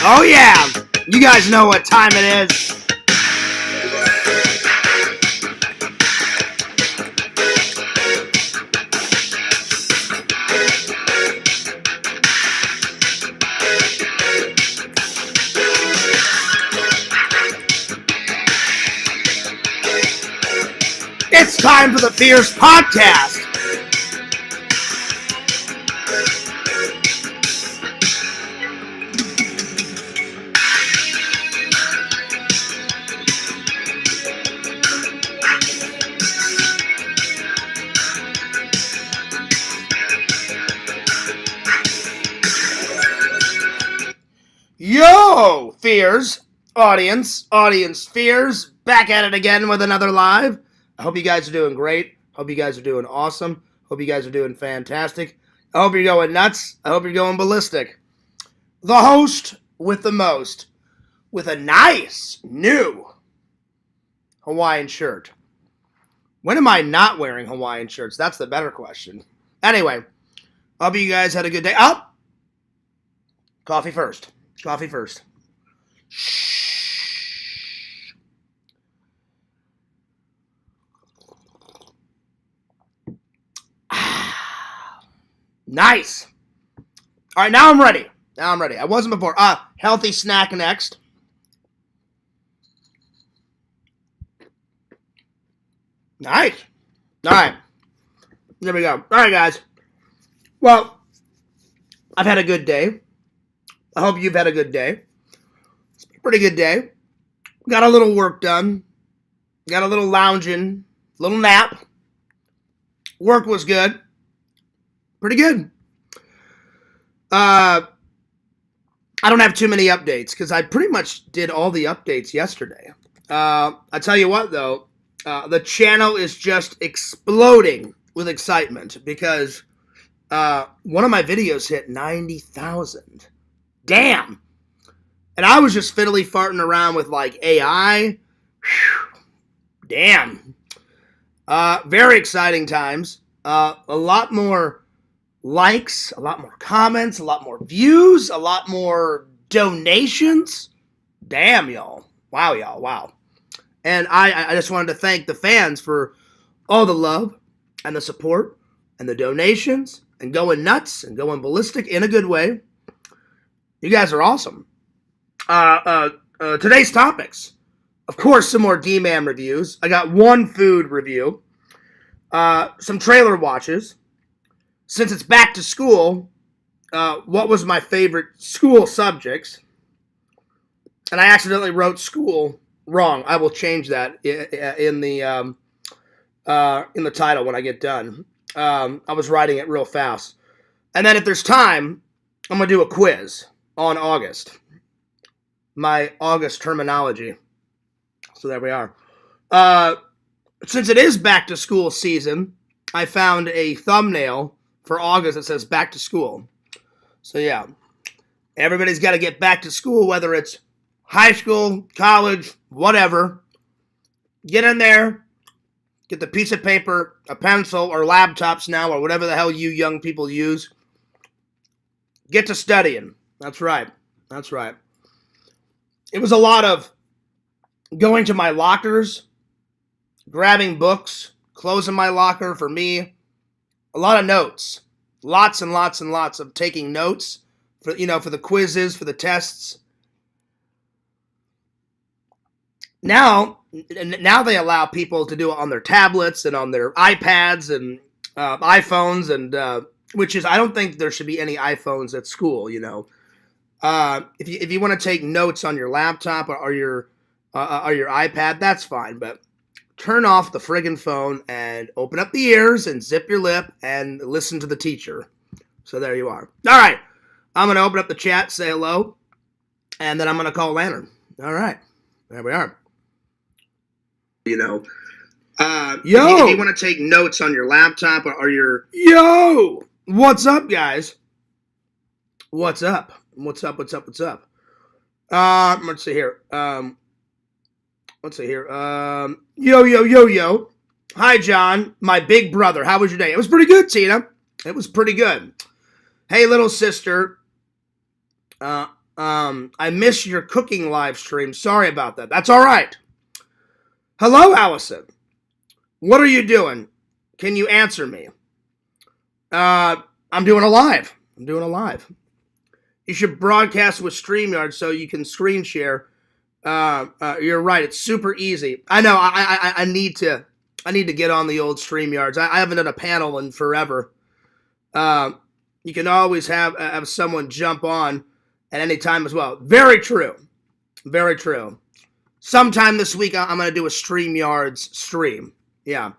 Oh yeah, you guys know what time it is. It's time for the Fierce Podcast. Yo, Fears, audience Fears, back at it again with another live. I hope you guys are doing great. Hope you guys are doing awesome. Hope you guys are doing fantastic. I hope you're going nuts. I hope you're going ballistic. The host with the most, with a nice new Hawaiian shirt. When am I not wearing Hawaiian shirts? That's the better question. Anyway, hope you guys had a good day. Oh, coffee first. Coffee first. Shh. Nice. All right, now I'm ready. I wasn't before. Healthy snack next. Nice. All right. There we go. All right, guys. Well, I've had a good day. I hope you've had a good day. It's been a pretty good day. Got a little work done. Got a little lounging. Little nap. Work was good. Pretty good. I don't have too many updates because I pretty much did all the updates yesterday. I tell you what, though. The channel is just exploding with excitement because one of my videos hit 90,000. Damn. And I was just fiddly farting around with like AI. Whew. Damn. Very exciting times. A lot more likes, a lot more comments, a lot more views, a lot more donations. Damn, y'all. Wow, y'all. Wow. And I just wanted to thank the fans for all the love and the support and the donations and going nuts and going ballistic in a good way. You guys are awesome. Today's topics. Of course, some more Dman reviews. I got one food review. Some trailer watches. Since it's back to school, what was my favorite school subjects? And I accidentally wrote school wrong. I will change that in the title when I get done. I was writing it real fast. And then if there's time, I'm going to do a quiz on August. My August terminology. So there we are. Since it is back to school season, I found a thumbnail for August that says back to school. So yeah, everybody's got to get back to school, whether it's high school, college, whatever. Get in there, get the piece of paper, a pencil, or laptops now, or whatever the hell you young people use. Get to studying. That's right. That's right. It was a lot of going to my lockers, grabbing books, closing my locker for me. A lot of notes. Lots and lots and lots of taking notes for the quizzes, for the tests. Now they allow people to do it on their tablets and on their iPads and iPhones, and which is, I don't think there should be any iPhones at school, If you want to take notes on your laptop or your iPad, that's fine. But turn off the friggin' phone and open up the ears and zip your lip and listen to the teacher. So there you are. All right. I'm going to open up the chat, say hello, and then I'm going to call Lantern. All right. There we are. Yo. If you want to take notes on your laptop or your... Yo! What's up, guys? What's up? What's up? Let's see here. Yo. Hi, John. My big brother. How was your day? It was pretty good, Tina. It was pretty good. Hey, little sister. I missed your cooking live stream. Sorry about that. That's all right. Hello, Allison. What are you doing? Can you answer me? I'm doing a live. You should broadcast with StreamYard so you can screen share. You're right. It's super easy. I know. I need to get on the old StreamYards. I haven't done a panel in forever. You can always have someone jump on at any time as well. Very true. Very true. Sometime this week, I'm going to do a StreamYards stream. Yeah.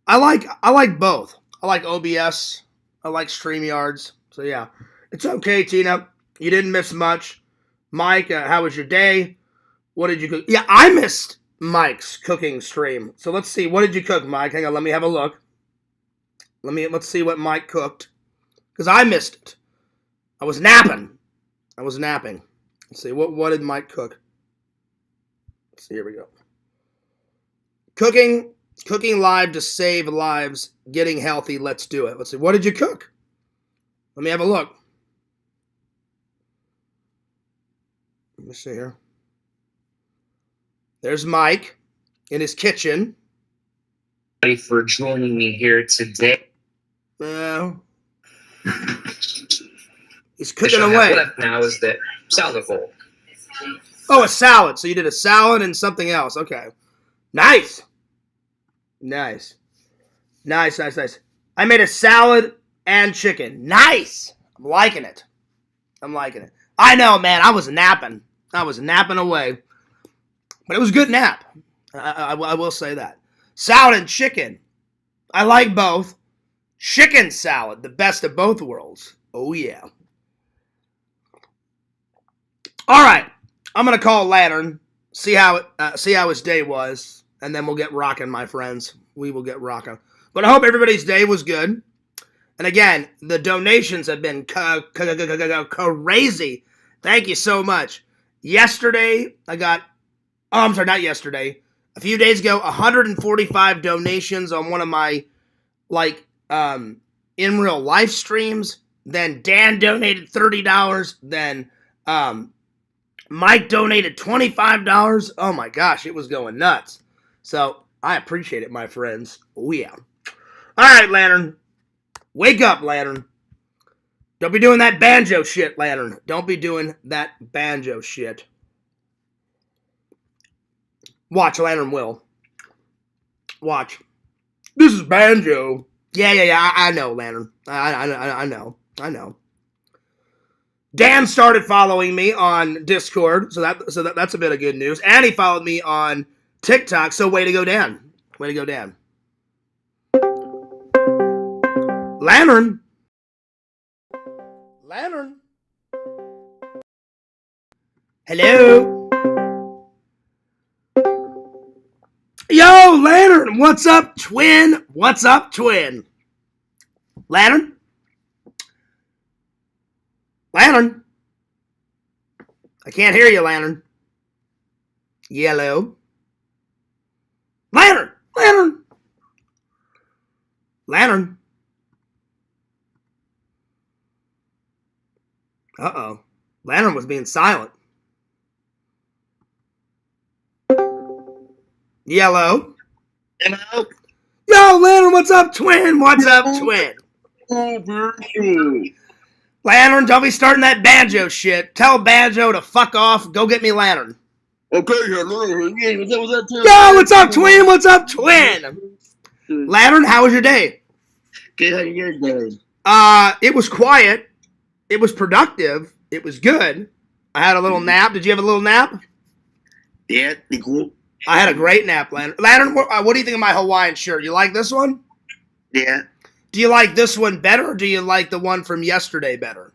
I like both. I like OBS. I like StreamYards. So, yeah. It's okay, Tina. You didn't miss much. Mike, how was your day? What did you cook? Yeah, I missed Mike's cooking stream. So, let's see. What did you cook, Mike? Hang on. Let me have a look. Let's see what Mike cooked. Because I missed it. I was napping. Let's see. What did Mike cook? Let's see. Here we go. Cooking live to save lives. Getting healthy. Let's do it. Let's see. What did you cook? Let me have a look. Let me see here. There's Mike in his kitchen. Thank you for joining me here today. Well, he's cooking away. What left now is the salad bowl. Oh, a salad. So you did a salad and something else. Okay. Nice. I made a salad and chicken. Nice. I'm liking it. I know, man. I was napping away. But it was a good nap. I will say that. Salad and chicken. I like both. Chicken salad, the best of both worlds. Oh, yeah. All right. I'm going to call Lantern, see how his day was, and then we'll get rocking, my friends. We will get rocking. But I hope everybody's day was good. And again, the donations have been crazy. Thank you so much. Yesterday, not yesterday. A few days ago, 145 donations on one of my, in real life streams. Then Dan donated $30. Then, Mike donated $25. Oh my gosh, it was going nuts. So, I appreciate it, my friends. Oh yeah. Alright, Lantern. Wake up, Lantern. Don't be doing that banjo shit, Lantern. Don't be doing that banjo shit. Watch, Lantern will. Watch. This is banjo. Yeah. I know, Lantern. I know. Dan started following me on Discord, so that's a bit of good news. And he followed me on TikTok, so way to go, Dan. Lantern. Hello. Yo, Lantern. What's up, twin? Lantern. I can't hear you, Lantern. Yellow. Lantern. Uh-oh. Lantern was being silent. Yellow. Hello? Yo, Lantern, what's up, twin? Lantern, don't be starting that banjo shit. Tell Banjo to fuck off. Go get me Lantern. Okay, hello. Yo, what's up, twin? Lantern, how was your day? Good, how you doing? It was quiet. It was productive. It was good. I had a little nap. Did you have a little nap? Yeah, cool. I had a great nap, Lantern. Lantern, what do you think of my Hawaiian shirt? You like this one? Yeah. Do you like this one better, or do you like the one from yesterday better?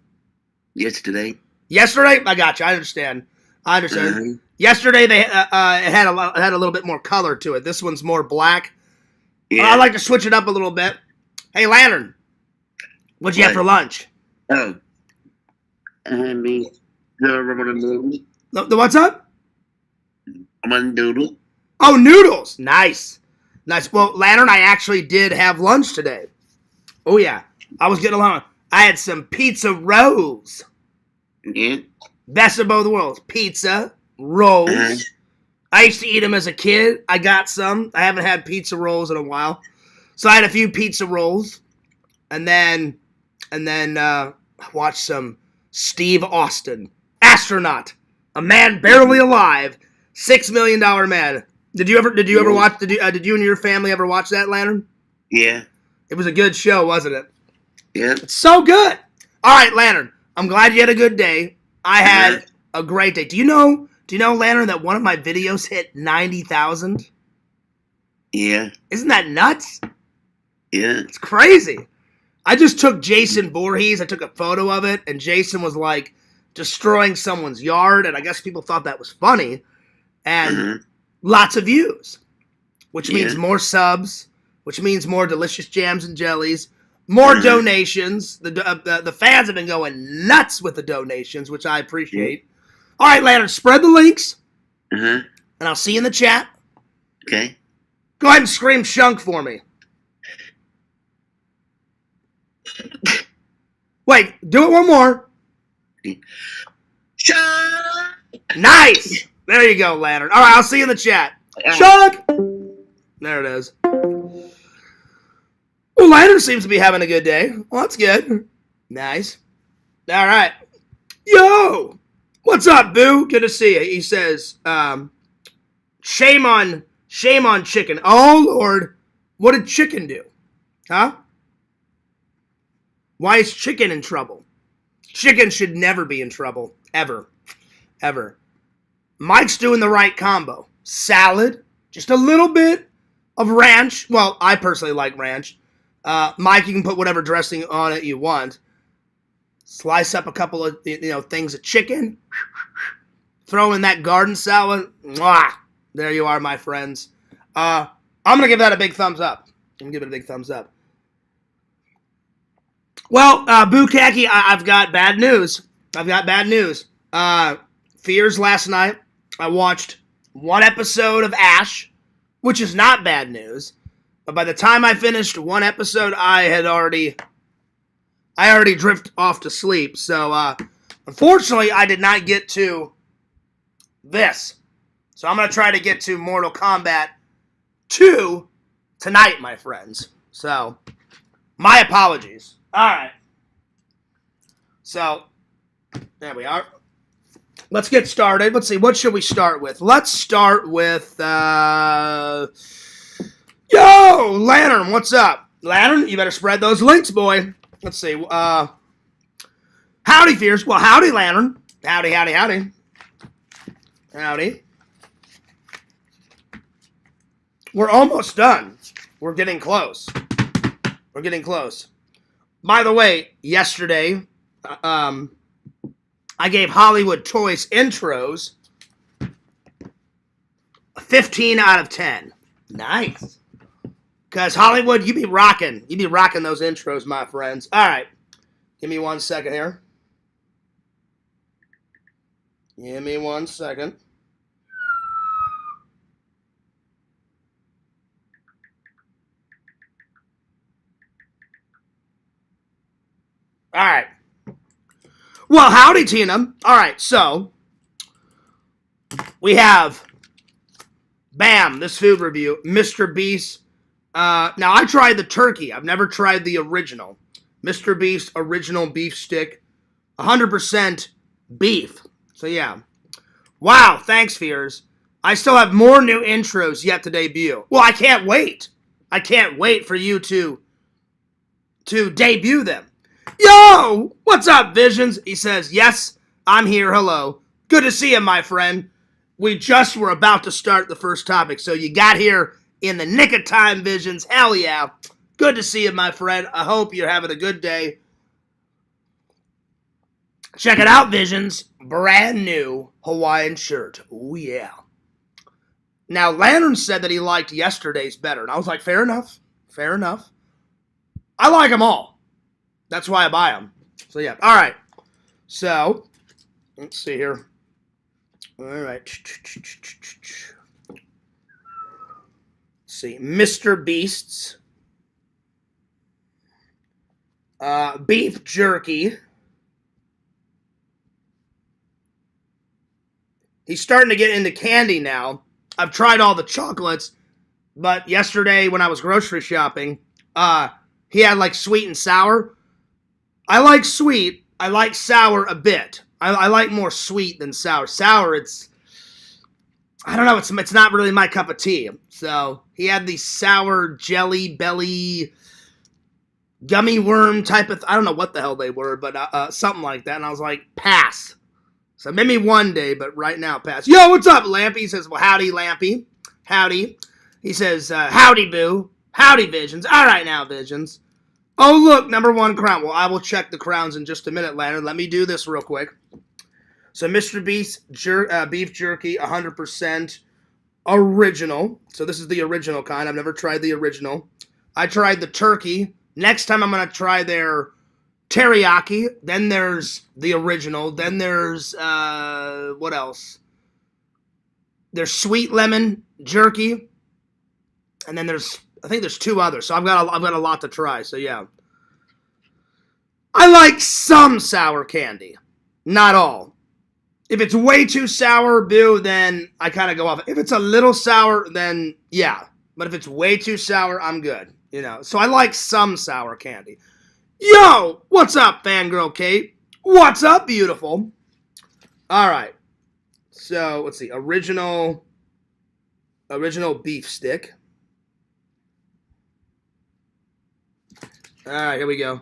Yesterday? I got you. I understand. Uh-huh. Yesterday, it had a little bit more color to it. This one's more black. Yeah. I like to switch it up a little bit. Hey, Lantern, what'd you have for lunch? Oh. The what's up? ramen noodle. Oh, noodles. Nice. Well, Lantern, I actually did have lunch today. Oh, yeah. I was getting along. I had some pizza rolls. Yeah. Best of both worlds. Pizza, rolls. Uh-huh. I used to eat them as a kid. I got some. I haven't had pizza rolls in a while. So I had a few pizza rolls. And then watched some Steve Austin. Astronaut. A man barely alive. $6 million man. Did you ever watch, did you and your family ever watch that, Lantern? Yeah. It was a good show, wasn't it? Yeah. It's so good. All right, Lantern. I'm glad you had a good day. I had a great day. Do you know, Lantern, that one of my videos hit 90,000? Yeah. Isn't that nuts? Yeah. It's crazy. I just took Jason Voorhees. I took a photo of it, and Jason was like destroying someone's yard, and I guess people thought that was funny. And lots of views, which means more subs, which means more delicious jams and jellies, more donations. The fans have been going nuts with the donations, which I appreciate. All right, Lantern, spread the links, and I'll see you in the chat. Okay. Go ahead and scream CHUNG for me. Wait, do it one more. CHUNG! Nice. There you go, Lantern. All right, I'll see you in the chat. CHUNG! There it is. Well, Lantern seems to be having a good day. Well, that's good. Nice. All right. Yo! What's up, Boo? Good to see you. He says, shame on chicken. Oh, Lord. What did chicken do? Huh? Why is chicken in trouble? Chicken should never be in trouble. Ever. Ever. Mike's doing the right combo. Salad. Just a little bit of ranch. Well, I personally like ranch. Mike, you can put whatever dressing on it you want. Slice up a couple of things of chicken. Throw in that garden salad. Mwah! There you are, my friends. I'm going to give that a big thumbs up. I'm going to give it a big thumbs up. Well, Boo Khaki, I've got bad news. Fears last night. I watched one episode of Ash, which is not bad news. But by the time I finished one episode, I already drifted off to sleep. So, unfortunately, I did not get to this. So I'm going to try to get to Mortal Kombat 2 tonight, my friends. So, my apologies. All right. So, there we are. Let's get started. Let's see. What should we start with? Let's start with, Yo! Lantern, what's up? Lantern, you better spread those links, boy. Let's see. Howdy, Fierce. Well, howdy, Lantern. Howdy, howdy, howdy. Howdy. We're almost done. We're getting close. We're getting close. By the way, yesterday, I gave Hollywood Toys intros a 15 out of 10. Nice. Because Hollywood, you be rocking those intros, my friends. All right. Give me 1 second here. Give me 1 second. All right. Well, howdy, Tina. All right, so we have, bam, this food review, Mr. Beast. Now, I tried the turkey. I've never tried the original. Mr. Beast original beef stick, 100% beef. So, yeah. Wow, thanks, Fears. I still have more new intros yet to debut. Well, I can't wait. I can't wait for you to debut them. Yo! What's up, Visions? He says, yes, I'm here. Hello. Good to see you, my friend. We just were about to start the first topic, so you got here in the nick of time, Visions. Hell yeah. Good to see you, my friend. I hope you're having a good day. Check it out, Visions. Brand new Hawaiian shirt. Oh, yeah. Now, Lantern said that he liked yesterday's better, and I was like, fair enough. Fair enough. I like them all. That's why I buy them. So, yeah. All right. So, let's see here. All right. Let's see. Mr. Beast's beef jerky. He's starting to get into candy now. I've tried all the chocolates, but yesterday when I was grocery shopping, he had like sweet and sour. I like sweet. I like sour a bit. I like more sweet than sour. Sour, I don't know, it's not really my cup of tea. So he had these sour jelly belly gummy worm type of, I don't know what the hell they were, but something like that. And I was like, pass. So maybe one day, but right now, pass. Yo, what's up, Lampy? He says, well, howdy, Lampy. Howdy. He says, howdy, Boo. Howdy, Visions. All right now, Visions. Oh, look, #1 crown. Well, I will check the crowns in just a minute, Leonard. Let me do this real quick. So, Mr. Beast beef jerky, 100% original. So, this is the original kind. I've never tried the original. I tried the turkey. Next time, I'm going to try their teriyaki. Then there's the original. Then there's, what else? There's sweet lemon jerky. And then I think there's 2 others. So, I've got a lot to try. So, yeah. I like some sour candy. Not all. If it's way too sour, Boo, then I kind of go off. If it's a little sour, then yeah. But if it's way too sour, I'm good. You know. So I like some sour candy. Yo! What's up, fangirl Kate? What's up, beautiful? Alright. So, let's see. Original beef stick. Alright, here we go.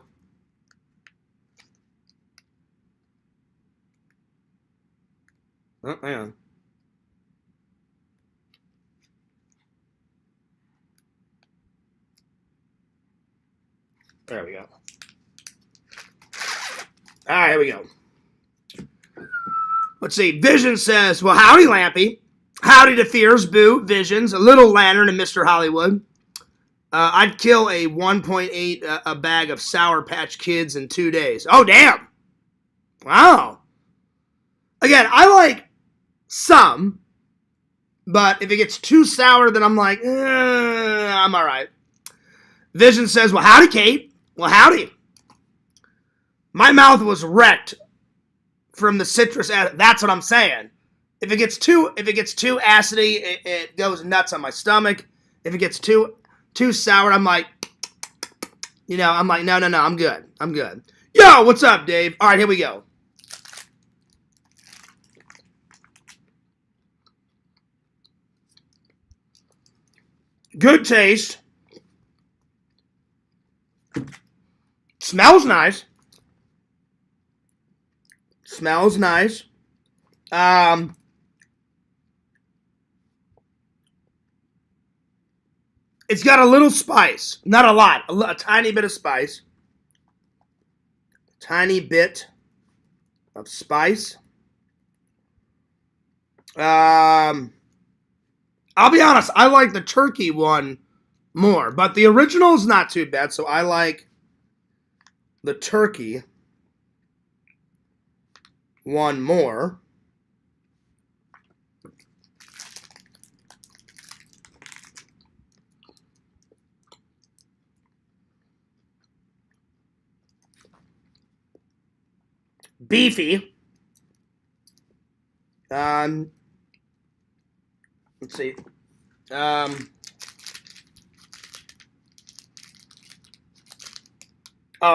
Oh, hang on. There we go. All right, here we go. Let's see. Vision says, well, howdy, Lampy. Howdy to Fears, Boo, Visions, a little lantern, and Mr. Hollywood. I'd kill a 1.8 a bag of Sour Patch Kids in 2 days. Oh, damn. Wow. Again, I like some, but if it gets too sour, then I'm like, I'm all right. Vision says, well, howdy, Kate. Well, howdy. My mouth was wrecked from the citrus acid. That's what I'm saying. If it gets too acidy, it goes nuts on my stomach. If it gets too sour, I'm like, no, I'm good. I'm good. Yo, what's up, Dave? All right, here we go. Good taste. Smells nice. Smells nice. It's got a little spice. Not a lot. A tiny bit of spice. Tiny bit of spice. I'll be honest, I like the turkey one more, but the original is not too bad, so I like the turkey one more. Beefy. Let's see. Oh,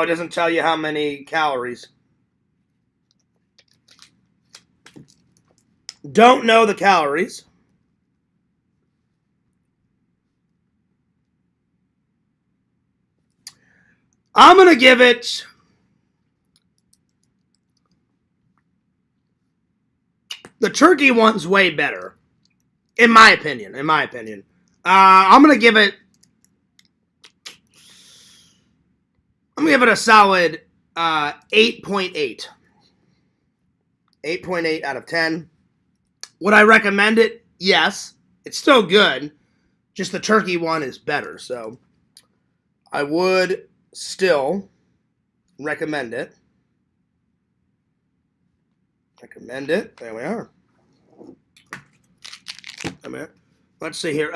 it doesn't tell you how many calories. Don't know the calories. I'm going to give it the turkey one's way better. In my opinion. I'm going to give it a solid 8.8. 8.8 out of 10. Would I recommend it? Yes. It's still good. Just the turkey one is better. So I would still recommend it. There we are. Let's see here.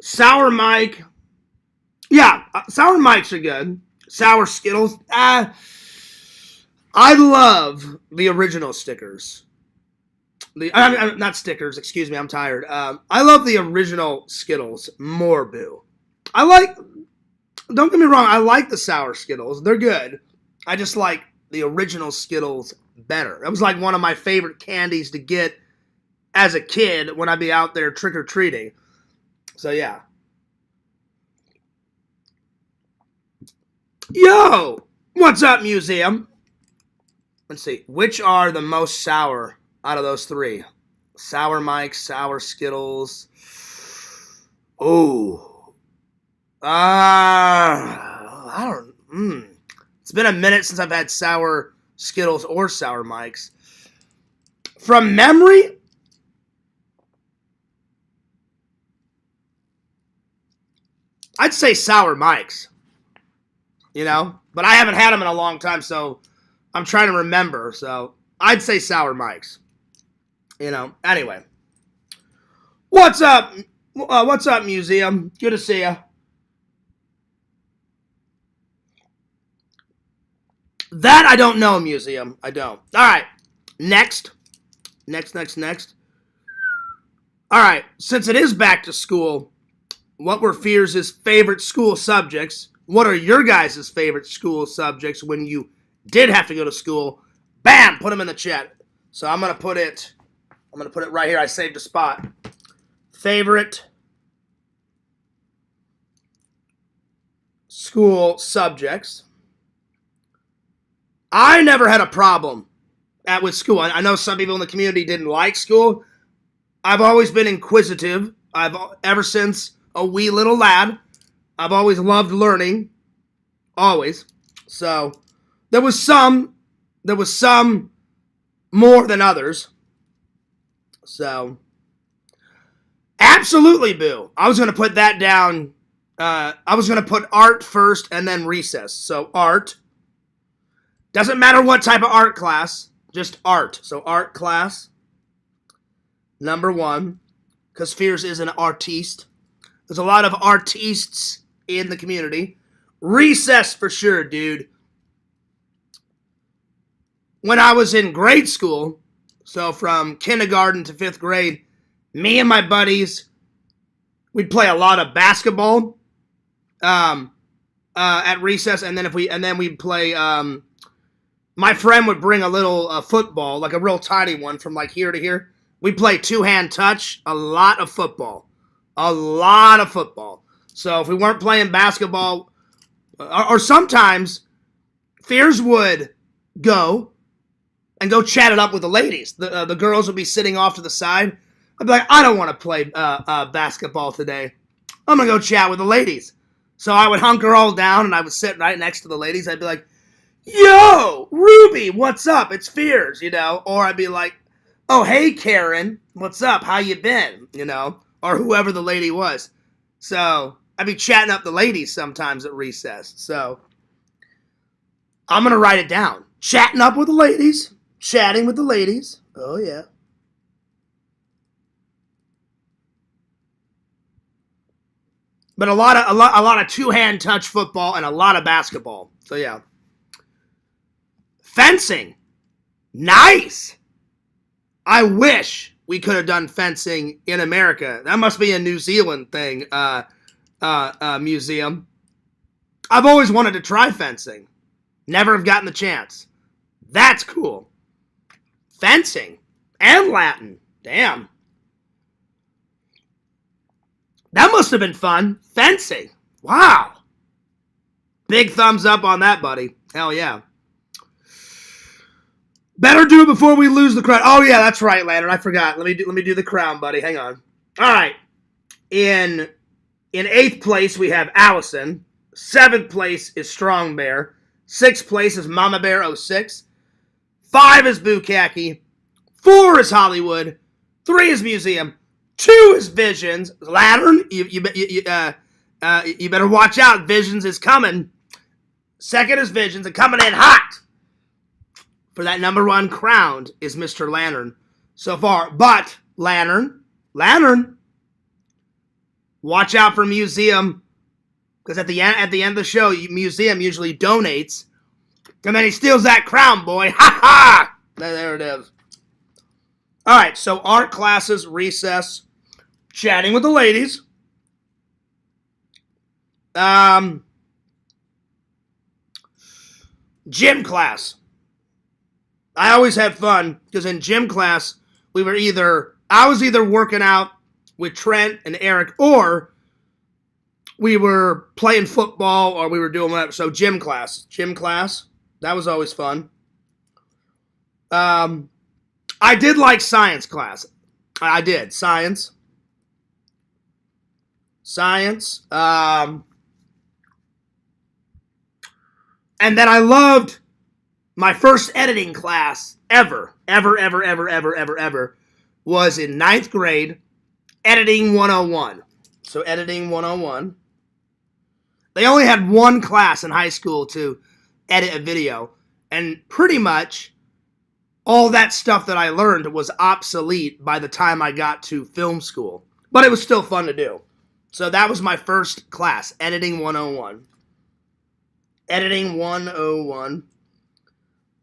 Sour Mike. Yeah, Sour Mikes are good. Sour Skittles. I love the original stickers. Not stickers, excuse me, I'm tired. I love the original Skittles more, Boo. Don't get me wrong, I like the sour Skittles. They're good. I just like the original Skittles better. That was like one of my favorite candies to get as a kid when I'd be out there trick-or-treating. So, yeah. Yo! What's up, Museum? Let's see. Which are the most sour out of those three? Sour Mike, sour Skittles. Oh. I don't. It's been a minute since I've had sour Skittles or sour Mikes. From memory, I'd say sour Mikes. You know, but I haven't had them in a long time, so I'm trying to remember. So I'd say sour Mikes. You know. Anyway, what's up? What's up, Museum? Good to see you. That I don't know, Museum. I don't. All right. Next. All right. Since it is back to school, what were Fears' favorite school subjects? What are your guys' favorite school subjects when you did have to go to school? Bam! Put them in the chat. So I'm gonna put it right here. I saved a spot. Favorite school subjects. I never had a problem with school. I know some people in the community didn't like school. I've always been inquisitive. Ever since a wee little lad, I've always loved learning. Always. So there was some more than others. So absolutely, Boo. I was gonna put that down. I was gonna put art first and then recess. So art. Doesn't matter what type of art class, just art. So art class, number one, because Fears is an artiste. There's a lot of artistes in the community. Recess for sure, dude. When I was in grade school, so from kindergarten to 5th grade, me and my buddies, we'd play a lot of basketball at recess, and then we'd play. My friend would bring a little football, like a real tiny one from like here to here. We'd play two-hand touch, a lot of football. So if we weren't playing basketball, or sometimes Fears would go chat it up with the ladies. The girls would be sitting off to the side. I'd be like, I don't want to play basketball today. I'm going to go chat with the ladies. So I would hunker all down, and I would sit right next to the ladies. I'd be like, yo, Ruby, what's up? It's Fears, you know. Or I'd be like, oh, hey, Karen, what's up? How you been? You know, or whoever the lady was. So I'd be chatting up the ladies sometimes at recess. So I'm going to write it down. Chatting with the ladies. Oh, yeah. But a lot of two-hand touch football and a lot of basketball. So, yeah. Fencing. Nice. I wish we could have done fencing in America. That must be a New Zealand thing, Museum. I've always wanted to try fencing. Never have gotten the chance. That's cool. Fencing. And Latin. Damn. That must have been fun. Fencing. Wow. Big thumbs up on that, buddy. Hell yeah. Better do it before we lose the crown. Oh, yeah, that's right, Lantern. I forgot. Let me do the crown, buddy. Hang on. All right. In 8th place, we have Allison. 7th place is Strong Bear. 6th place is Mama Bear 06. 5 is Bukkake. 4 is Hollywood. 3 is Museum. 2 is Visions. Lantern, you better watch out. Visions is coming. 2nd is Visions, and coming in hot for that number 1 crown is Mr. Lantern so far. But Lantern, watch out for Museum, because at the end of the show, Museum usually donates, and then he steals that crown, boy. Ha ha! There it is. All right, so art classes, recess, chatting with the ladies. Gym class. I always had fun because in gym class, I was either working out with Trent and Eric, or we were playing football, or we were doing whatever. So gym class, that was always fun. I did like science class. I did science. And then I loved my first editing class ever was in 9th grade, editing 101. So editing 101. They only had one class in high school to edit a video, and pretty much all that stuff that I learned was obsolete by the time I got to film school. But it was still fun to do. So that was my first class, editing 101. Editing 101.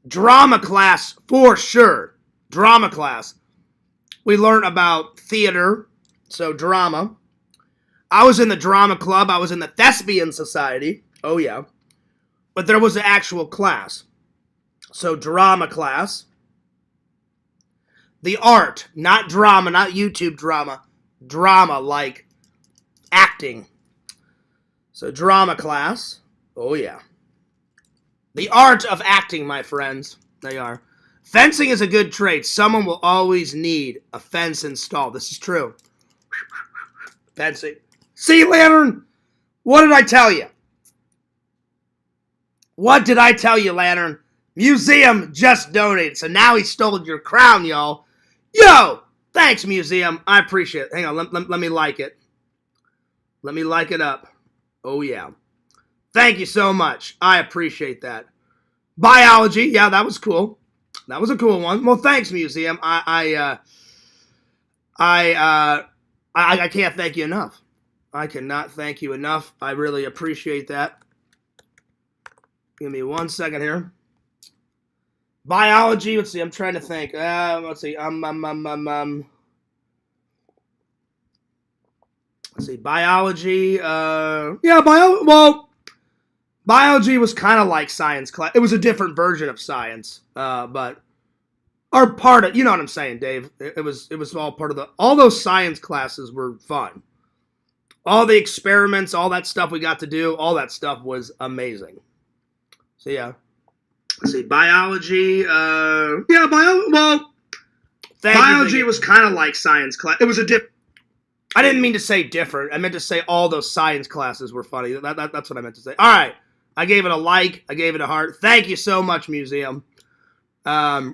Drama class, for sure. Drama class. We learned about theater, so drama. I was in the drama club. I was in the thespian society. Oh, yeah. But there was an actual class. So drama class. The art, not drama, not YouTube drama. Drama, like acting. So drama class. Oh, yeah. The art of acting, my friends. They are. Fencing is a good trade. Someone will always need a fence installed. This is true. Fencing. See, Lantern? What did I tell you? What did I tell you, Lantern? Museum just donated, so now he stole your crown, y'all. Yo! Thanks, Museum. I appreciate it. Hang on, let me like it. Let me like it up. Oh, yeah. Thank you so much. I appreciate that. Biology. Yeah, that was cool. That was a cool one. Well, thanks, Museum. I can't thank you enough. I cannot thank you enough. I really appreciate that. Give me 1 second here. Biology. Let's see. I'm trying to think. Let's see. Let's see. Biology. Biology was kind of like science class. It was a different version of science, but or part of. You know what I'm saying, Dave? It was all part of all those science classes were fun. All the experiments, all that stuff we got to do, all that stuff was amazing. So yeah. Let's see, biology. Biology was kind of like science class. It was a I didn't mean to say different. I meant to say all those science classes were funny. That's what I meant to say. All right. I gave it a like. I gave it a heart. Thank you so much, Museum. No,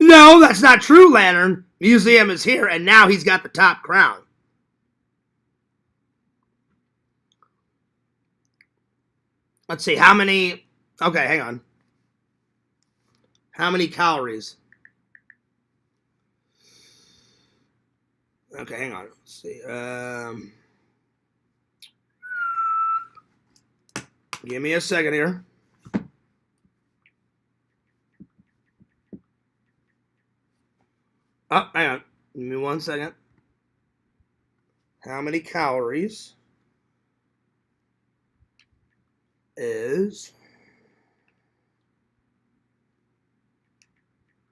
that's not true, Lantern. Museum is here, and now he's got the top crown. Let's see, how many... Okay, hang on. How many calories? Okay, hang on. Let's see. Give me a second here. Oh, hang on. Give me 1 second. How many calories is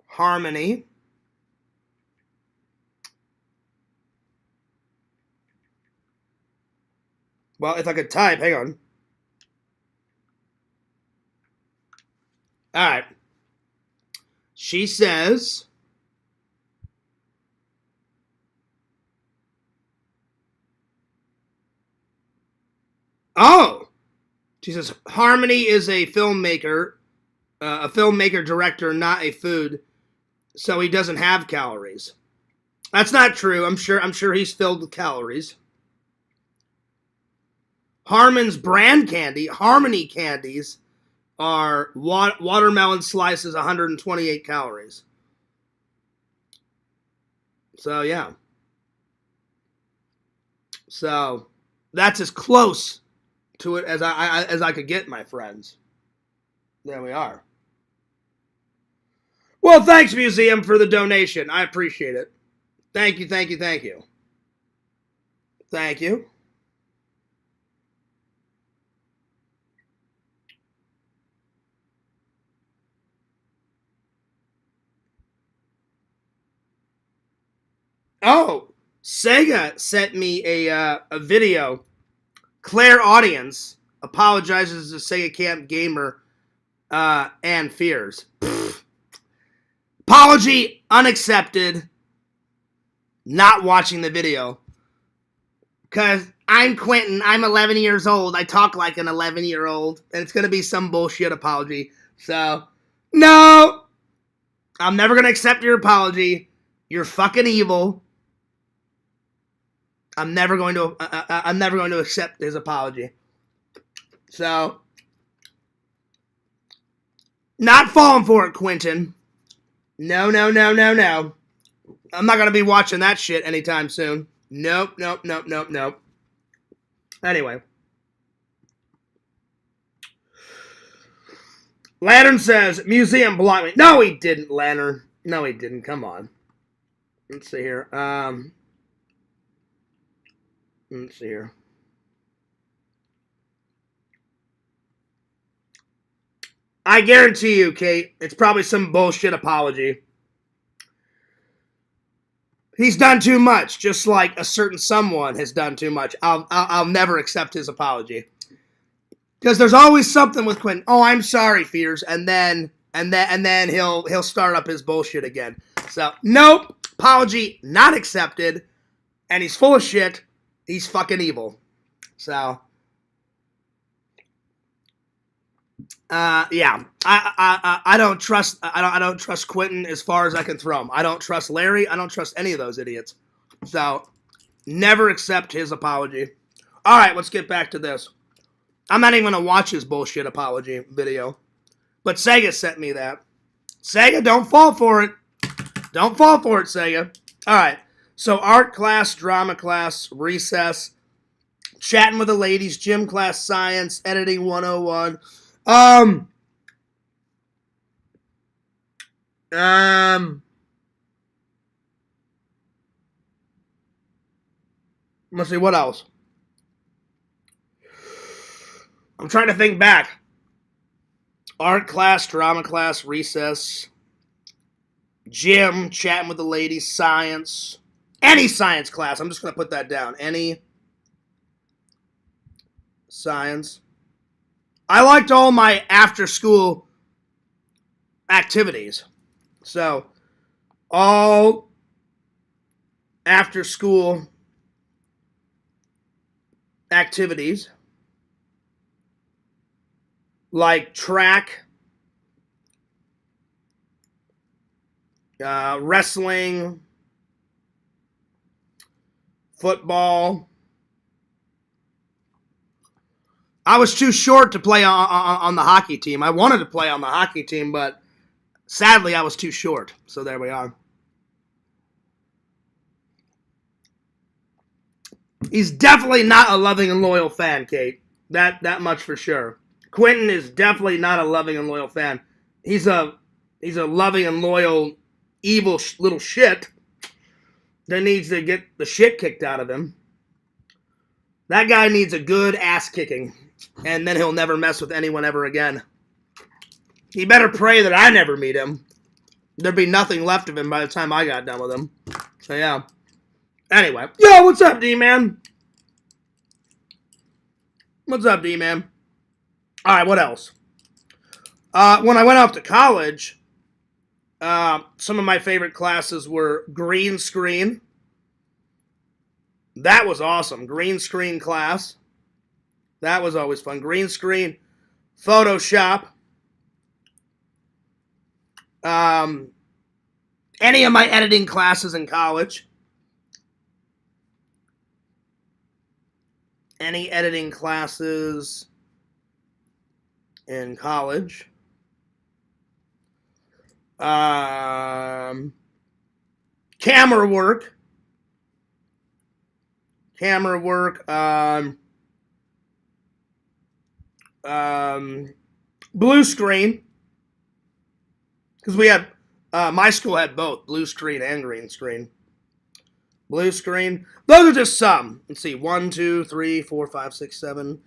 Harmony Well, if I could type, hang on. All right. She says, oh, she says, Harmony is a filmmaker director, not a food, so he doesn't have calories. That's not true. I'm sure he's filled with calories. Harmon's brand candy, Harmony candies, are watermelon slices, 128 calories. So, yeah. So, that's as close to it as I could get, my friends. There we are. Well, thanks, Museum, for the donation. I appreciate it. Thank you, thank you, thank you. Thank you. Oh, Sega sent me a video. Claire Audience apologizes to Sega Camp Gamer and Fears. Apology unaccepted. Not watching the video. Because I'm Quentin. I'm 11 years old. I talk like an 11-year-old. And it's going to be some bullshit apology. So, no. I'm never going to accept your apology. You're fucking evil. I'm never going to accept his apology. So, not falling for it, Quentin. No, no, no, no, no. I'm not going to be watching that shit anytime soon. Nope, nope, nope, nope, nope. Anyway. Lantern says, Museum blocked me. No, he didn't, Lantern. No, he didn't. Come on. Let's see here. Let's see here. I guarantee you, Kate, it's probably some bullshit apology. He's done too much, just like a certain someone has done too much. I'll never accept his apology. Because there's always something with Quentin. Oh, I'm sorry, Fears, and then he'll start up his bullshit again. So, nope, apology not accepted, and he's full of shit. He's fucking evil. So, yeah, I don't trust I don't trust Quentin as far as I can throw him. I don't trust Larry. I don't trust any of those idiots. So, never accept his apology. All right, let's get back to this. I'm not even gonna watch his bullshit apology video, but Sega sent me that. Sega, don't fall for it. Don't fall for it, Sega. All right. So art class, drama class, recess, chatting with the ladies, gym class, science, editing 101. Let's see, what else? I'm trying to think back. Art class, drama class, recess, gym, chatting with the ladies, science. Any science class. I'm just going to put that down. Any science. I liked all my after-school activities. So, all after-school activities like track, wrestling, football. I was too short to play on the hockey team. I wanted to play on the hockey team, but sadly I was too short. So there we are. He's definitely not a loving and loyal fan, Kate. That much for sure. Quentin is definitely not a loving and loyal fan. He's a loving and loyal, evil little shit that needs to get the shit kicked out of him. That guy needs a good ass kicking, and then he'll never mess with anyone ever again. He better pray that I never meet him. There'd be nothing left of him by the time I got done with him. So yeah. Anyway. Yo, what's up, D-Man? What's up, D-Man? Alright, what else? When I went off to college, some of my favorite classes were green screen. That was awesome. Green screen class. That was always fun. Green screen, Photoshop. Any of my editing classes in college. Any editing classes in college. Camera work. Blue screen. Because we had My school had both blue screen and green screen. Blue screen. Those are just some. Let's see. 1, 2, 3, 4, 5, 6, 7,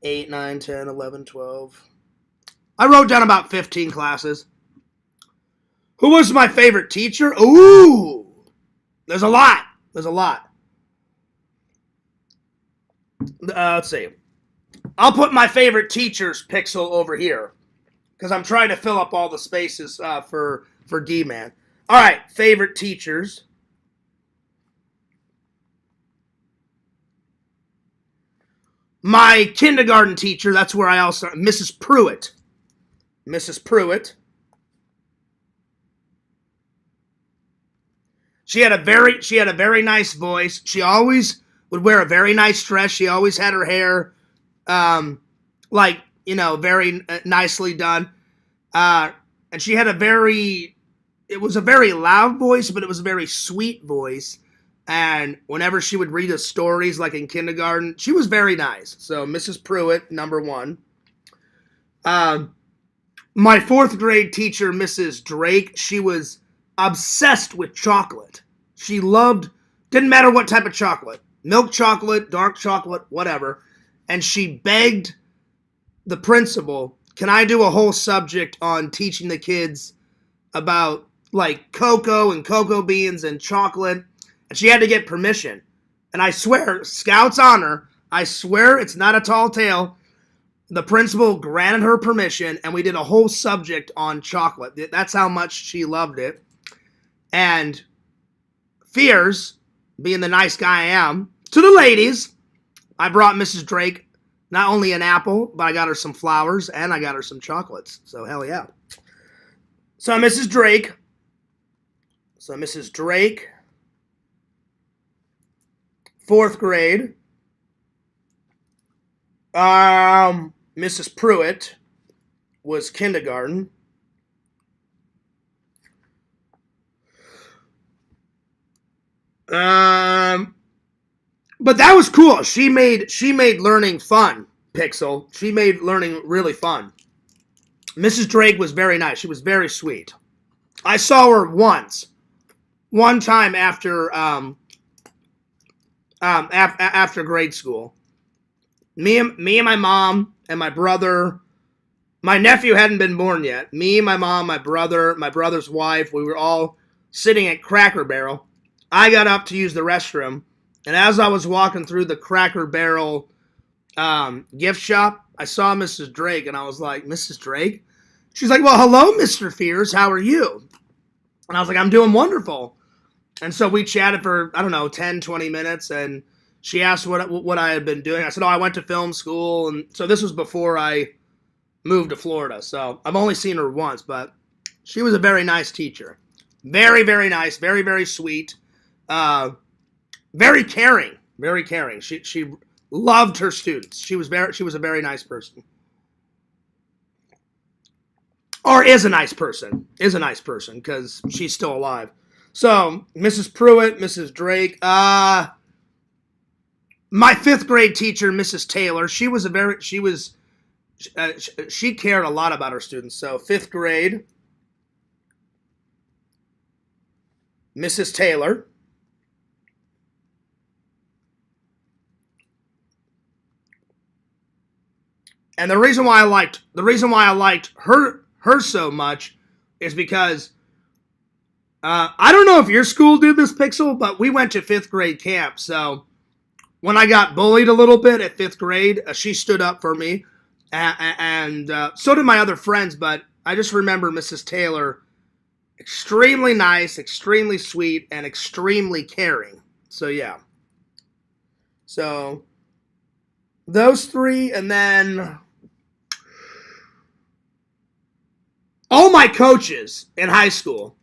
8, 9, 10, 11, 12. I wrote down about 15 classes. Who was my favorite teacher? Ooh! There's a lot. There's a lot. Let's see. I'll put my favorite teacher's pixel over here because I'm trying to fill up all the spaces for Dman. All right, favorite teachers. My kindergarten teacher, that's where I also, Mrs. Pruitt. Mrs. Pruitt. She had a very nice voice. She always would wear a very nice dress. She always had her hair very nicely done. And she had it was a very loud voice, but it was a very sweet voice. And whenever she would read us stories, like in kindergarten, she was very nice. So Mrs. Pruitt, number one. My fourth grade teacher, Mrs. Drake, she was obsessed with chocolate. She didn't matter what type of chocolate, milk chocolate, dark chocolate, whatever. And she begged the principal, can I do a whole subject on teaching the kids about like cocoa and cocoa beans and chocolate? And she had to get permission. And I swear, Scout's honor, I swear it's not a tall tale. The principal granted her permission, and we did a whole subject on chocolate. That's how much she loved it. And Fears, being the nice guy I am, to the ladies, I brought Mrs. Drake not only an apple, but I got her some flowers, and I got her some chocolates. So, hell yeah. So, Mrs. Drake, fourth grade. Mrs. Pruitt was kindergarten. But that was cool. She made learning fun, Pixel. She made learning really fun. Mrs. Drake was very nice. She was very sweet. I saw her one time after after grade school. Me and my mom and my brother. My nephew hadn't been born yet. Me, my mom, my brother's wife, we were all sitting at Cracker Barrel. I got up to use the restroom, and as I was walking through the Cracker Barrel gift shop, I saw Mrs. Drake, and I was like, Mrs. Drake? She's like, well, hello, Mr. Fears. How are you? And I was like, I'm doing wonderful. And so we chatted for, 10, 20 minutes, and she asked what I had been doing. I said, I went to film school, and so this was before I moved to Florida. So I've only seen her once, but she was a very nice teacher. Very, very nice. Very, very sweet. Very caring. Very caring. She loved her students. She was a very nice person. Or is a nice person. Is a nice person because she's still alive. So Mrs. Pruitt, Mrs. Drake. My fifth grade teacher, Mrs. Taylor. She cared a lot about her students. So fifth grade, Mrs. Taylor. And the reason why I liked her so much is because I don't know if your school did this, Pixel, but we went to fifth grade camp. So when I got bullied a little bit at fifth grade, she stood up for me, and so did my other friends. But I just remember Mrs. Taylor, extremely nice, extremely sweet, and extremely caring. So yeah. So those three, and then all my coaches in high school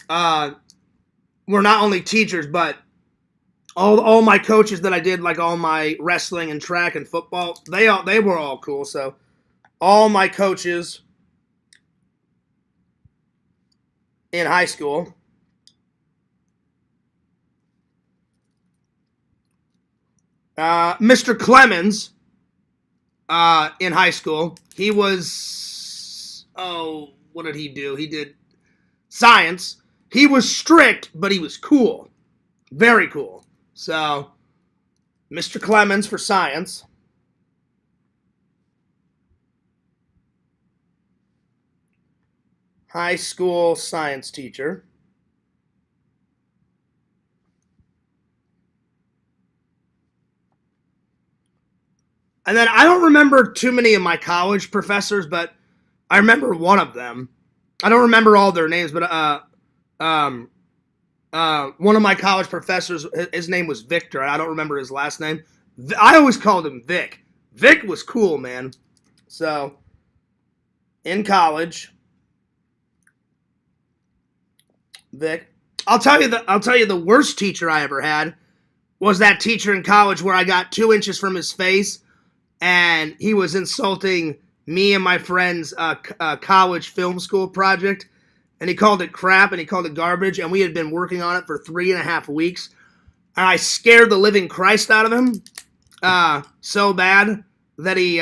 were not only teachers, but all my coaches that I did, like all my wrestling and track and football, they were all cool. So all my coaches in high school. Mr. Clemens in high school, he was, what did he do? He did science. He was strict, but he was cool. Very cool. So, Mr. Clemens for science. High school science teacher. And then I don't remember too many of my college professors, but I remember one of them. I don't remember all their names, but one of my college professors, his name was Victor. I don't remember his last name. I always called him Vic. Vic was cool, man. So, in college, Vic. I'll tell you the worst teacher I ever had was that teacher in college where I got 2 inches from his face, and he was insulting me and my friend's college film school project, and he called it crap and he called it garbage, and we had been working on it for 3.5 weeks, and I scared the living Christ out of him so bad that he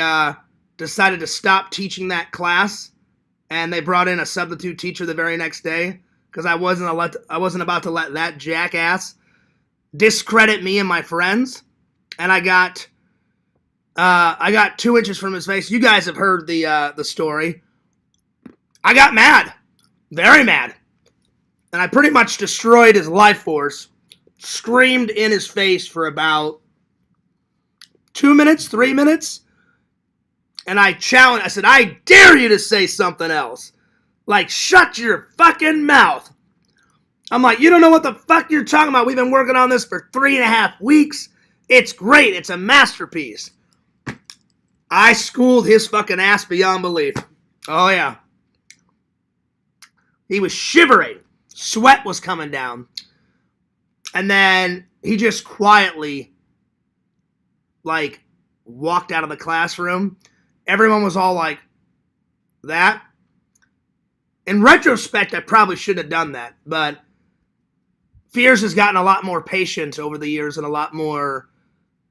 decided to stop teaching that class, and they brought in a substitute teacher the very next day because I wasn't about to let that jackass discredit me and my friends, and I got 2 inches from his face. You guys have heard the story. I got mad. Very mad. And I pretty much destroyed his life force. Screamed in his face for about 2 minutes, 3 minutes. And I said, I dare you to say something else. Like, shut your fucking mouth. I'm like, you don't know what the fuck you're talking about. We've been working on this for 3.5 weeks. It's great. It's a masterpiece. I schooled his fucking ass beyond belief. Oh, yeah. He was shivering. Sweat was coming down. And then he just quietly, like, walked out of the classroom. Everyone was all like, that? In retrospect, I probably shouldn't have done that. But Fears has gotten a lot more patient over the years and a lot more...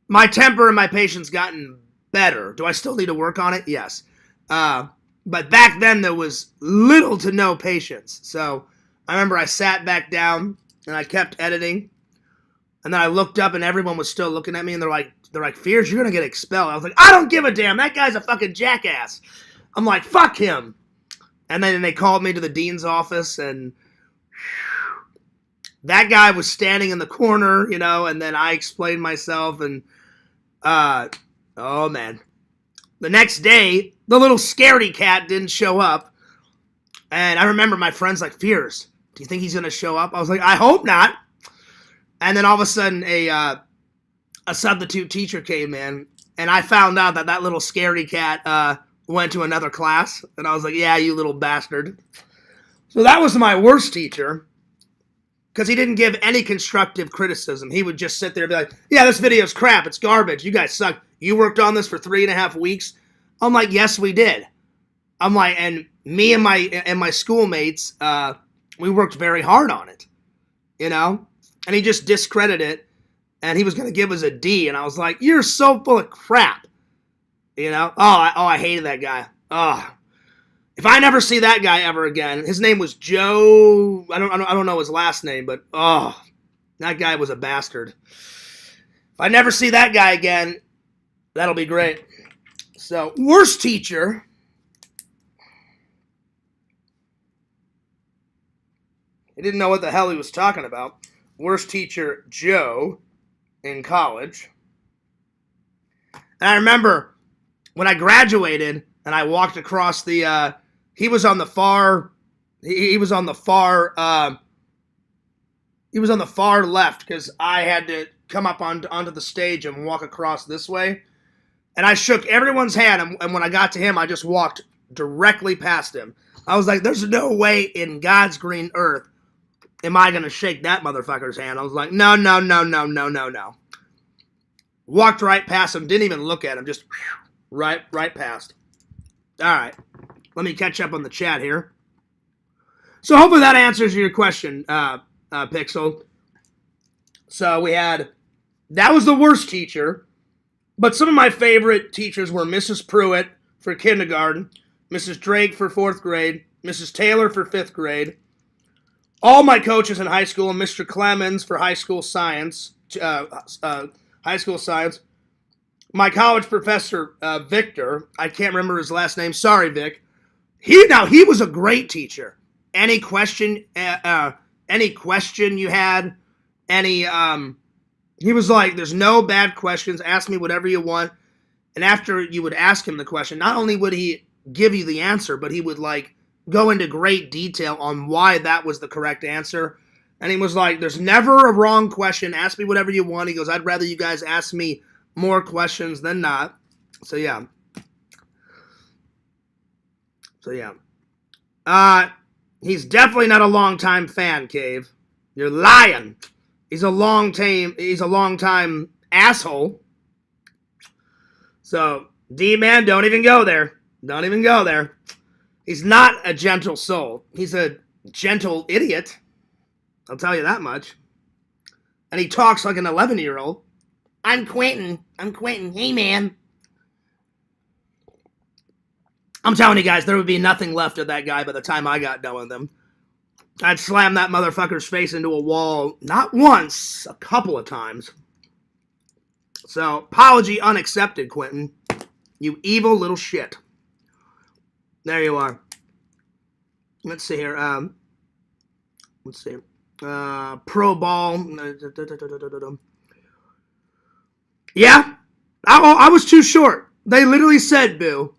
My temper and my patience gotten better. Do I still need to work on it? Yes. But back then, there was little to no patience. So I remember I sat back down and I kept editing. And then I looked up and everyone was still looking at me and they're like, Fears, you're going to get expelled. I was like, I don't give a damn. That guy's a fucking jackass. I'm like, fuck him. And then they called me to the dean's office and that guy was standing in the corner, and then I explained myself and, oh man. The next day, the little scaredy cat didn't show up. And I remember my friends like, Fears, do you think he's going to show up? I was like, I hope not. And then all of a sudden, a substitute teacher came in. And I found out that little scaredy cat went to another class. And I was like, yeah, you little bastard. So that was my worst teacher. Because he didn't give any constructive criticism. He would just sit there and be like, yeah, this video's crap. It's garbage. You guys suck. You worked on this for 3.5 weeks? I'm like, yes, we did. I'm like, and me and my schoolmates, we worked very hard on it, And he just discredited it, and he was going to give us a D, and I was like, you're so full of crap, I hated that guy. Oh, if I never see that guy ever again, his name was Joe. I don't know his last name, but that guy was a bastard. If I never see that guy again, that'll be great. So, worst teacher. He didn't know what the hell he was talking about. Worst teacher, Joe, in college. And I remember when I graduated and I walked across the, he was on the far left because I had to come up onto the stage and walk across this way. And I shook everyone's hand, and when I got to him, I just walked directly past him. I was like, there's no way in God's green earth am I going to shake that motherfucker's hand. I was like, no. Walked right past him, didn't even look at him, just right past. All right, let me catch up on the chat here. So hopefully that answers your question, Pixel. So that was the worst teacher. But some of my favorite teachers were Mrs. Pruitt for kindergarten, Mrs. Drake for 4th grade, Mrs. Taylor for 5th grade, all my coaches in high school, Mr. Clemens for high school science, my college professor, Victor, I can't remember his last name. Sorry, Vic. He was a great teacher. Any question you had, he was like, there's no bad questions. Ask me whatever you want. And after you would ask him the question, not only would he give you the answer, but he would like go into great detail on why that was the correct answer. And he was like, there's never a wrong question. Ask me whatever you want. He goes, I'd rather you guys ask me more questions than not. So yeah. He's definitely not a long-time fan, Cave. You're lying. He's a long-time asshole. So, D-Man, don't even go there. Don't even go there. He's not a gentle soul. He's a gentle idiot. I'll tell you that much. And he talks like an 11-year-old. I'm Quentin. Hey, man. I'm telling you guys, there would be nothing left of that guy by the time I got done with him. I'd slam that motherfucker's face into a wall, not once, a couple of times. So, apology unaccepted, Quentin. You evil little shit. There you are. Let's see here. Pro ball. Yeah, I was too short. They literally said, Boo.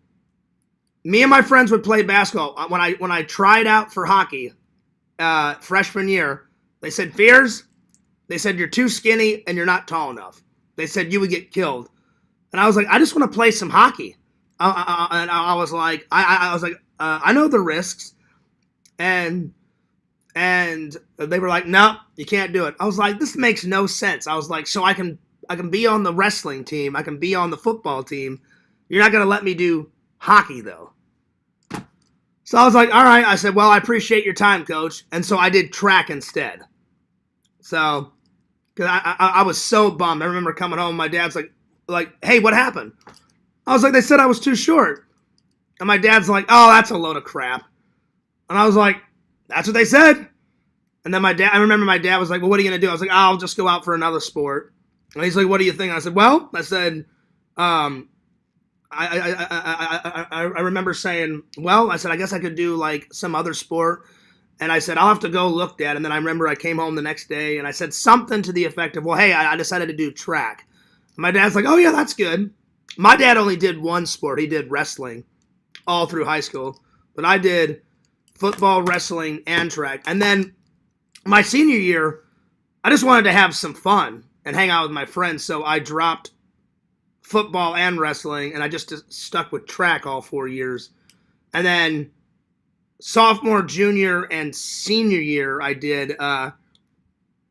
Me and my friends would play basketball. When I tried out for hockey, freshman year, they said, Fears, they said, you're too skinny and you're not tall enough. They said you would get killed. And I was like, I just want to play some hockey. And I was like, I know the risks. And they were like, no, you can't do it. I was like, this makes no sense. I was like, so I can be on the wrestling team. I can be on the football team. You're not going to let me do hockey, though. So I was like, all right. I said, well, I appreciate your time, coach. And so I did track instead. So, because I was so bummed. I remember coming home, my dad's like, hey, what happened? I was like, they said I was too short. And my dad's like, oh, that's a load of crap. And I was like, that's what they said. And then I remember my dad was like, well, what are you going to do? I was like, oh, I'll just go out for another sport. And he's like, what do you think? I said, well, I remember saying, well, I said, I guess I could do like some other sport. And I said, I'll have to go look at it. And then I remember I came home the next day and I said something to the effect of, well, hey, I decided to do track. And my dad's like, oh, yeah, that's good. My dad only did one sport. He did wrestling all through high school. But I did football, wrestling, and track. And then my senior year, I just wanted to have some fun and hang out with my friends. So I dropped football and wrestling, and I just stuck with track all 4 years. And then sophomore, junior, and senior year, I did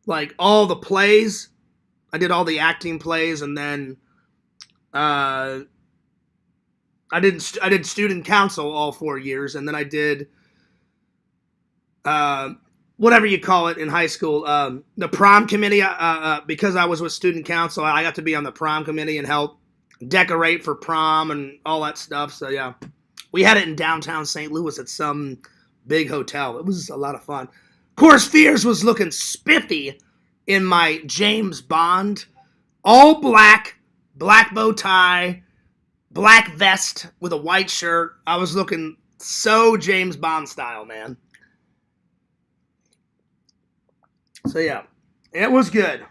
like all the plays. I did all the acting plays, and then I did student council all 4 years, and then I did whatever you call it in high school, the prom committee. Because I was with student council, I got to be on the prom committee and help decorate for prom and all that stuff. So yeah, we had it in downtown St. Louis at some big hotel. It was a lot of fun. Of course, Fears was looking spiffy in my James Bond, all black bow tie, black vest with a white shirt. I was looking so James Bond style, man. So yeah, it was good.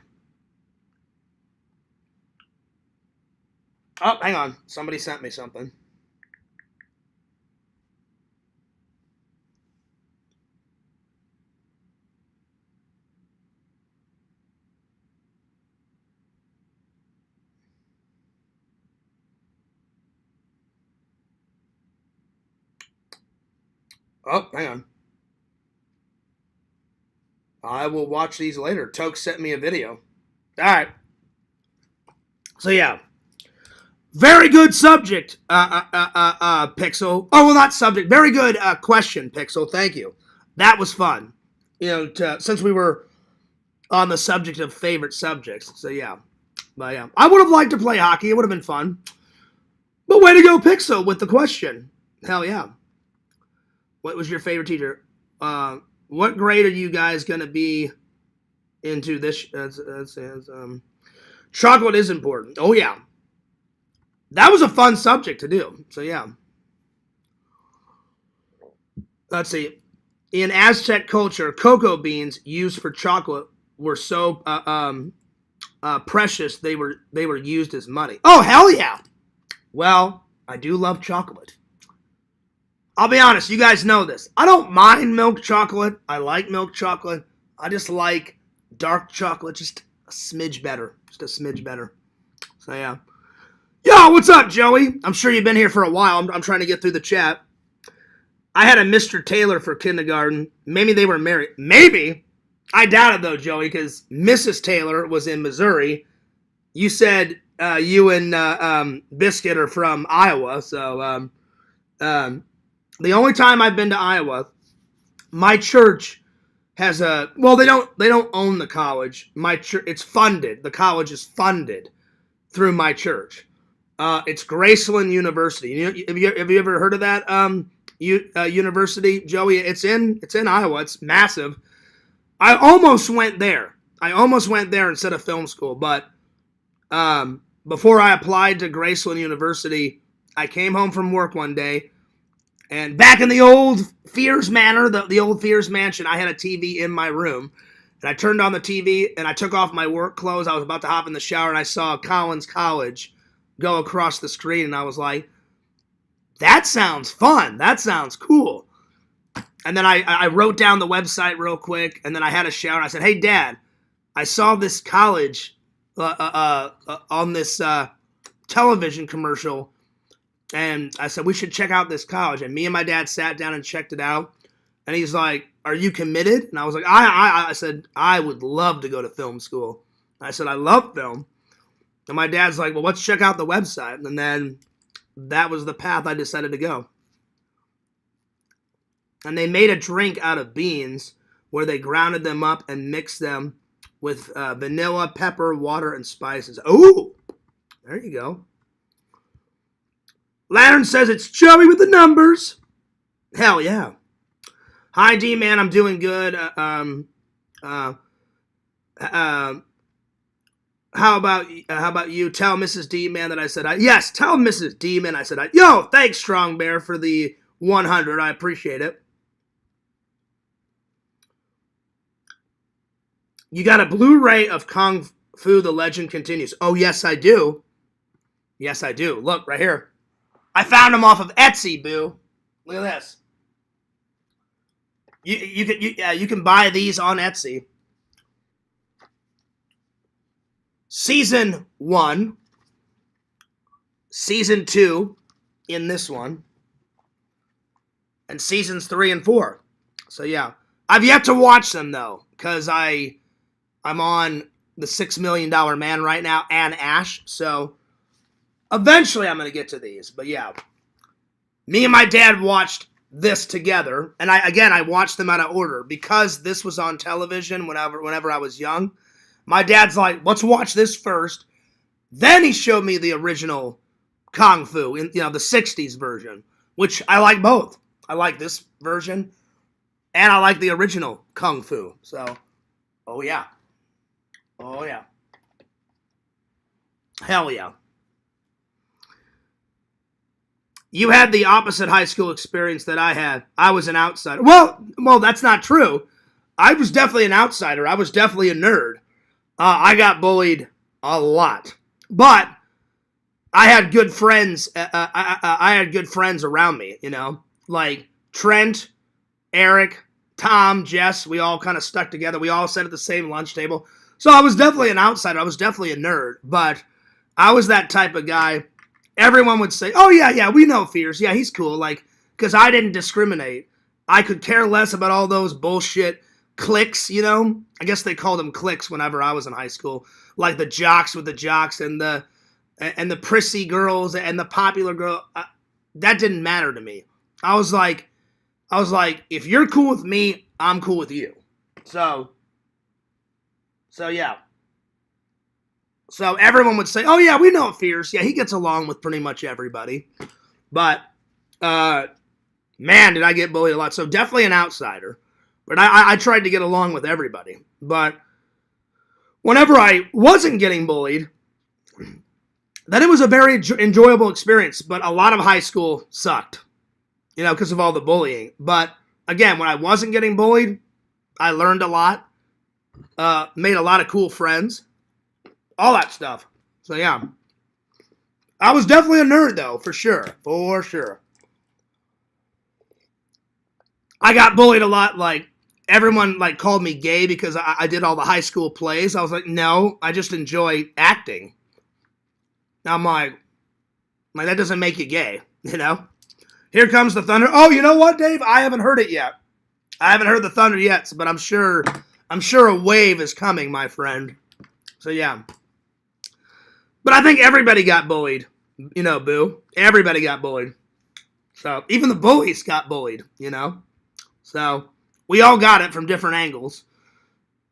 Oh, hang on. Somebody sent me something. Oh, hang on. I will watch these later. Toke sent me a video. All right. So yeah. Very good subject, Pixel. Oh, well, not subject. Very good question, Pixel. Thank you. That was fun. You know, since we were on the subject of favorite subjects. So yeah. But yeah. I would have liked to play hockey. It would have been fun. But way to go, Pixel, with the question. Hell yeah. What was your favorite teacher? What grade are you guys going to be into this? Chocolate is important. Oh, yeah. That was a fun subject to do. So, yeah. Let's see. In Aztec culture, cocoa beans used for chocolate were so precious they were used as money. Oh, hell yeah. Well, I do love chocolate. I'll be honest, you guys know this. I don't mind milk chocolate. I like milk chocolate. I just like dark chocolate just a smidge better. Just a smidge better. So, yeah. Yo, what's up, Joey? I'm sure you've been here for a while. I'm trying to get through the chat. I had a Mr. Taylor for kindergarten. Maybe they were married. Maybe. I doubt it, though, Joey, because Mrs. Taylor was in Missouri. You said you and Biscuit are from Iowa, so the only time I've been to Iowa, my church has a, well, they don't own the college. My church, it's funded. The college is funded through my church. It's Graceland University. Have you ever heard of that university, Joey? It's in Iowa. It's massive. I almost went there. Instead of film school, but before I applied to Graceland University, I came home from work one day, and back in the old Fears Manor, the old Fears Mansion, I had a TV in my room, and I turned on the TV, and I took off my work clothes. I was about to hop in the shower, and I saw Collins College go across the screen, and I was like, that sounds fun. That sounds cool. And then I wrote down the website real quick, and then I had a shower, and I said, hey, Dad, I saw this college on this television commercial, and I said, we should check out this college. And me and my dad sat down and checked it out, and he's like, are you committed? And I was like, I said, I would love to go to film school. I said, I love film. And my dad's like, well, let's check out the website. And then that was the path I decided to go. And they made a drink out of beans where they grounded them up and mixed them with vanilla, pepper, water, and spices. Oh, there you go. Lantern says it's Joey with the numbers. Hell yeah. Hi, D-Man. I'm doing good. How about you? Tell Mrs. D-Man that I said yes, tell Mrs. D-Man I said yo, thanks, Strong Bear, for the 100. I appreciate it. You got a Blu-ray of Kung Fu The Legend Continues. Oh, yes, I do. Yes, I do. Look, right here. I found them off of Etsy, boo. Look at this. You can buy these on Etsy. Season 1. Season 2 in this one. And seasons 3 and 4. So, yeah. I've yet to watch them, though, because I'm on the $6 Million Man right now and Ash, so eventually I'm going to get to these. But yeah, me and my dad watched this together, and I watched them out of order because this was on television whenever I was young. My dad's like, let's watch this first. Then he showed me the original Kung Fu, the 60s version, which I like both. I like this version, and I like the original Kung Fu. So, oh yeah. Oh, yeah. Hell yeah. You had the opposite high school experience that I had. I was an outsider. Well, that's not true. I was definitely an outsider. I was definitely a nerd. I got bullied a lot. But I had good friends. I had good friends around me, like Trent, Eric, Tom, Jess. We all kind of stuck together. We all sat at the same lunch table. So I was definitely an outsider. I was definitely a nerd, but I was that type of guy. Everyone would say, oh, yeah, we know Fierce. Yeah, he's cool. Because I didn't discriminate. I could care less about all those bullshit cliques, I guess they called them cliques whenever I was in high school. Like the jocks with the jocks and the prissy girls and the popular girl. That didn't matter to me. I was like, if you're cool with me, I'm cool with you. So, yeah. So, everyone would say, oh, yeah, we know Fierce. Yeah, he gets along with pretty much everybody. But, man, did I get bullied a lot. So, definitely an outsider. But I tried to get along with everybody. But whenever I wasn't getting bullied, then it was a very enjoyable experience. But a lot of high school sucked, you know, because of all the bullying. But again, when I wasn't getting bullied, I learned a lot, made a lot of cool friends, all that stuff. So yeah, I was definitely a nerd though, for sure, for sure. I got bullied a lot, like, everyone, like, called me gay because I did all the high school plays. I was like, no, I just enjoy acting. Now I'm like, that doesn't make you gay, you know? Here comes the thunder. Oh, you know what, Dave? I haven't heard it yet. I haven't heard the thunder yet, but I'm sure a wave is coming, my friend. So yeah. But I think everybody got bullied, you know, boo. Everybody got bullied. So even the bullies got bullied, you know? So we all got it from different angles.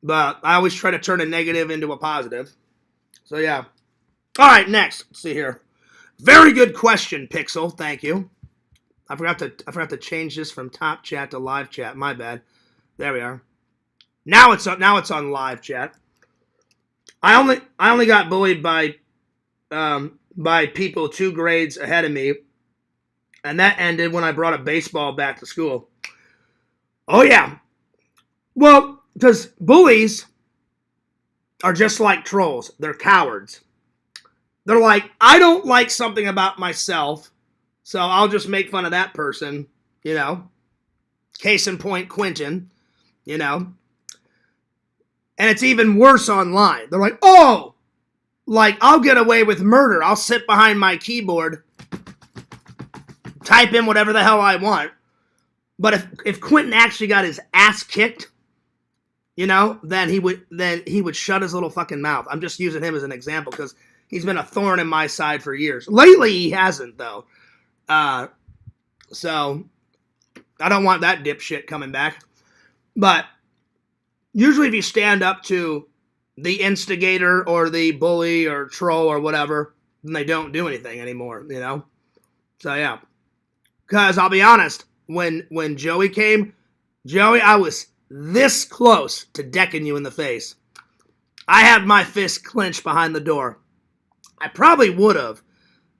But I always try to turn a negative into a positive. So yeah. All right, next. Let's see here. Very good question, Pixel. Thank you. I forgot to change this from top chat to live chat. My bad. There we are. Now it's on live chat. I only got bullied by people 2 grades ahead of me, and that ended when I brought a baseball back to school. Oh yeah. Well, because bullies are just like trolls. They're cowards. They're like, I don't like something about myself, so I'll just make fun of that person, you know. Case in point, Quentin, you know. And it's even worse online. They're like, oh, like, I'll get away with murder. I'll sit behind my keyboard, type in whatever the hell I want. But if Quentin actually got his ass kicked, you know, then he would shut his little fucking mouth. I'm just using him as an example because he's been a thorn in my side for years. Lately, he hasn't, though. So I don't want that dipshit coming back. But usually if you stand up to the instigator or the bully or troll or whatever, then they don't do anything anymore, you know? So, yeah. Because I'll be honest, when Joey came, Joey, I was this close to decking you in the face. I had my fist clenched behind the door. I probably would have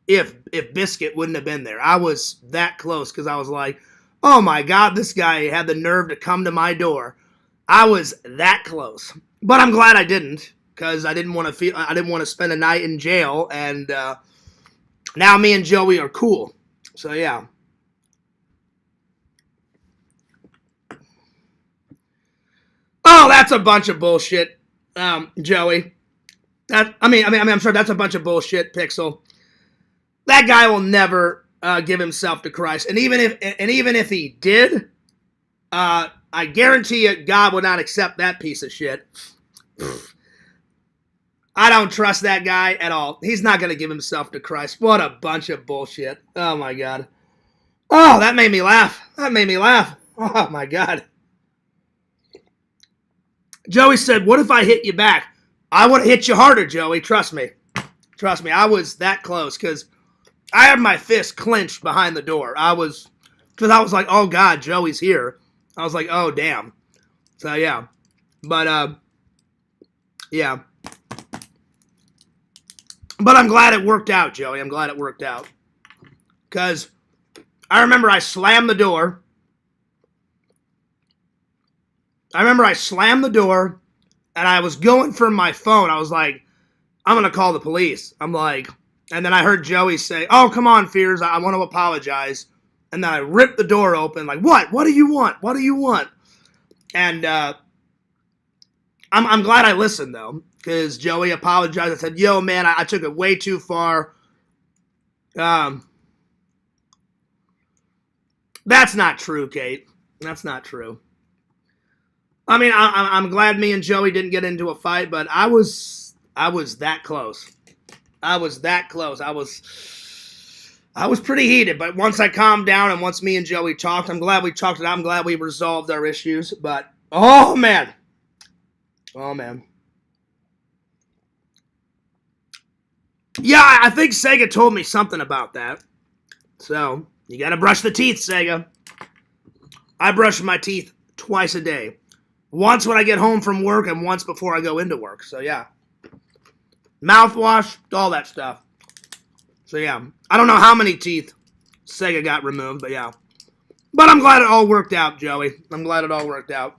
if Biscuit wouldn't have been there. I was that close because I was like, oh my God, this guy had the nerve to come to my door. I was that close. But I'm glad I didn't, because I didn't want to spend a night in jail, and now me and Joey are cool. So yeah. Oh, that's a bunch of bullshit, Joey. I'm sorry, that's a bunch of bullshit, Pixel. That guy will never give himself to Christ, and even if he did, I guarantee you, God would not accept that piece of shit. I don't trust that guy at all. He's not going to give himself to Christ. What a bunch of bullshit. Oh, my God. Oh, that made me laugh. Oh, my God. Joey said, what if I hit you back? I would have hit you harder, Joey. Trust me. I was that close because I had my fist clenched behind the door. I was like, oh, God, Joey's here. I was like, oh, damn. So, yeah. But, yeah. But I'm glad it worked out, Joey. I'm glad it worked out. Because I remember I slammed the door. And I was going for my phone. I was like, I'm going to call the police. I'm like, and then I heard Joey say, oh, come on, Fears. I want to apologize. And then I ripped the door open, like, what? What do you want? And I'm glad I listened, though, because Joey apologized. I said, yo, man, I took it way too far. That's not true, Kate. That's not true. I mean, I'm glad me and Joey didn't get into a fight, but I was that close. I was pretty heated, but once I calmed down and once me and Joey talked, I'm glad we talked it out. I'm glad we resolved our issues, but oh man. Yeah, I think Sega told me something about that. So, you gotta brush the teeth, Sega. I brush my teeth twice a day. Once when I get home from work and once before I go into work. So yeah. Mouthwash, all that stuff. So yeah. I don't know how many teeth Sega got removed, but yeah. But I'm glad it all worked out, Joey. I'm glad it all worked out.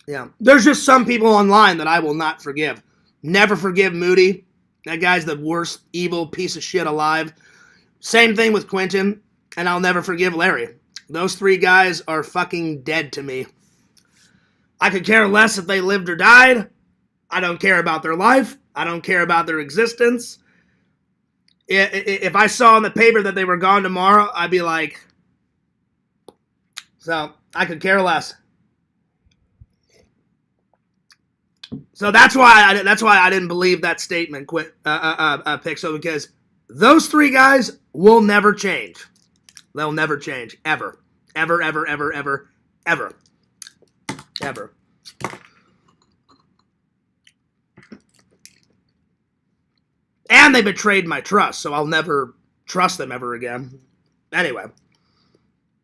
Yeah. There's just some people online that I will not forgive. Never forgive Moody. That guy's the worst evil piece of shit alive. Same thing with Quentin. And I'll never forgive Larry. Those three guys are fucking dead to me. I could care less if they lived or died. I don't care about their life. I don't care about their existence. If I saw in the paper that they were gone tomorrow, I'd be like, so I could care less. So that's why I didn't believe that statement, Pixel, because those three guys will never change. They'll never change, ever. Ever, ever, ever, ever, ever. Ever. And they betrayed my trust, so I'll never trust them ever again. Anyway.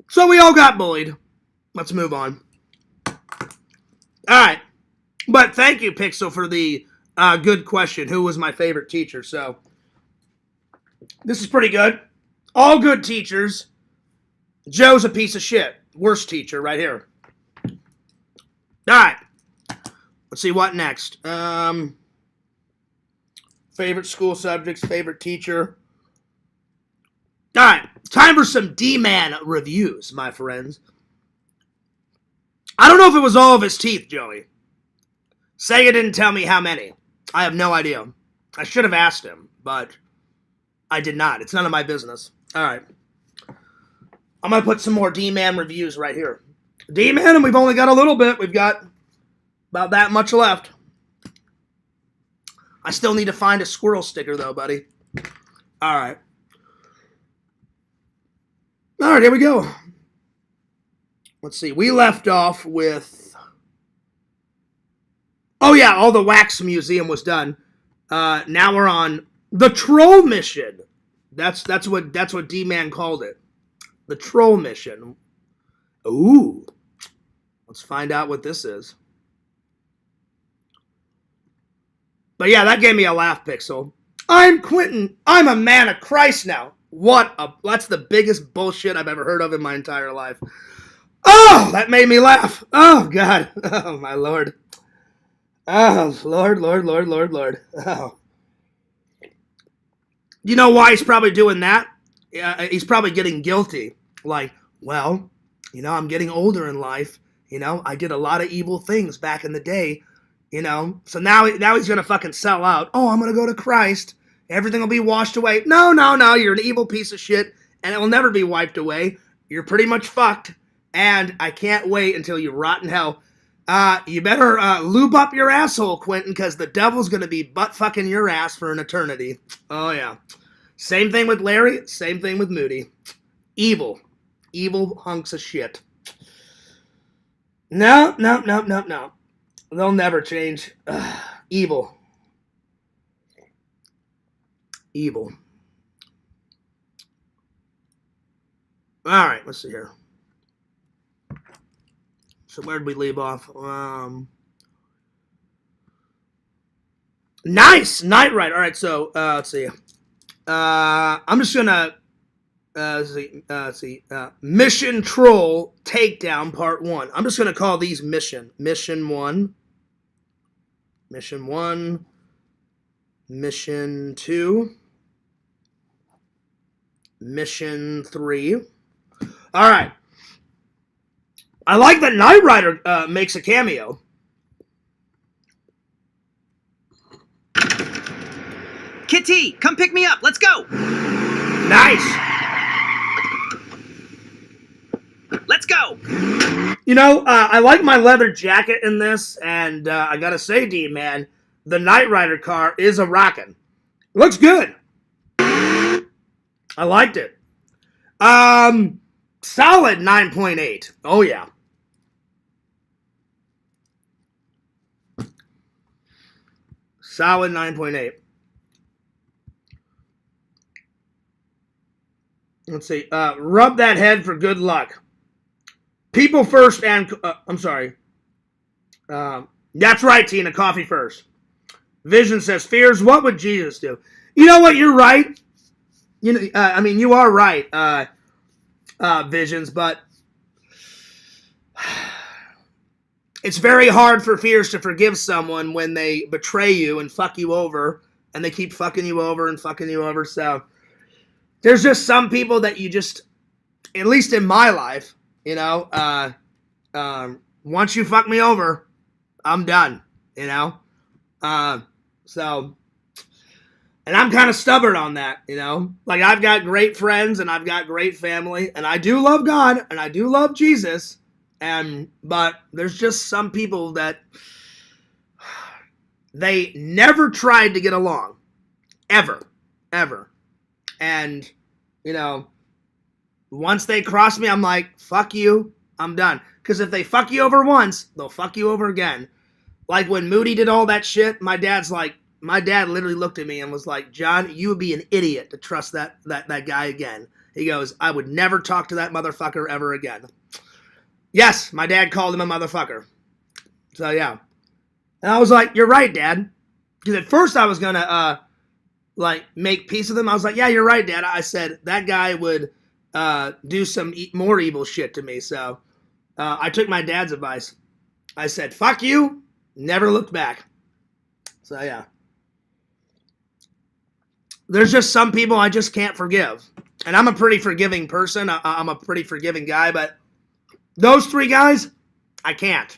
So we all got bullied. Let's move on. Alright. But thank you, Pixel, for the good question. Who was my favorite teacher? So, this is pretty good. All good teachers. Joe's a piece of shit. Worst teacher right here. Alright. Let's see what next. Favorite school subjects, favorite teacher. Alright. Time for some Dman reviews, my friends. I don't know if it was all of his teeth, Joey. Sega didn't tell me how many. I have no idea. I should have asked him, but I did not. It's none of my business. Alright. I'm going to put some more D-Man reviews right here. D-Man, and we've only got a little bit. We've got about that much left. I still need to find a squirrel sticker, though, buddy. Alright. Alright, here we go. Let's see. We left off with... Oh, yeah, all the wax museum was done. Now we're on the troll mission. That's what D-Man called it. The troll mission. Ooh. Let's find out what this is. But yeah, that gave me a laugh, Pixel. I'm Quentin. I'm a man of Christ now. That's the biggest bullshit I've ever heard of in my entire life. Oh, that made me laugh. Oh, God. Oh, my Lord. Oh, Lord. Oh. You know why he's probably doing that? He's probably getting guilty. Like, well, I'm getting older in life. I did a lot of evil things back in the day. So now he's going to fucking sell out. Oh, I'm going to go to Christ. Everything will be washed away. No. You're an evil piece of shit, and it will never be wiped away. You're pretty much fucked, and I can't wait until you rot in hell. You better lube up your asshole, Quentin, because the devil's going to be butt-fucking your ass for an eternity. Oh, yeah. Same thing with Larry. Same thing with Moody. Evil. Evil hunks of shit. No. They'll never change. Evil. Evil. Alright, let's see here. So where did we leave off? Nice! Knight Rider. Alright, so, let's see. I'm just gonna, Mission Troll Takedown Part 1. I'm just gonna call these Mission. Mission 1. Mission 1. Mission 2. Mission 3. Alright. I like that Knight Rider makes a cameo. Kitty, come pick me up. Let's go. Nice. Let's go. I like my leather jacket in this, and I gotta say, D-Man, the Knight Rider car is a rockin'. Looks good. I liked it. Solid 9.8. Oh, yeah. Solid 9.8. Let's see. Rub that head for good luck. People first and... I'm sorry. That's right, Tina. Coffee first. Vision says, Fears, what would Jesus do? You know what? You're right. You know, I mean, you are right, Visions, but it's very hard for Fears to forgive someone when they betray you and fuck you over, and they keep fucking you over and fucking you over. So there's just some people that you just, at least in my life, you know, once you fuck me over, I'm done, you know? So, and I'm kind of stubborn on that, you know? Like, I've got great friends, and I've got great family, and I do love God, and I do love Jesus, but there's just some people that they never tried to get along. Ever. And, you know, once they cross me, I'm like, fuck you, I'm done. Because if they fuck you over once, they'll fuck you over again. Like when Moody did all that shit, my dad literally looked at me and was like, John, you would be an idiot to trust that guy again. He goes, I would never talk to that motherfucker ever again. Yes, my dad called him a motherfucker. So yeah. And I was like, you're right, Dad. Because at first I was going to, make peace with him. I was like, yeah, you're right, Dad. I said, that guy would do some more evil shit to me. So I took my dad's advice. I said, fuck you. Never looked back. So, yeah. There's just some people I just can't forgive. And I'm a pretty forgiving person. I'm a pretty forgiving guy. But those three guys, I can't.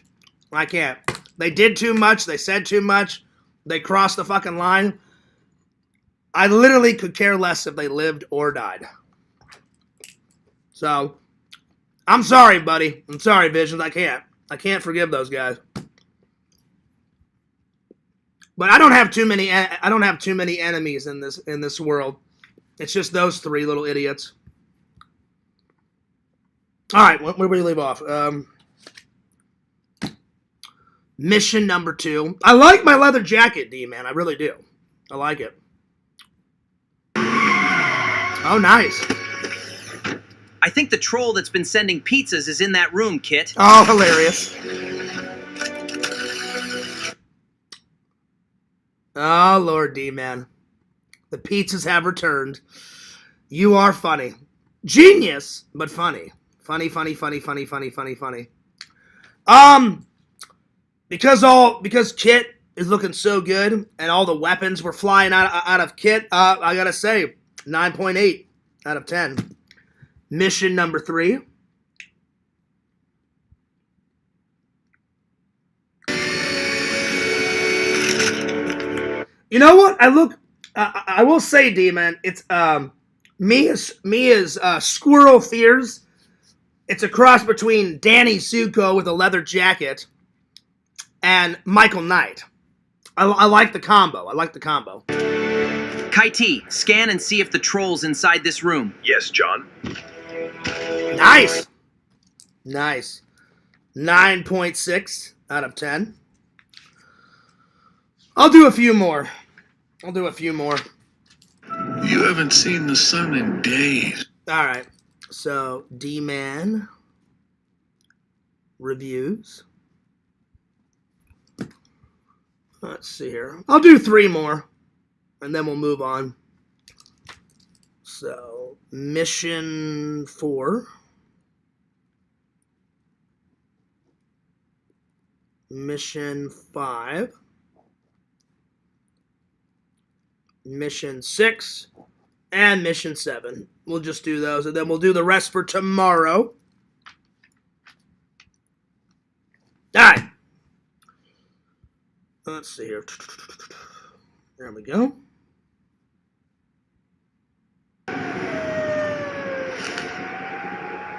They did too much. They said too much. They crossed the fucking line. I literally could care less if they lived or died. So, I'm sorry, buddy. I'm sorry, Visions. I can't forgive those guys. But I don't have too many enemies in this world. It's just those three little idiots. All right, where do we leave off? Mission number 2. I like my leather jacket, D-Man. I really do. I like it. Oh, nice. I think the troll that's been sending pizzas is in that room, Kit. Oh, hilarious. Oh, Lord D-Man. The pizzas have returned. You are funny. Genius, but funny. Funny. Because Kit is looking so good and all the weapons were flying out of Kit, I gotta say, 9.8 out of 10. Mission number 3. You know what? I will say, D-Man, it's me is Squirrel Fears. It's a cross between Danny Zuko with a leather jacket and Michael Knight. I like the combo. Kai T, scan and see if the troll's inside this room. Yes, John. Nice. 9.6 out of 10. I'll do a few more. You haven't seen the sun in days. All right. So, D-Man reviews. Let's see here. I'll do 3 more, and then we'll move on. So, Mission 4. Mission 5. Mission 6. And Mission 7. We'll just do those, and then we'll do the rest for tomorrow. All right. Let's see here. There we go.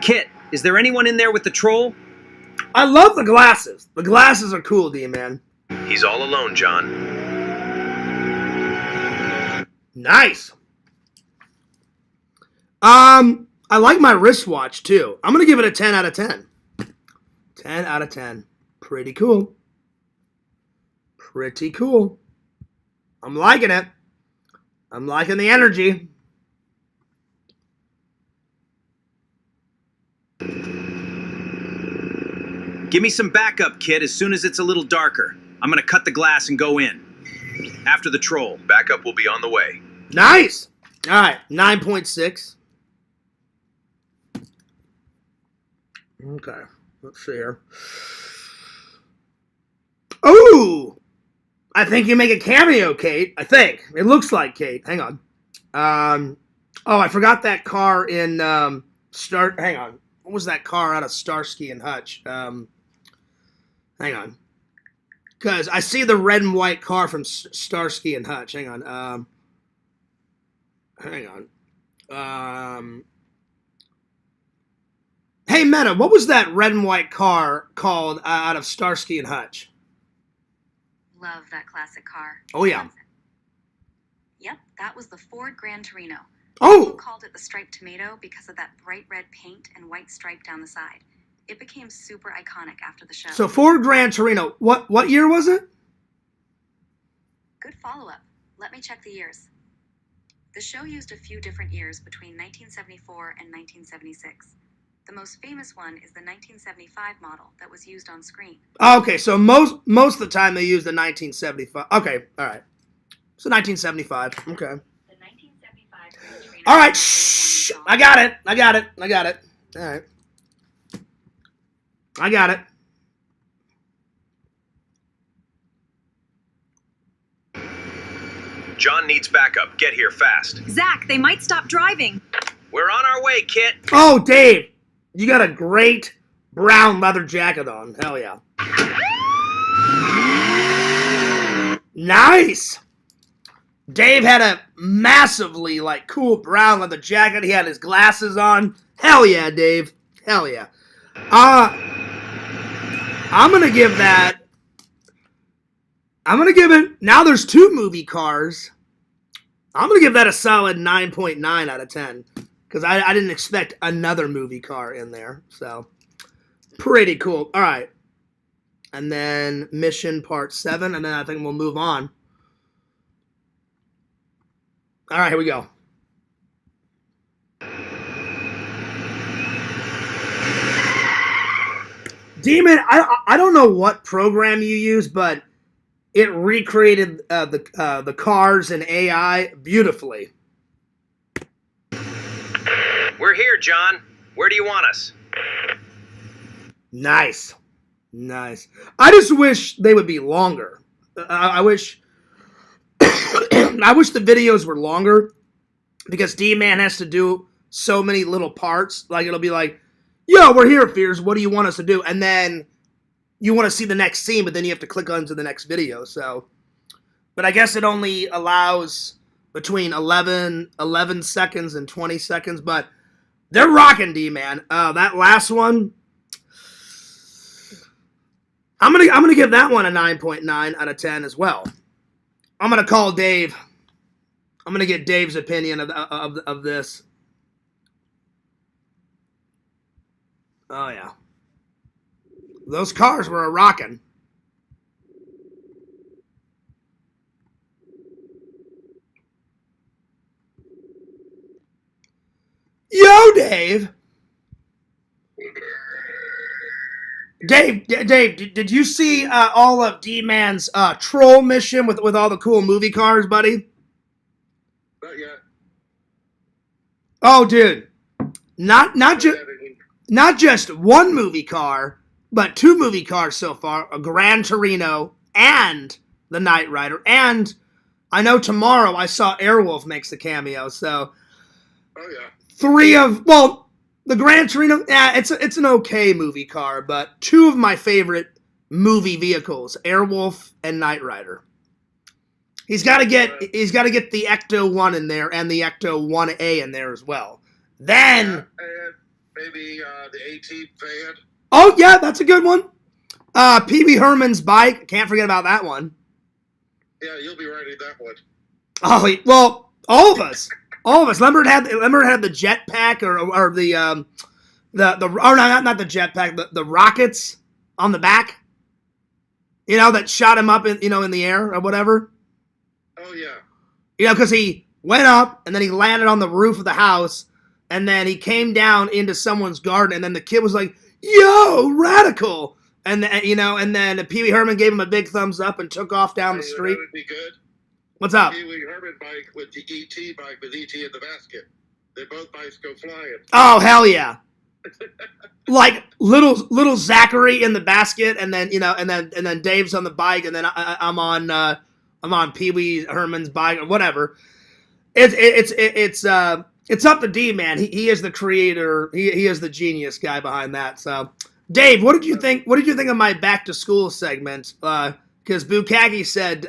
Kit, is there anyone in there with the troll? I love the glasses. The glasses are cool, D-Man. He's all alone, John. Nice. I like my wristwatch, too. I'm going to give it a 10 out of 10. 10 out of 10. Pretty cool. I'm liking it. I'm liking the energy. Give me some backup, kid, as soon as it's a little darker. I'm gonna cut the glass and go in. After the troll. Backup will be on the way. Nice. All right, 9.6. Okay, let's see here. Ooh, I think you make a cameo, Kate. I think it looks like Kate. Hang on. Oh, I forgot that car in Hang on. What was that car out of Starsky and Hutch? Hang on. Because I see the red and white car from Starsky and Hutch. Hang on. Hang on. Hey, Meta, what was that red and white car called out of Starsky and Hutch? Love that classic car. Oh, yeah. Yep, that was the Ford Gran Torino. Oh! People called it the striped tomato because of that bright red paint and white stripe down the side. It became super iconic after the show. So Ford Gran Torino. What year was it? Good follow-up. Let me check the years. The show used a few different years between 1974 and 1976. The most famous one is the 1975 model that was used on screen. Okay, so most of the time they use the 1975. Okay, all right. So 1975. Okay. The 1975 Gran Torino. All right, shh. I got it. All right. I got it. John needs backup. Get here fast. Zach, they might stop driving. We're on our way, Kit. Oh, Dave, you got a great brown leather jacket on. Hell yeah. Nice. Dave had a massively, cool brown leather jacket. He had his glasses on. Hell yeah, Dave. Hell yeah. I'm going to give it, now there's 2 movie cars. I'm going to give that a solid 9.9 out of 10. Because I didn't expect another movie car in there. So, pretty cool. All right. And then mission part 7. And then I think we'll move on. All right, here we go. Dman, I don't know what program you use, but it recreated the cars and AI beautifully. We're here, John. Where do you want us? Nice. I just wish they would be longer. I wish I wish the videos were longer because D-Man has to do so many little parts. It'll be like, yo, we're here, Fears. What do you want us to do? And then you want to see the next scene, but then you have to click onto the next video. So, but I guess it only allows between 11 seconds and 20 seconds. But they're rocking, D-Man. That last one, I'm gonna give that one a 9.9 out of 10 as well. I'm gonna call Dave. I'm gonna get Dave's opinion of this. Oh yeah, those cars were a rockin'. Yo, Dave. Dave, did you see all of D-Man's troll mission with all the cool movie cars, buddy? Not yet. Oh, dude, not just one movie car, but 2 movie cars so far: a Gran Torino and the Knight Rider. And I know tomorrow I saw Airwolf makes a cameo. So, Oh yeah. 3 of the Gran Torino, it's an okay movie car, but 2 of my favorite movie vehicles, Airwolf and Knight Rider. He's got to get the Ecto 1 in there and the Ecto 1A in there as well. Then And maybe the AT van. oh yeah, that's a good one. Pee-wee Herman's bike, can't forget about that one. Yeah, you'll be riding that one. Oh well, all of us. Remember it had the jetpack or the or not the jetpack, the rockets on the back. That shot him up in the air or whatever. Oh yeah. Because he went up and then he landed on the roof of the house and then he came down into someone's garden and then the kid was like, "Yo, radical!" And then Pee Wee Herman gave him a big thumbs up and took off down the street. That would be good. What's up? Pee Wee Herman bike with the ET bike with ET in the basket. They both bikes go flying. Oh hell yeah! Like little Zachary in the basket, and then Dave's on the bike, and then I'm on Pee Wee Herman's bike or whatever. It's up to Dman. He is the creator. He is the genius guy behind that. So, Dave, what did you think? What did you think of my back to school segment? Because Bukagi said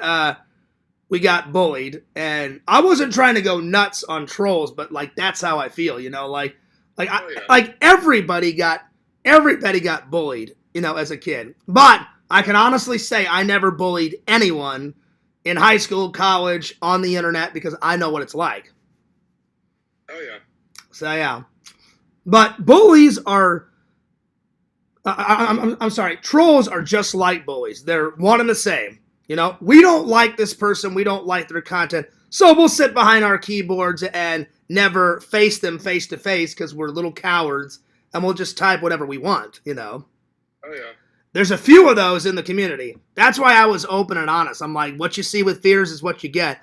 we got bullied, and I wasn't trying to go nuts on trolls, but like that's how I feel, like everybody got bullied, as a kid. But I can honestly say I never bullied anyone in high school, college, on the internet, because I know what it's like. Oh yeah. So yeah, but bullies are. I'm sorry. Trolls are just like bullies. They're one and the same. We don't like this person. We don't like their content. So we'll sit behind our keyboards and never face them face to face because we're little cowards, and we'll just type whatever we want. Oh yeah. There's a few of those in the community. That's why I was open and honest. I'm like, what you see with fears is what you get.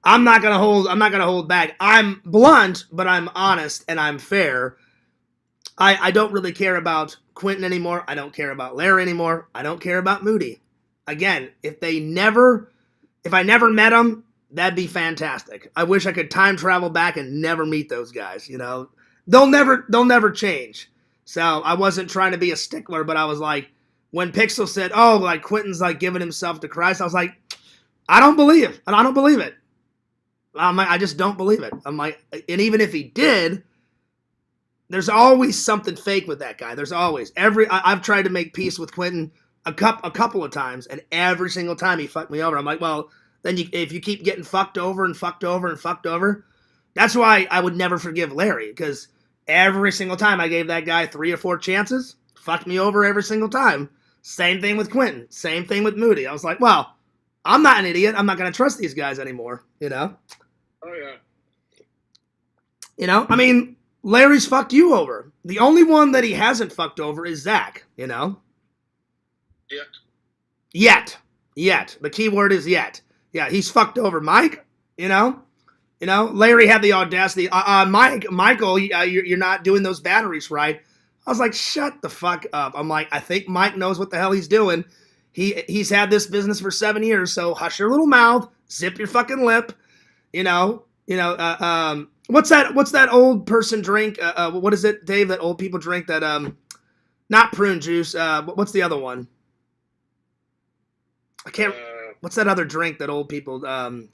I'm not gonna hold back. I'm blunt, but I'm honest and I'm fair. I don't really care about Quentin anymore. I don't care about Larry anymore. I don't care about Moody. Again, if I never met them, that'd be fantastic. I wish I could time travel back and never meet those guys. They'll never change. So I wasn't trying to be a stickler, but I was like, when Pixel said, "Oh, like Quentin's like giving himself to Christ," I was like, I don't believe it. I don't believe it. I just don't believe it. I'm like, and even if he did, there's always something fake with that guy. There's always I've tried to make peace with Quentin a couple of times, and every single time he fucked me over. I'm like, well, then if you keep getting fucked over and fucked over and fucked over, that's why I would never forgive Larry, because every single time I gave that guy 3 or 4 chances, fucked me over every single time. Same thing with Quentin. Same thing with Moody. I was like, well, I'm not an idiot. I'm not going to trust these guys anymore, Oh yeah. I mean, Larry's fucked you over. The only one that he hasn't fucked over is Zach, Yet. The key word is yet. Yeah, he's fucked over Mike, Larry had the audacity. Michael, you're not doing those batteries right. I was like, shut the fuck up. I'm like, I think Mike knows what the hell he's doing. He's had this business for 7 years, so hush your little mouth, zip your fucking lip, what's that old person drink? What is it, Dave? That old people drink that not prune juice. What's the other one? I can't. What's that other drink that old people? I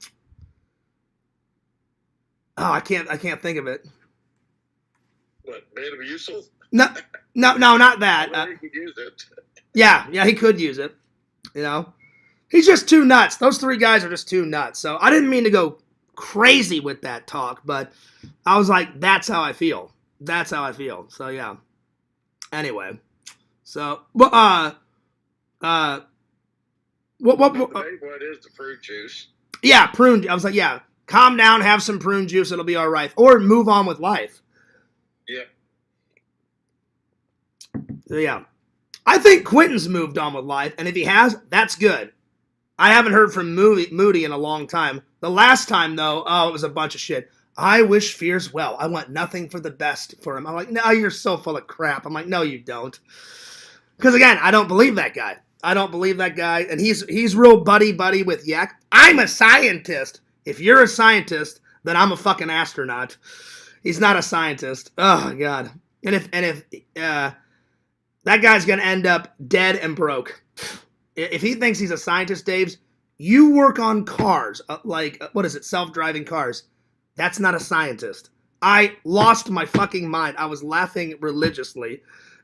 can't think of it. What, made of useful? No, not that. Well, you could use it. Yeah, he could use it. He's just too nuts. Those 3 guys are just too nuts. So I didn't mean to go crazy with that talk, but I was like, that's how I feel. So yeah. Anyway, so what What is the fruit juice? Yeah, prune. I was like, yeah, calm down, have some prune juice, it'll be all right, or move on with life. Yeah. So yeah, I think Quentin's moved on with life, and if he has, that's good. I haven't heard from Moody in a long time. The last time, though, it was a bunch of shit. I wish Fears well. I want nothing for the best for him. I'm like, no, you're so full of crap. I'm like, no, you don't. Because, again, I don't believe that guy. And he's real buddy with Yak. I'm a scientist. If you're a scientist, then I'm a fucking astronaut. He's not a scientist. Oh, God. And if that guy's going to end up dead and broke. If he thinks he's a scientist, Dave's, you work on cars, what is it, self-driving cars. That's not a scientist. I lost my fucking mind. I was laughing religiously.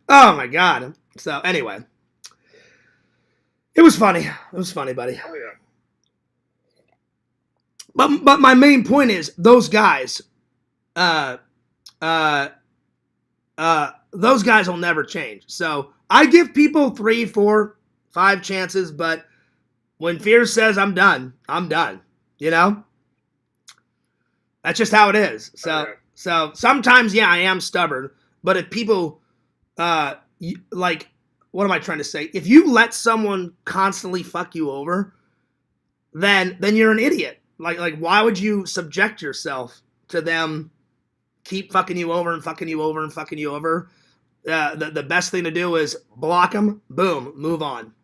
Oh, my God. So, anyway. It was funny, buddy. Oh, yeah. But my main point is, those guys, those guys will never change. So, I give people 3, 4, 5 chances, but when Fear says I'm done, I'm done. That's just how it is. So sometimes, yeah, I am stubborn. But if people what am I trying to say? If you let someone constantly fuck you over, then you're an idiot. Like why would you subject yourself to them keep fucking you over and fucking you over and fucking you over? The best thing to do is block them, boom, move on.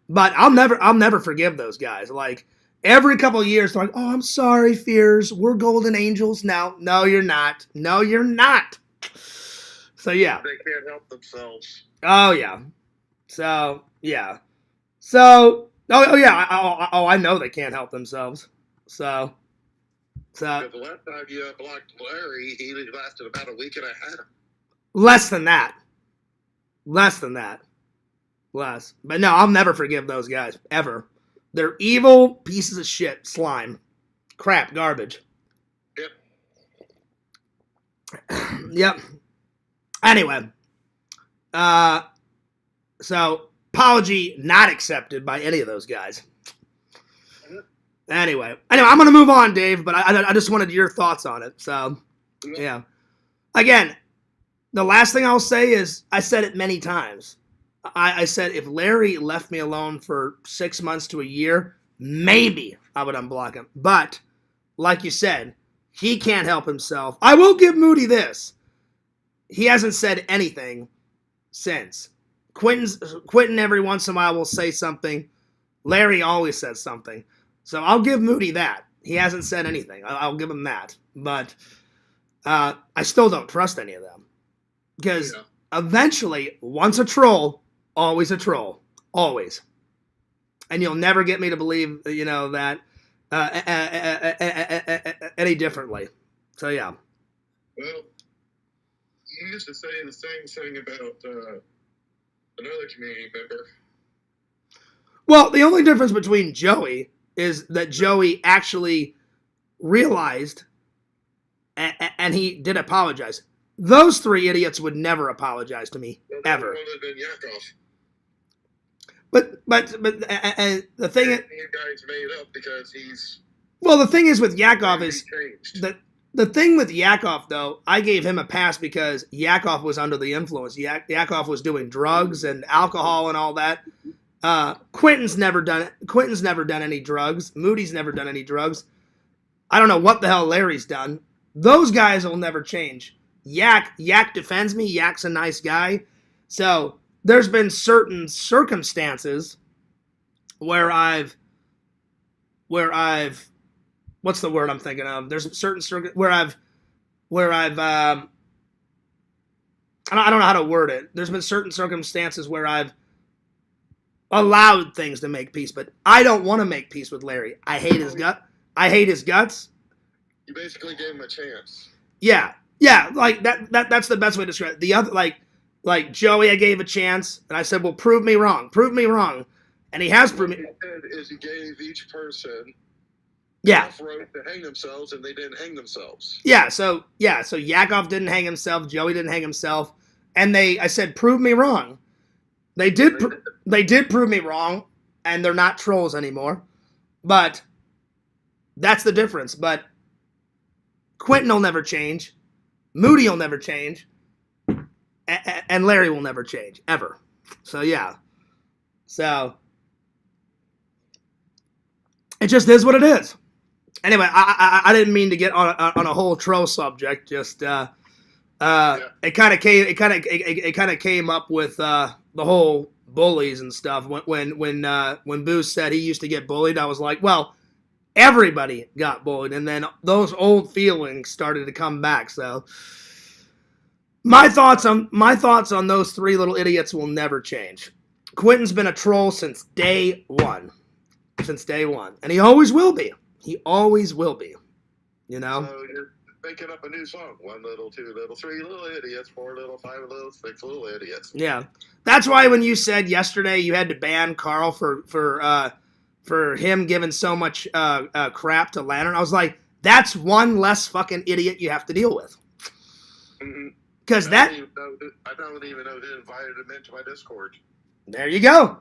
But I'll never forgive those guys. Like every couple of years, they're like, "Oh, I'm sorry, Fears. We're golden angels now." No, you're not. No, you're not. So yeah. They can't help themselves. Oh yeah. So yeah. So oh yeah. I know they can't help themselves. So. Because the last time you blocked Larry, he lasted about a week and a half. Less than that. Less. But no, I'll never forgive those guys. Ever. They're evil pieces of shit. Slime. Crap. Garbage. Yep. Yep. Anyway. So, apology not accepted by any of those guys. Anyway, I'm going to move on, Dave, but I just wanted your thoughts on it. So, yeah. Again, the last thing I'll say is, I said it many times. I said if Larry left me alone for 6 months to a year, maybe I would unblock him. But, like you said, he can't help himself. I will give Moody this. He hasn't said anything since. Quentin every once in a while will say something. Larry always says something. So I'll give Moody that. He hasn't said anything. I'll give him that. But I still don't trust any of them. Because eventually, once a troll, always a troll. Always. And you'll never get me to believe, that any differently. So, yeah. Well, you used to say the same thing about another community member. Well, the only difference between Joey is that Joey actually realized and he did apologize. Those three idiots would never apologize to me, ever. But the thing is, you guys made up because he's. Well, the thing is with Yakov is the thing with Yakov though. I gave him a pass because Yakov was under the influence. Yakov was doing drugs and alcohol and all that. Quentin's never done any drugs. Moody's never done any drugs. I don't know what the hell Larry's done. Those guys will never change. Yak defends me. Yak's a nice guy. So there's been certain circumstances where I've what's the word I'm thinking of? There's certain where I've I don't know how to word it. There's been certain circumstances where I've allowed things to make peace, but I don't want to make peace with Larry. I hate his guts. You basically gave him a chance. Yeah, like that's the best way to describe it. The other, like Joey, I gave a chance, and I said, well, prove me wrong, and he has proven me. What he did is he gave each person enough rope to hang themselves, and they didn't hang themselves. So Yakov didn't hang himself, Joey didn't hang himself, and I said, prove me wrong. They did prove me wrong, and they're not trolls anymore. But that's the difference. But Quentin will never change. Moody will never change. And Larry will never change, ever. So, yeah. So, it just is what it is. Anyway, I didn't mean to get on a whole troll subject. Just it kind of came up with the whole bullies and stuff. When Booze said he used to get bullied, I was like, well, everybody got bullied, and then those old feelings started to come back. So my thoughts on those three little idiots will never change. Quentin's been a troll since day one, and he always will be. You know. So you're making up a new song: 1 little, 2 little, 3 little idiots, 4 little, 5 little, 6 little idiots. Yeah, that's why when you said yesterday you had to ban Carl for him giving so much crap to Lantern, I was like, that's one less fucking idiot you have to deal with. Because I don't even know who invited him into my Discord. There you go.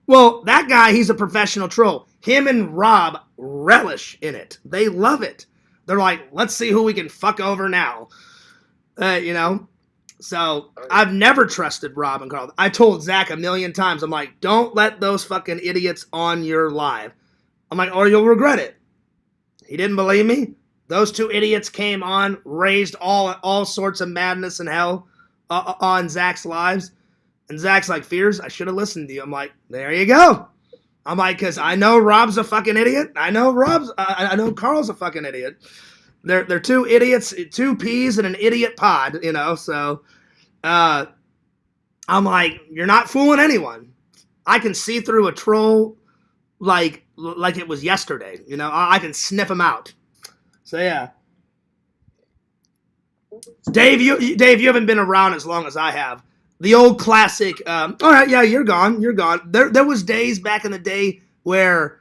Well, that guy, he's a professional troll. Him and Rob relish in it. They love it. They're like, let's see who we can fuck over now. So I've never trusted Rob and Carl. I told Zach a million times, I'm like, don't let those fucking idiots on your live. I'm like, or you'll regret it. He didn't believe me. Those two idiots came on, raised all sorts of madness and hell on Zach's lives. And Zach's like, Fears, I should have listened to you. I'm like, there you go. I'm like, because I know Rob's a fucking idiot. I know Carl's a fucking idiot. They're two idiots, two peas in an idiot pod, you know. So I'm like, you're not fooling anyone. I can see through a troll like it was yesterday, you know. I can sniff them out. So yeah. Dave, you haven't been around as long as I have. The old classic, all right, yeah, you're gone. There was days back in the day where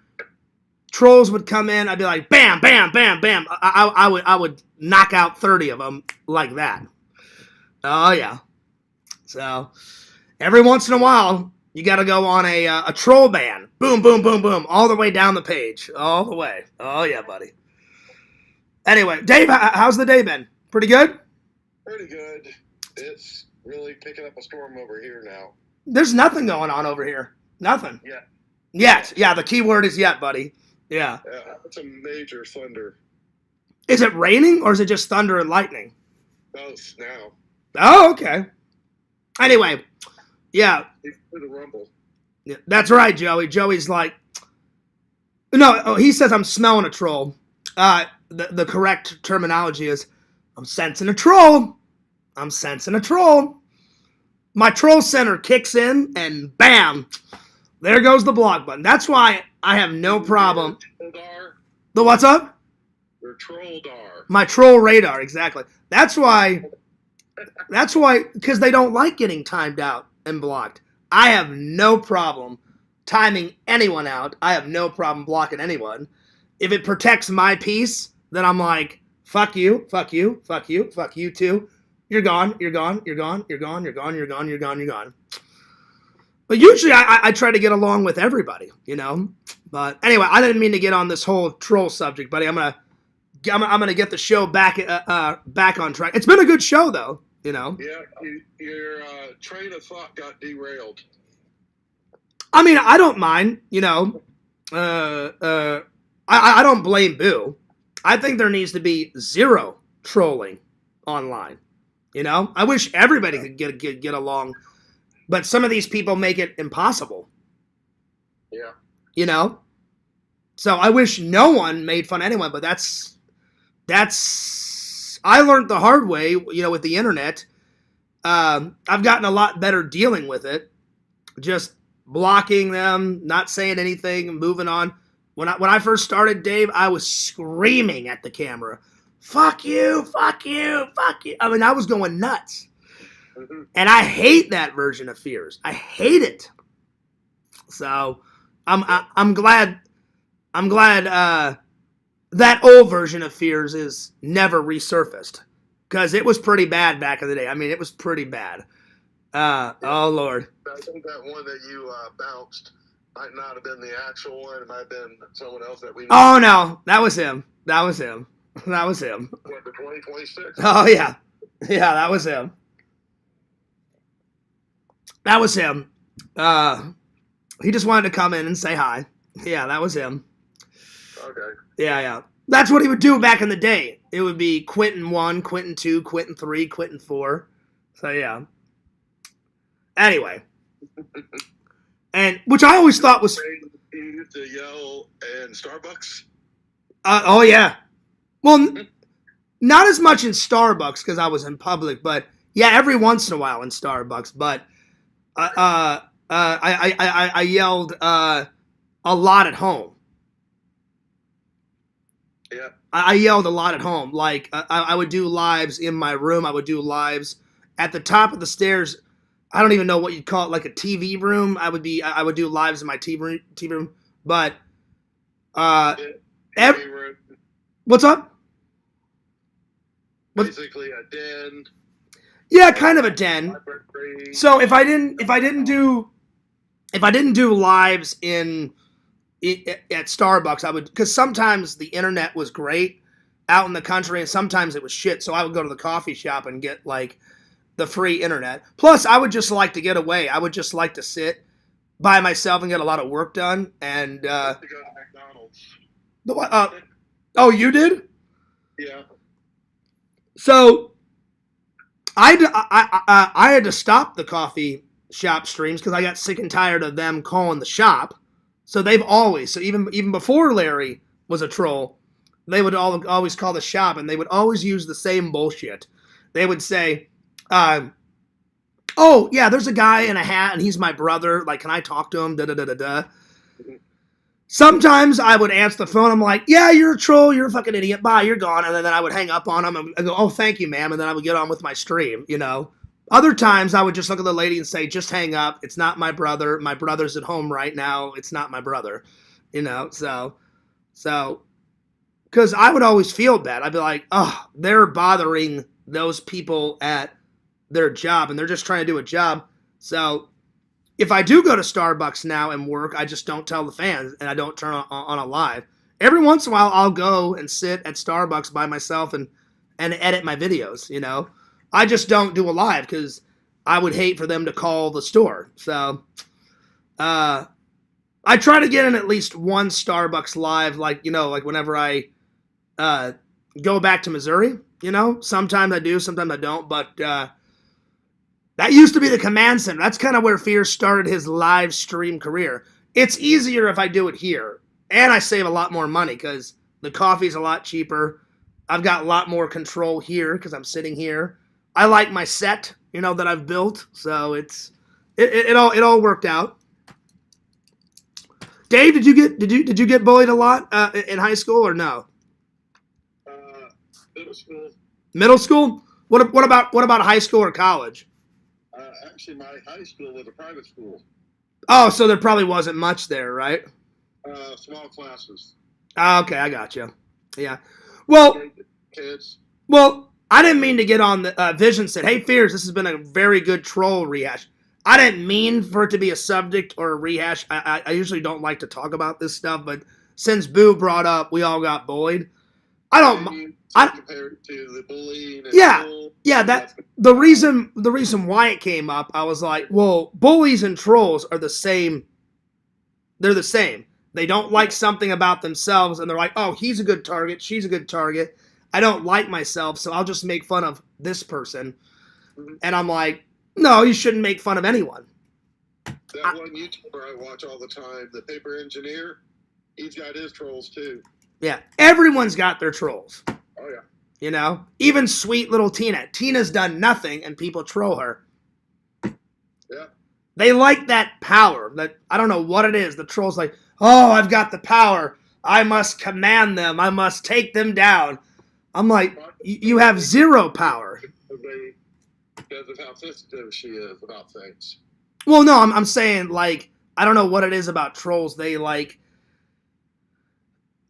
trolls would come in. I'd be like, bam, bam, bam, bam. I would knock out 30 of them like that. Oh yeah. So every once in a while, you got to go on a troll ban. Boom, boom, boom, boom, all the way down the page, all the way. Oh yeah, buddy. Anyway, Dave, how's the day been? Pretty good? Pretty good. It's really picking up a storm over here now. There's nothing going on over here. Nothing. Yeah. Yet. Yeah, the key word is yet, buddy. Yeah. Yeah, it's a major thunder. Is it raining or is it just thunder and lightning? Both now. Oh, okay. Anyway, yeah. It's the rumble. Yeah, that's right, Joey. Joey's like, no, he says I'm smelling a troll. The correct terminology is I'm sensing a troll. I'm sensing a troll. My troll center kicks in and bam, there goes the block button. That's why I have no problem. The what's up? Your troll dar. My troll radar, exactly. That's why, because they don't like getting timed out and blocked. I have no problem timing anyone out. I have no problem blocking anyone. If it protects my peace, then I'm like, fuck you, fuck you, fuck you, fuck you too. You're gone, you're gone, you're gone, you're gone, you're gone, you're gone, you're gone, you're gone. But usually I try to get along with everybody, you know. But anyway, I didn't mean to get on this whole troll subject, buddy. I'm gonna get the show back on track. It's been a good show though, you know. Yeah, your train of thought got derailed. I mean, I don't mind, you know. I don't blame Boo. I think there needs to be zero trolling online. You know, I wish everybody could get along, but some of these people make it impossible. Yeah. You know, so I wish no one made fun of anyone, but that's I learned the hard way. You know, with the internet, I've gotten a lot better dealing with it, just blocking them, not saying anything, moving on. When I first started, Dave, I was screaming at the camera. Fuck you, fuck you, fuck you. I mean, I was going nuts. Mm-hmm. And I hate that version of Fears. I hate it. So I'm glad that old version of Fears is never resurfaced. Because it was pretty bad back in the day. I mean, it was pretty bad. Oh, Lord. I think that one that you bounced might not have been the actual one. It might have been someone else that we know. Oh, no. That was him. That was him. That was him. What, the 2026? Oh, yeah. Yeah, that was him. That was him. He just wanted to come in and say hi. Yeah, that was him. Okay. Yeah. That's what he would do back in the day. It would be Quentin 1, Quentin 2, Quentin 3, Quentin 4. So, yeah. Anyway. And which I always thought was... You used to yell in Starbucks? Oh, yeah. Well, not as much in Starbucks because I was in public, but yeah, every once in a while in Starbucks. But I yelled a lot at home. Yeah. I yelled a lot at home. Like I would do lives in my room. I would do lives at the top of the stairs. I don't even know what you'd call it, like a TV room. I would do lives in my TV room. But what's up? Basically a den. Yeah, kind of a den. So if I didn't do lives at Starbucks, I would, because sometimes the internet was great out in the country and sometimes it was shit. So I would go to the coffee shop and get like the free internet. Plus, I would just like to get away. I would just like to sit by myself and get a lot of work done. And To go to McDonald's. oh, you did? Yeah. So I had to stop the coffee shop streams because I got sick and tired of them calling the shop. So even before Larry was a troll, they would always call the shop, and they would always use the same bullshit. They would say, "Oh yeah, there's a guy in a hat, and he's my brother. Like, can I talk to him?" Da da da da da. Sometimes I would answer the phone. I'm like, "Yeah, you're a troll. You're a fucking idiot. Bye. You're gone." And then I would hang up on him and go, "Oh, thank you, ma'am." And then I would get on with my stream. You know. Other times I would just look at the lady and say, "Just hang up. It's not my brother. My brother's at home right now. It's not my brother." You know. So. Because I would always feel bad. I'd be like, oh, they're bothering those people at their job, and they're just trying to do a job. So if I do go to Starbucks now and work, I just don't tell the fans, and I don't turn on a live. Every once in a while, I'll go and sit at Starbucks by myself and edit my videos, you know. I just don't do a live because I would hate for them to call the store. So I try to get in at least one Starbucks live, like whenever I go back to Missouri, you know. Sometimes I do, sometimes I don't, but that used to be the command center. That's kind of where Fierce started his live stream career. It's easier if I do it here, and I save a lot more money because the coffee's a lot cheaper. I've got a lot more control here because I'm sitting here. I like my set, you know, that I've built, so it all worked out. Dave, did you get bullied a lot in high school or no? Middle school. Middle school? What about high school or college? Actually, my high school was a private school. Oh, so there probably wasn't much there, right? Small classes. Okay, I got you. Yeah. Well, Kids. Well, I didn't mean to get on the Vision said, "Hey, Fears, this has been a very good troll rehash." I didn't mean for it to be a subject or a rehash. I usually don't like to talk about this stuff, but since Boo brought up, we all got bullied. Compared to the bullying. And That the reason why it came up, I was like, well, bullies and trolls are the same. They're the same. They don't like something about themselves, and they're like, oh, he's a good target, she's a good target. I don't like myself, so I'll just make fun of this person. Mm-hmm. And I'm like, no, you shouldn't make fun of anyone. That one YouTuber I watch all the time, the paper engineer, he's got his trolls too. Yeah, everyone's got their trolls. Oh yeah. You know, even sweet little Tina. Tina's done nothing, and people troll her. Yeah. They like that power. That I don't know what it is. The troll's like, oh, I've got the power. I must command them. I must take them down. I'm like, you have zero power. Because of how sensitive she is about things. Well, no, I'm saying, like, I don't know what it is about trolls. They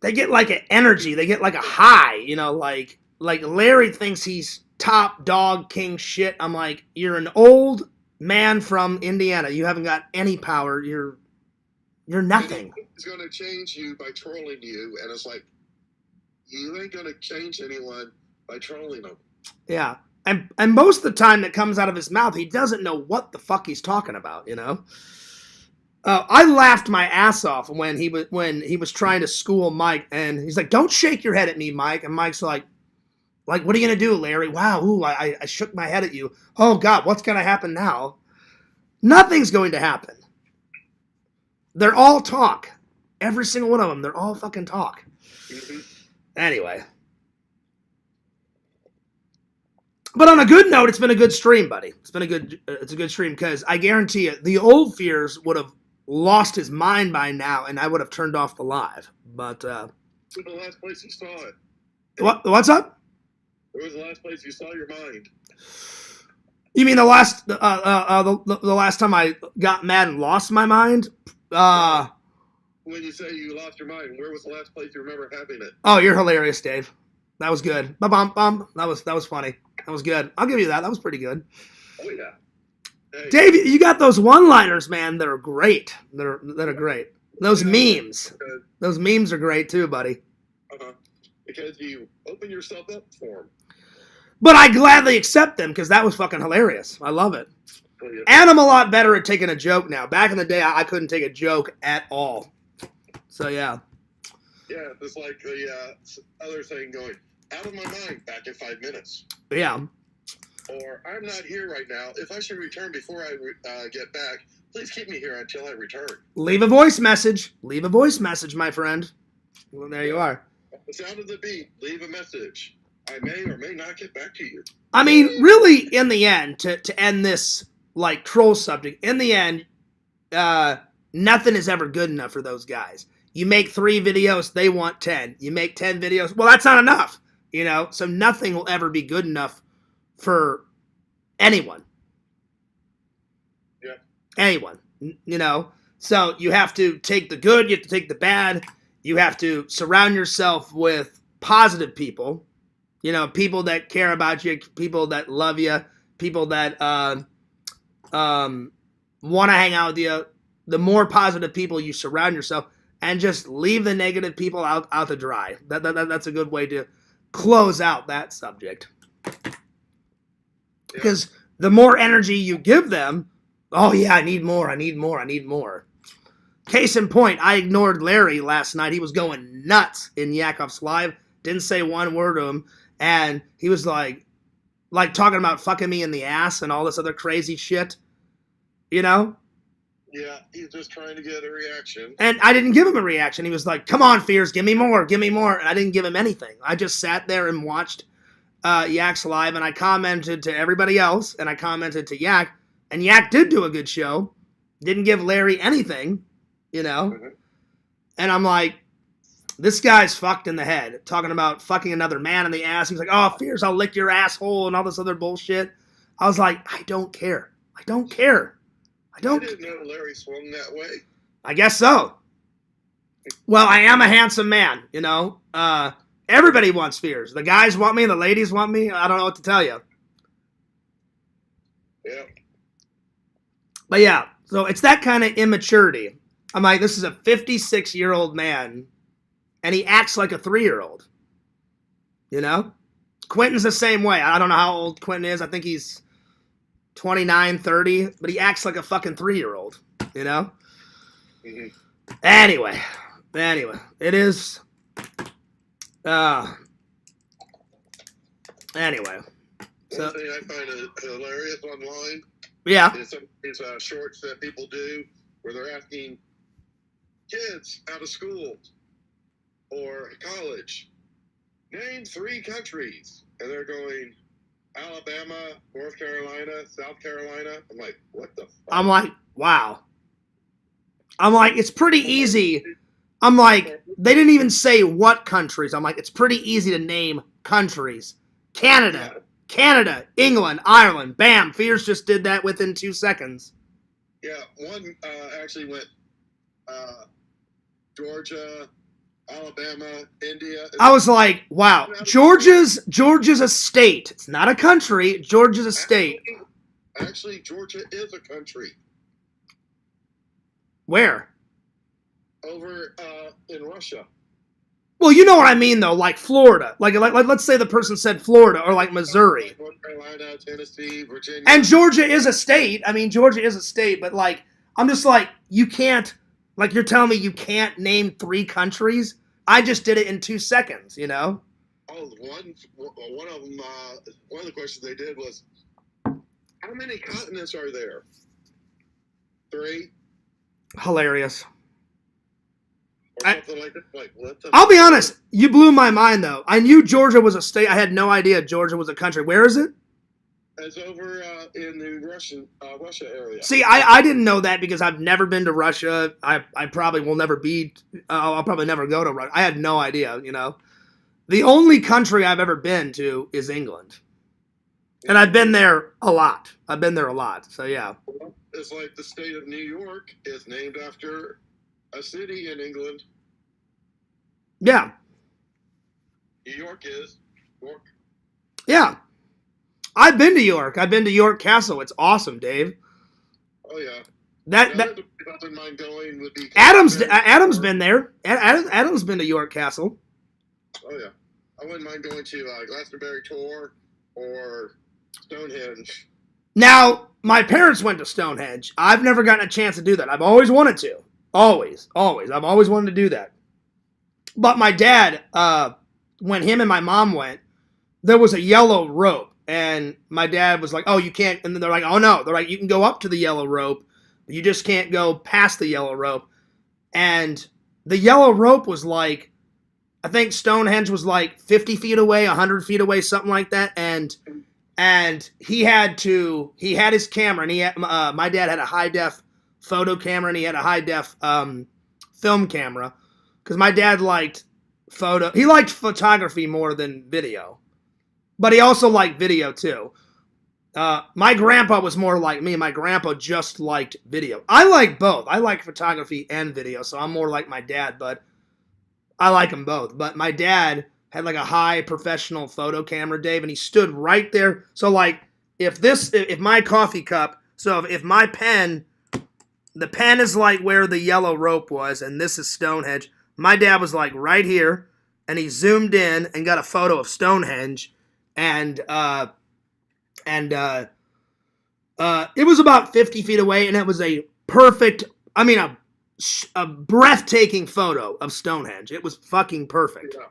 get like an energy. They get like a high, you know, like Larry thinks he's top dog king shit. I'm like, you're an old man from Indiana. You haven't got any power. You're nothing. He's going to change you by trolling you, and it's like, you ain't going to change anyone by trolling them. Yeah. And most of the time that comes out of his mouth, he doesn't know what the fuck he's talking about, you know? I laughed my ass off when he was trying to school Mike, and he's like, don't shake your head at me, Mike. And Mike's like, what are you going to do, Larry? Wow, ooh, I shook my head at you. Oh, God, what's going to happen now? Nothing's going to happen. They're all talk. Every single one of them, they're all fucking talk. Mm-hmm. Anyway. But on a good note, it's been a good stream, buddy. It's a good stream because I guarantee you, the old Fears would have lost his mind by now, and I would have turned off the live. But the last place you saw it. What's up? Where was the last place you saw your mind? You mean the last time I got mad and lost my mind? When you say you lost your mind, where was the last place you remember having it? Oh, you're hilarious, Dave. That was good. Ba-bum-bum. That was funny. That was good. I'll give you that. That was pretty good. Oh yeah. Hey. Dave, you got those one-liners, man. That are great. That are great. Those memes. Those memes are great too, buddy. Because you open yourself up for them. But I gladly accept them because that was fucking hilarious. I love it. Oh, yeah. And I'm a lot better at taking a joke now. Back in the day, I couldn't take a joke at all. So, yeah. Yeah, it's like the other thing going, out of my mind, back in 5 minutes. Yeah. Or, I'm not here right now. If I should return before I get back, please keep me here until I return. Leave a voice message. Leave a voice message, my friend. Well, there you are. At the sound of the beat, leave a message. I may or may not get back to you. I mean, really, in the end, to end this, like, troll subject, in the end, nothing is ever good enough for those guys. You make 3 videos, they want 10. You make 10 videos, well, that's not enough, you know? So nothing will ever be good enough for anyone. Yeah. Anyone, you know? So you have to take the good, you have to take the bad, you have to surround yourself with positive people, you know, people that care about you, people that love you, people that want to hang out with you. The more positive people you surround yourself, and just leave the negative people out to dry. That's a good way to close out that subject. Because the more energy you give them, oh yeah, I need more, I need more, I need more. Case in point, I ignored Larry last night. He was going nuts in Yakov's live. Didn't say one word to him. And he was like talking about fucking me in the ass and all this other crazy shit. You know? Yeah, he's just trying to get a reaction. And I didn't give him a reaction. He was like, come on, Fears, give me more, give me more. And I didn't give him anything. I just sat there and watched Yak's live, and I commented to everybody else, and I commented to Yak. And Yak did do a good show. Didn't give Larry anything, you know? Mm-hmm. And I'm like, this guy's fucked in the head, talking about fucking another man in the ass. He's like, oh, Fears, I'll lick your asshole and all this other bullshit. I was like, I don't care. I don't care. I didn't know Larry swung that way. I guess so. Well, I am a handsome man, you know. Everybody wants Fears. The guys want me, the ladies want me. I don't know what to tell you. Yeah. But yeah, so it's that kind of immaturity. I'm like, this is a 56-year-old man, and he acts like a 3-year-old. You know? Quentin's the same way. I don't know how old Quentin is. I think he's 29, 30, but he acts like a fucking 3-year-old, you know? Mm-hmm. Anyway, it is, anyway. So, one thing I find hilarious online yeah. is shorts that people do where they're asking kids out of school or college, name 3 countries, and they're going, Alabama, North Carolina, South Carolina. I'm like, what the fuck? I'm like, wow. I'm like, it's pretty easy. I'm like, they didn't even say what countries. I'm like, it's pretty easy to name countries. Canada, England, Ireland. Bam, Fears just did that within 2 seconds. Yeah, one actually went Georgia, Alabama, India. I was like, wow, Georgia's a state. It's not a country. Georgia's a state. Actually, Georgia is a country. Where? Over in Russia. Well, you know what I mean, though, like Florida. Like let's say the person said Florida or like Missouri. North Carolina, Tennessee, Virginia. And Georgia is a state. I mean, Georgia is a state, but like, I'm just like, you can't, like you're telling me you can't name 3 countries? I just did it in 2 seconds, you know? Oh, one of them, one of the questions they did was, how many continents are there? 3? Hilarious. Or something like that. Like, what the I'll be honest, you blew my mind, though. I knew Georgia was a state. I had no idea Georgia was a country. Where is it? It's over in the Russia area. See, I didn't know that because I've never been to Russia. I probably will never be. I'll probably never go to Russia. I had no idea, you know. The only country I've ever been to is England. And I've been there a lot. So, yeah. It's like the state of New York is named after a city in England. Yeah. New York is York. Yeah. I've been to York. I've been to York Castle. It's awesome, Dave. Oh, yeah. That Nothing mind going would be Adam's been there. Adam's been to York Castle. Oh, yeah. I wouldn't mind going to Glastonbury tour or Stonehenge? Now, my parents went to Stonehenge. I've never gotten a chance to do that. I've always wanted to. Always. I've always wanted to do that. But my dad, when him and my mom went, there was a yellow rope. And my dad was like, oh, you can't. And then they're like, oh, no. They're like, you can go up to the yellow rope. But you just can't go past the yellow rope. And the yellow rope was like, I think Stonehenge was like 50 feet away, 100 feet away, something like that. And he had his camera, and he had, my dad had a high-def photo camera, and he had a high-def film camera. Because my dad liked he liked photography more than video. But he also liked video, too. My grandpa was more like me. My grandpa just liked video. I like both. I like photography and video, so I'm more like my dad, but I like them both. But my dad had like a high professional photo camera, Dave, and he stood right there. So like, if my coffee cup, so if my pen, the pen is like where the yellow rope was, and this is Stonehenge, my dad was like right here, and he zoomed in and got a photo of Stonehenge, and it was about 50 feet away, and it was a perfect, I mean, a breathtaking photo of Stonehenge. It was fucking perfect. Yeah.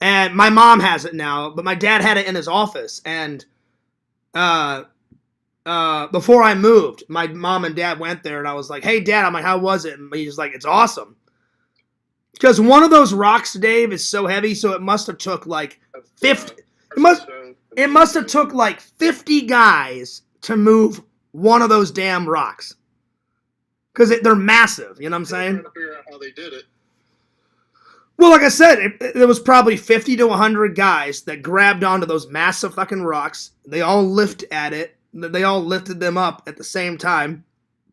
And my mom has it now, but my dad had it in his office. And before I moved, my mom and dad went there, and I was like, hey, Dad, I'm like, how was it? And he's like, it's awesome. Because one of those rocks, Dave, is so heavy, so it must have took like 50... It must have took like 50 guys to move one of those damn rocks. Because they're massive, you know what I'm saying? I'm trying to figure out how they did it. Well, like I said, it was probably 50 to 100 guys that grabbed onto those massive fucking rocks. They all lifted them up at the same time,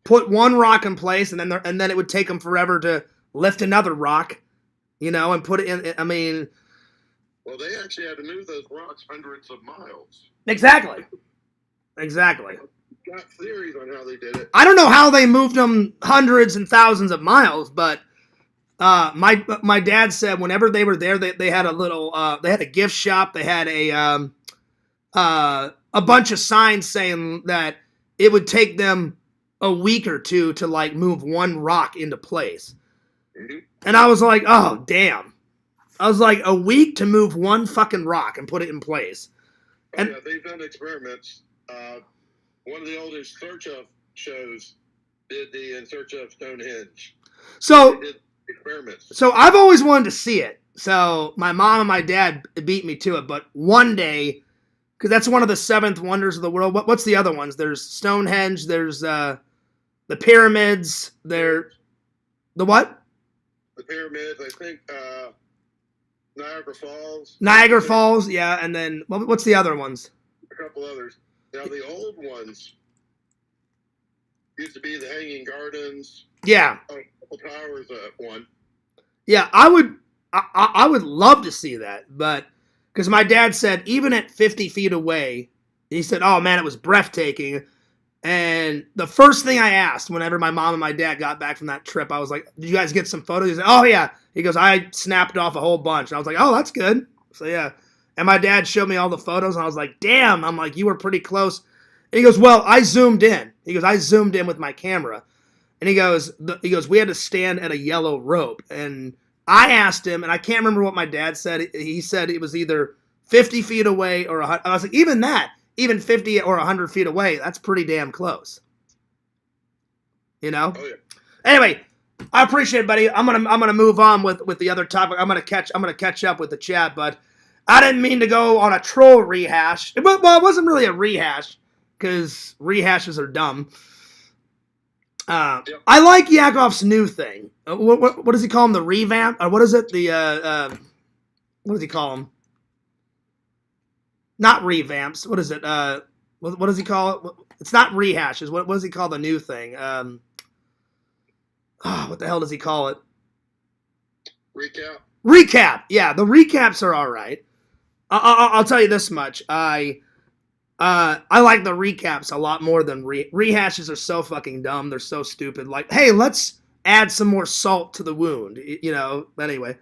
put one rock in place, and then it would take them forever to lift another rock, you know, and put it in. I mean... Well, they actually had to move those rocks hundreds of miles. Exactly. Got theories on how they did it. I don't know how they moved them hundreds and thousands of miles, but my dad said whenever they were there, they had a little they had a gift shop. They had a bunch of signs saying that it would take them a week or two to like move one rock into place. Mm-hmm. And I was like, oh damn. I was like, a week to move one fucking rock and put it in place. And yeah, they've done experiments. One of the oldest Search Of shows did the In Search Of Stonehenge. So they did experiments. So I've always wanted to see it. So my mom and my dad beat me to it. But one day, because that's one of the seventh wonders of the world. What's the other ones? There's Stonehenge. There's the pyramids. The what? The pyramids. I think Niagara Falls. Niagara Falls, yeah. And then what's the other ones? A couple others. Now the old ones used to be the Hanging Gardens. Yeah. A couple towers. One. Yeah, I would love to see that, but because my dad said even at 50 feet away, he said, "Oh man, it was breathtaking." And the first thing I asked whenever my mom and my dad got back from that trip, I was like, "Did you guys get some photos?" He said, "Oh yeah." He goes, "I snapped off a whole bunch." And I was like, "Oh, that's good." So yeah. And my dad showed me all the photos, and I was like, "Damn!" I'm like, "You were pretty close." And he goes, "Well, I zoomed in." He goes, "I zoomed in with my camera," and he goes, "We had to stand at a yellow rope." And I asked him, and I can't remember what my dad said. He said it was either 50 feet away or 100. I was like, even 50 or 100 feet away, that's pretty damn close. You know? Oh yeah. Anyway, I appreciate it, buddy. I'm gonna move on with the other topic. I'm gonna catch up with the chat, but I didn't mean to go on a troll rehash. Well, it wasn't really a rehash because rehashes are dumb. I like Yakov's new thing. What does he call him? The revamp? Or what is it? What does he call him? Not revamps. What is it? What does he call it? It's not rehashes. What does he call the new thing? What the hell does he call it? Recap. Yeah, the recaps are all right. I'll tell you this much. I like the recaps a lot more than rehashes are so fucking dumb. They're so stupid. Like, hey, let's add some more salt to the wound. You know. Anyway,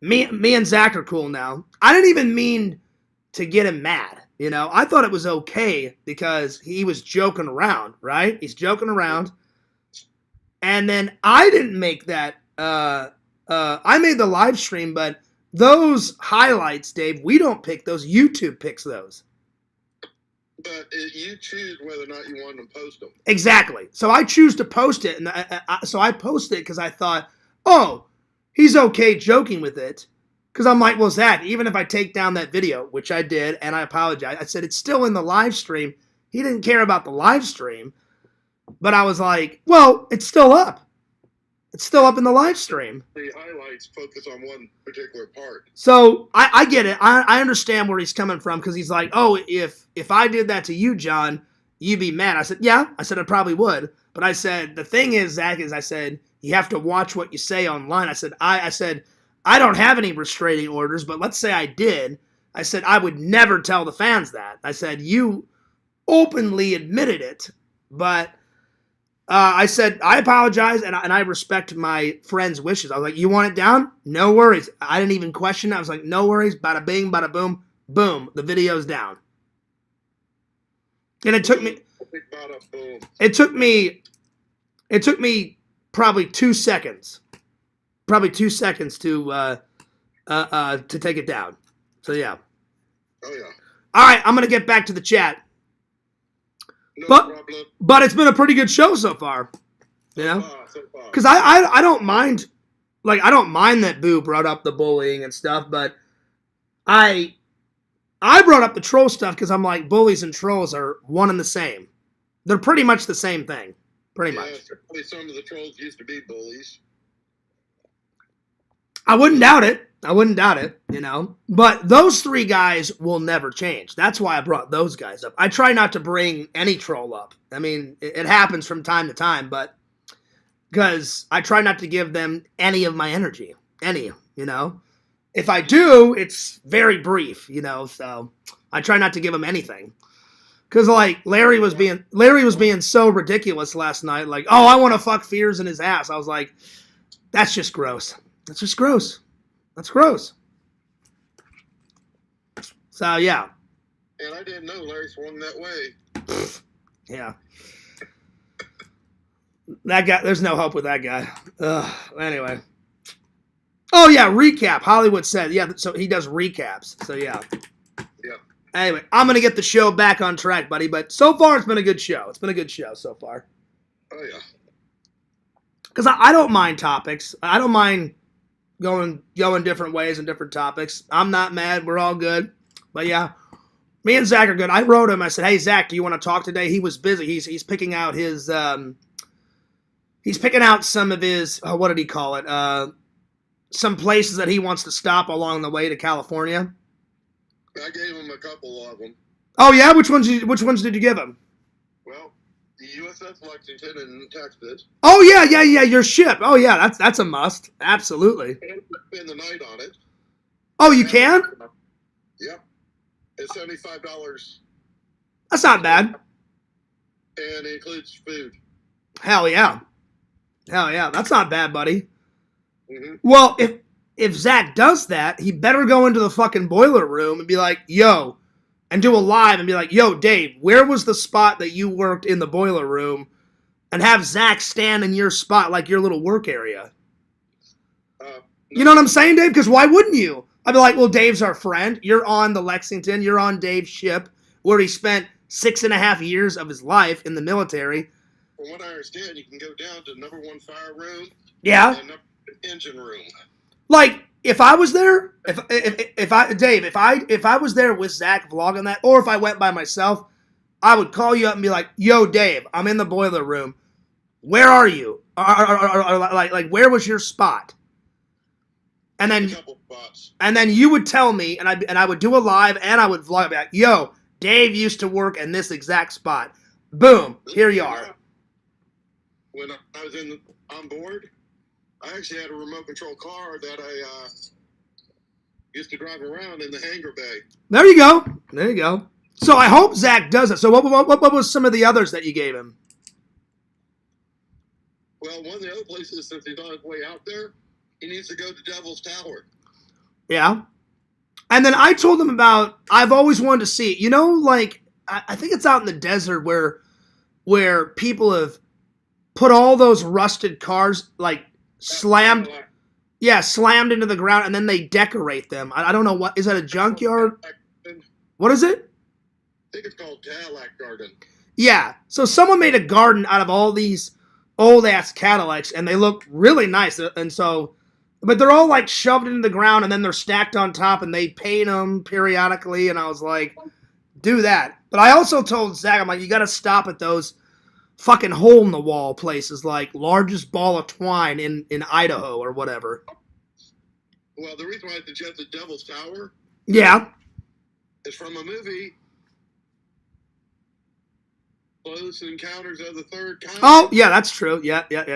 me and Zach are cool now. I didn't even mean to get him mad. You know, I thought it was okay because he was joking around, right? He's joking around. And then I didn't make that. I made the live stream, but those highlights, Dave, we don't pick those. YouTube picks those. But you choose whether or not you want to post them. Exactly. So I choose to post it. And so I posted it because I thought, oh, he's okay joking with it. Because I'm like, well, Zach, even if I take down that video, which I did, and I apologize, I said it's still in the live stream. He didn't care about the live stream. But I was like, well, it's still up. It's still up in the live stream. The highlights focus on one particular part. So I get it. I understand where he's coming from because he's like, oh, if I did that to you, John, you'd be mad. I said, yeah. I said, I probably would. But I said, the thing is, Zach, is I said, you have to watch what you say online. I said, I don't have any restraining orders, but let's say I did. I said, I would never tell the fans that. I said, you openly admitted it, but I said, I apologize, and I respect my friend's wishes. I was like, you want it down? No worries. I didn't even question it. I was like, no worries. Bada bing, bada boom. Boom. The video's down. And it took me... It took me probably 2 seconds. Probably 2 seconds to take it down. So, yeah. Oh, yeah. All right, I'm going to get back to the chat. No problem. But it's been a pretty good show so far, you know? So far. Because I don't mind, like, I don't mind that Boo brought up the bullying and stuff, but I brought up the troll stuff because I'm like, bullies and trolls are one and the same. They're pretty much the same thing, pretty much. Certainly some of the trolls used to be bullies. I wouldn't doubt it. You know. But those three guys will never change. That's why I brought those guys up. I try not to bring any troll up. I mean, it happens from time to time, but because I try not to give them any of my energy. Any, you know. If I do, it's very brief, you know, so I try not to give them anything. Because, like, Larry was being so ridiculous last night. Like, oh, I want to fuck Fears in his ass. I was like, that's just gross. That's just gross. That's gross. So, yeah. And I didn't know Larry swung that way. Yeah. That guy, there's no hope with that guy. Anyway. Oh, yeah, recap. Hollywood said, yeah, so he does recaps. So, yeah. Yeah. Anyway, I'm going to get the show back on track, buddy. But so far, it's been a good show. It's been a good show so far. Oh, yeah. Because I don't mind topics. I don't mind going different ways and different topics. I'm not mad. We're all good. But, yeah, me and Zach are good. I wrote him. I said, hey, Zach, do you want to talk today? He was busy. He's picking out his he's picking out some of his, what did he call it? Some places that he wants to stop along the way to California. I gave him a couple of them. Oh yeah, which ones did you give him? Well, the USS Lexington in Texas. Oh yeah, your ship. Oh yeah, that's a must. Absolutely. And spend the night on it. Oh, you can? Yep. It's $75. That's not bad. And it includes food. Hell yeah. That's not bad, buddy. Mm-hmm. Well, if Zach does that, he better go into the fucking boiler room and be like, yo, and do a live and be like, yo, Dave, where was the spot that you worked in the boiler room? And have Zach stand in your spot, like your little work area. You know what I'm saying, Dave? Because why wouldn't you? I'd be like, well, Dave's our friend. You're on the Lexington. You're on Dave's ship where he spent 6.5 years of his life in the military. From what I understand, you can go down to number 1 fire room. Yeah. And number 2 engine room. Like, if I was there, if I was there with Zach vlogging that, or if I went by myself, I would call you up and be like, yo, Dave, I'm in the boiler room. Where are you? Like, where was your spot? And then you would tell me, and I would do a live, and I would vlog back. Yo, Dave used to work in this exact spot. Boom, here you are. When I was on board, I actually had a remote control car that I used to drive around in the hangar bay. There you go. So I hope Zach does it. So what was some of the others that you gave him? Well, one of the other places, since he's on his way out there, he needs to go to Devil's Tower. Yeah. And then I told them about, I've always wanted to see, you know, like, I think it's out in the desert where people have put all those rusted cars, like, slammed into the ground, and then they decorate them. I don't know, what, is that a junkyard? What is it? I think it's called Cadillac Garden. Yeah, so someone made a garden out of all these old-ass Cadillacs, and they look really nice, and so... But they're all, like, shoved into the ground, and then they're stacked on top, and they paint them periodically, and I was like, do that. But I also told Zach, I'm like, you gotta stop at those fucking hole-in-the-wall places, like largest ball of twine in Idaho or whatever. Well, the reason why I suggested Devil's Tower Yeah. is from a movie, Close Encounters of the Third Kind. Oh, yeah, that's true. Yeah. Yeah,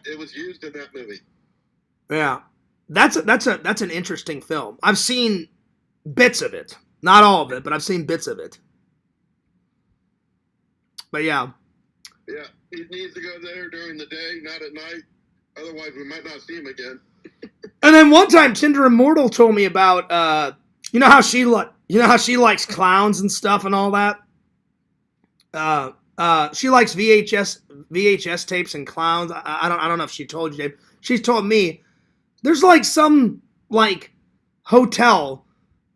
it was used in that movie. Yeah. That's an interesting film. I've seen bits of it. Not all of it, but I've seen bits of it. But yeah. Yeah, he needs to go there during the day, not at night. Otherwise, we might not see him again. And then one time, Tinder Immortal told me about, you know how she likes clowns and stuff and all that. She likes VHS tapes and clowns. I don't know if she told you, Dave. She's told me there's like some like hotel.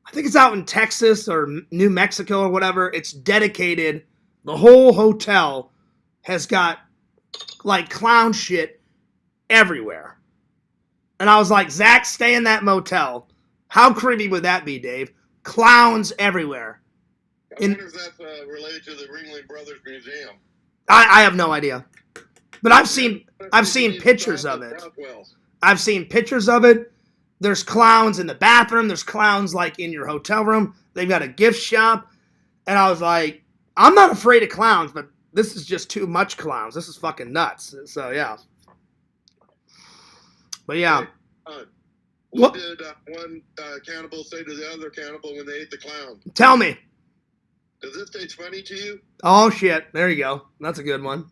I think it's out in Texas or New Mexico or whatever. It's dedicated. The whole hotel has got like clown shit everywhere. And I was like, Zach, stay in that motel. How creepy would that be, Dave? Clowns everywhere. I wonder if that's related to the Ringling Brothers Museum. I have no idea. But I've seen pictures of it. I've seen pictures of it. There's clowns in the bathroom. There's clowns like in your hotel room. They've got a gift shop. And I was like, I'm not afraid of clowns, but this is just too much clowns. This is fucking nuts. So, yeah. But, yeah. What did one cannibal say to the other cannibal when they ate the clown? Tell me. Does this taste funny to you? Oh, shit. There you go. That's a good one.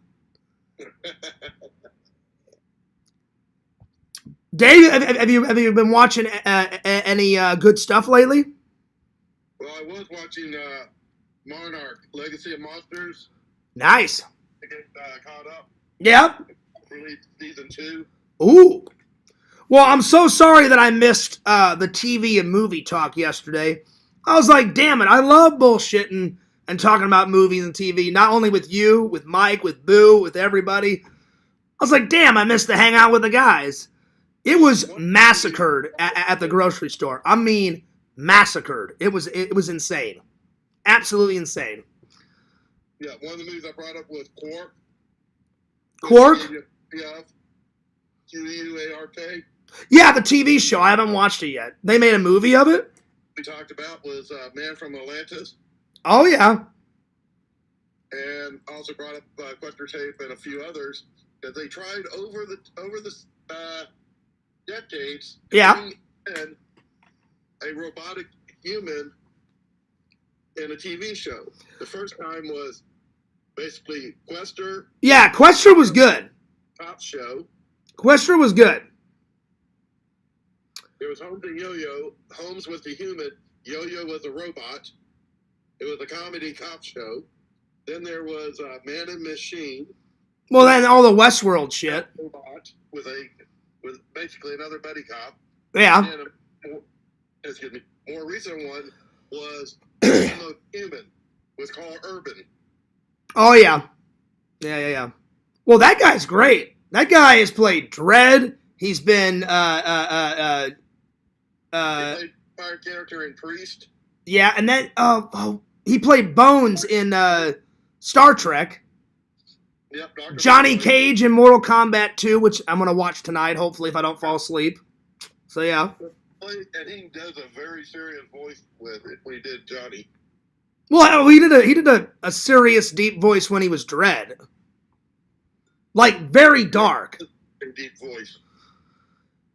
Dave, have you been watching any good stuff lately? Well, I was watching Monarch, Legacy of Monsters. Nice. To get caught up. Yep. Released season 2. Ooh. Well, I'm so sorry that I missed the TV and movie talk yesterday. I was like, damn it, I love bullshitting and talking about movies and TV, not only with you, with Mike, with Boo, with everybody. I was like, damn, I missed the hangout with the guys. It was massacred at the grocery store. I mean, massacred. It was insane. Absolutely insane. Yeah, one of the movies I brought up was Quark. Quark? Yeah. QUARK. Yeah, the TV show. I haven't watched it yet. They made a movie of it? We talked about was Man from Atlantis. Oh, yeah. And also brought up Quester Tape and a few others that they tried over the decades to bring in a robotic human in a TV show. The first time was basically Quester. Yeah, Quester was good. Top show. Quester was good. There was Holmes and Yo-Yo. Holmes was the human. Yo-Yo was a robot. It was a comedy cop show. Then there was Man and Machine. Well, then all the Westworld shit. Robot with basically another buddy cop. Yeah. And more recent one was Almost Human with Carl Urban. Oh, yeah. Yeah. Well, that guy's great. That guy has played Dredd. He's been He played fire character in Priest. Yeah, and then he played Bones in Star Trek. Yep, Dr. Johnny Bones. Cage in Mortal Kombat 2, which I'm gonna watch tonight, hopefully, if I don't fall asleep. So yeah. And he does a very serious voice with it when he did Johnny. Well, he did a serious, deep voice when he was Dredd. Like very dark. A deep voice.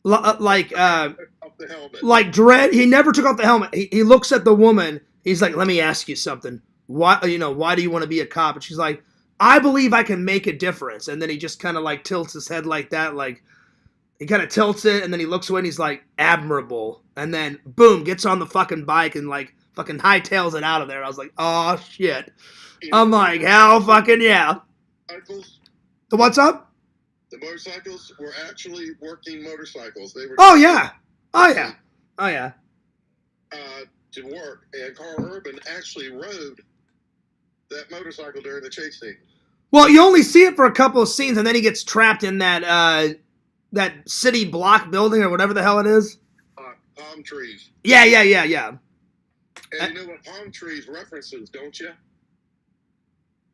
Like Off the helmet. like Dredd. He never took off the helmet. He looks at the woman. He's like, "Let me ask you something. Why do you want to be a cop?" And she's like, "I believe I can make a difference." And then he just kind of like tilts his head like that, like, He kind of tilts it, and then he looks away, and he's like, admirable. And then, boom, gets on the fucking bike and, like, fucking hightails it out of there. I was like, oh, shit. I'm like, hell fucking yeah. Motorcycles, The what's up? the motorcycles were actually working motorcycles. They were Oh, yeah. Oh, yeah. Oh, yeah. To work, and Carl Urban actually rode that motorcycle during the chase scene. Well, you only see it for a couple of scenes, and then he gets trapped in that city block building or whatever the hell it is. Palm trees. Yeah. And you know what palm trees references, don't you?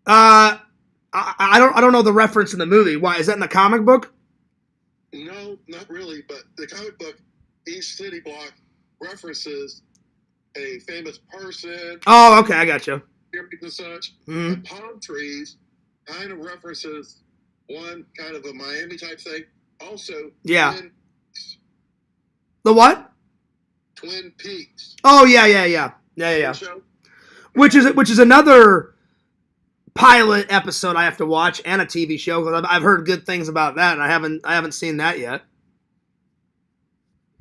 I don't know the reference in the movie. Why is that in the comic book? No, not really. But the comic book, each city block references a famous person. Oh, okay, I got you. And such. Mm-hmm. And palm trees kind of references one kind of a Miami type thing. Also, Yeah. The what? Twin Peaks. Oh yeah. Show. Which is another pilot episode I have to watch and a TV show because I've heard good things about that and I haven't seen that yet.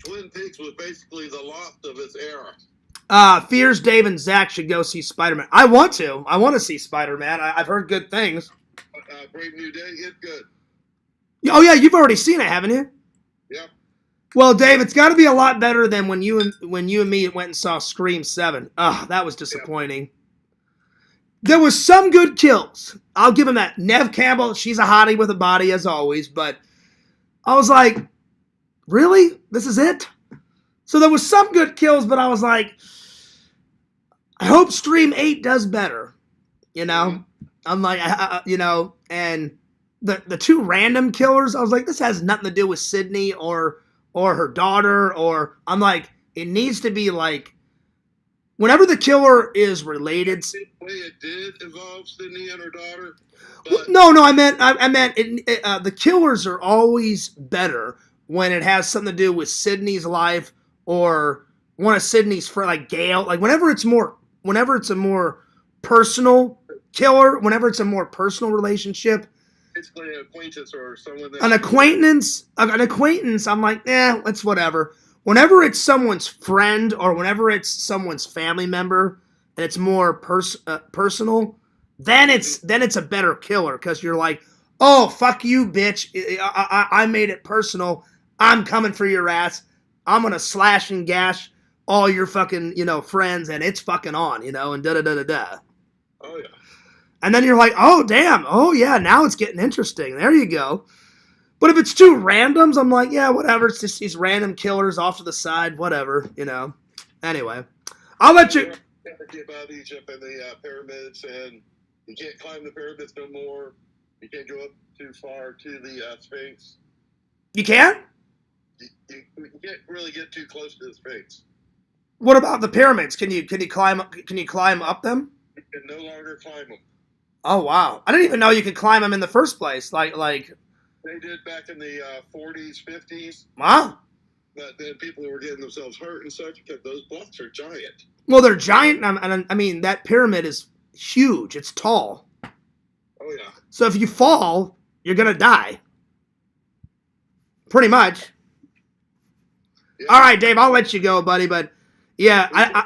Twin Peaks was basically the loft of its era. Fears Dave and Zach should go see Spider-Man. I want to see Spider-Man. I've heard good things. Brave New Day, it's good. Oh yeah, you've already seen it, haven't you? Yeah. Well, Dave, it's got to be a lot better than when you and me went and saw Scream 7. Ugh, that was disappointing. Yeah. There was some good kills. I'll give him that. Nev Campbell, she's a hottie with a body as always, but I was like, really? This is it? So there was some good kills, but I was like, I hope Scream 8 does better. You know? Mm-hmm. I'm like, and the two random killers, I was like, this has nothing to do with Sydney or her daughter, or I'm like, it needs to be like, whenever the killer is related. The way it did involve Sydney and her daughter. But no, I meant the killers are always better when it has something to do with Sydney's life or one of Sydney's friends, like Gail. Like whenever it's a more personal killer, whenever it's a more personal relationship. Basically an acquaintance or someone that... An acquaintance, I'm like, it's whatever. Whenever it's someone's friend or whenever it's someone's family member and it's more personal, then it's a better killer because you're like, oh, fuck you, bitch. I made it personal. I'm coming for your ass. I'm going to slash and gash all your fucking, friends and it's fucking on, and da-da-da-da-da. Oh, yeah. And then you're like, oh, damn. Oh, yeah, now it's getting interesting. There you go. But if it's two randoms, I'm like, yeah, whatever. It's just these random killers off to the side, whatever, Anyway, I'll let you... About Egypt and the pyramids, and you can't climb the pyramids no more. You can't go up too far to the Sphinx. You can't? You can't really get too close to the Sphinx. What about the pyramids? Can you climb up them? You can no longer climb them. Oh, wow. I didn't even know you could climb them in the first place. Like they did back in the 40s, 50s. Wow. But then people were getting themselves hurt and such because those blocks are giant. Well, they're giant, and I mean, that pyramid is huge. It's tall. Oh, yeah. So if you fall, you're going to die. Pretty much. Yeah. All right, Dave, I'll let you go, buddy, but yeah.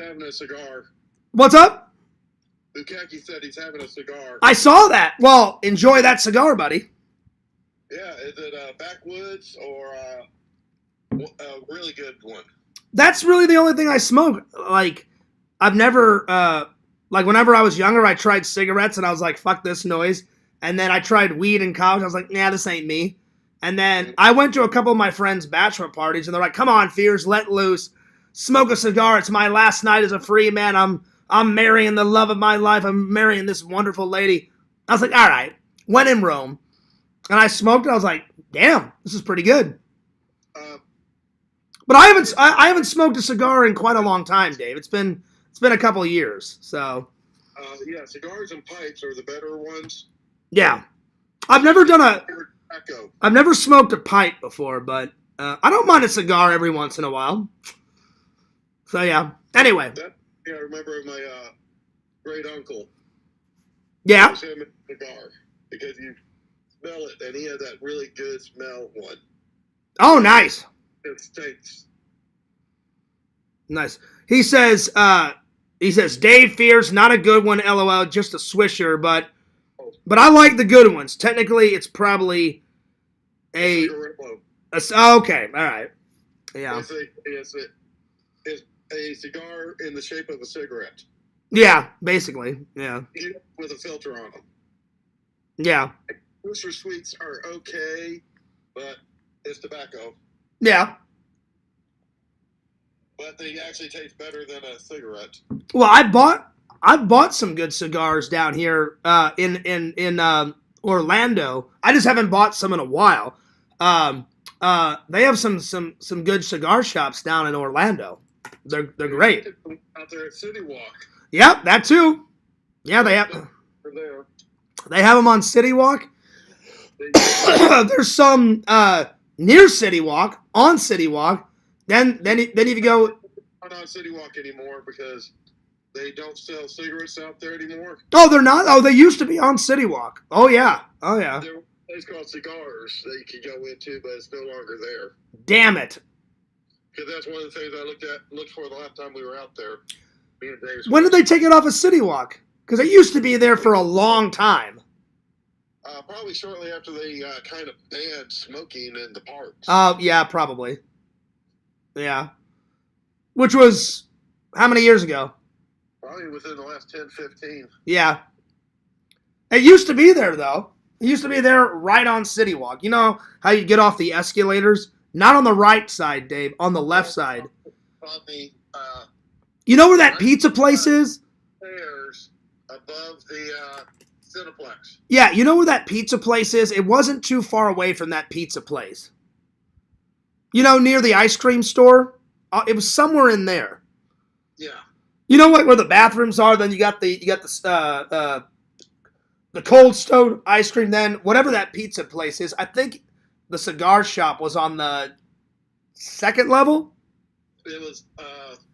Having a cigar. What's up? Bukaki said he's having a cigar. I saw that. Well, enjoy that cigar, buddy. Yeah, is it backwoods or a really good one? That's really the only thing I smoke. Like, I've never, whenever I was younger, I tried cigarettes and I was like, fuck this noise. And then I tried weed in college. I was like, nah, this ain't me. And then I went to a couple of my friends' bachelor parties and they're like, come on, Fears, let loose. Smoke a cigar. It's my last night as a free man. I'm marrying the love of my life. I'm marrying this wonderful lady. I was like, all right. Went in Rome. And I smoked it. I was like, damn, this is pretty good. But I haven't smoked a cigar in quite a long time, Dave. It's been a couple of years. So. Yeah, cigars and pipes are the better ones. Yeah, I've never smoked a pipe before, but I don't mind a cigar every once in a while. So yeah. Anyway. I remember my great uncle. Yeah. Him in a cigar because you smell it, and he had that really good smell one. Oh, nice. It states. Nice. He says, Dave fears not a good one, LOL, just a swisher, but I like the good ones. Technically, it's probably a okay, all right. Yeah. It's a cigar in the shape of a cigarette. Yeah, basically. Yeah. With a filter on them. Yeah. Swisher sweets are okay, but it's tobacco. Yeah. But they actually taste better than a cigarette. Well, I bought some good cigars down here in Orlando. I just haven't bought some in a while. They have some good cigar shops down in Orlando. They're great. Out there at City Walk. Yep, that too. Yeah, they have. They're there. They have them on City Walk. There's some near City Walk, on City Walk. Then if you go. Not on City Walk anymore because they don't sell cigarettes out there anymore. Oh, they're not. Oh, they used to be on City Walk. Oh yeah. Oh yeah. There's a place called Cigars that you can go into, but it's no longer there. Damn it. Because that's one of the things I looked for the last time we were out there. Me and Dave. When did they take it off of City Walk? Because it used to be there for a long time. Probably shortly after they kind of banned smoking in the parks. Yeah, probably. Yeah. Which was how many years ago? Probably within the last 10, 15. Yeah. It used to be there, though. It used to be there right on City Walk. You know how you get off the escalators? Not on the right side, Dave. On the left side. On the you know where that pizza place is? stairs above the Cineplex. Yeah, you know where that pizza place is? It wasn't too far away from that pizza place. You know, near the ice cream store? It was somewhere in there. Yeah. You know what? Where the bathrooms are? Then you got the Cold Stone ice cream. Then whatever that pizza place is, I think the cigar shop was on the second level. It was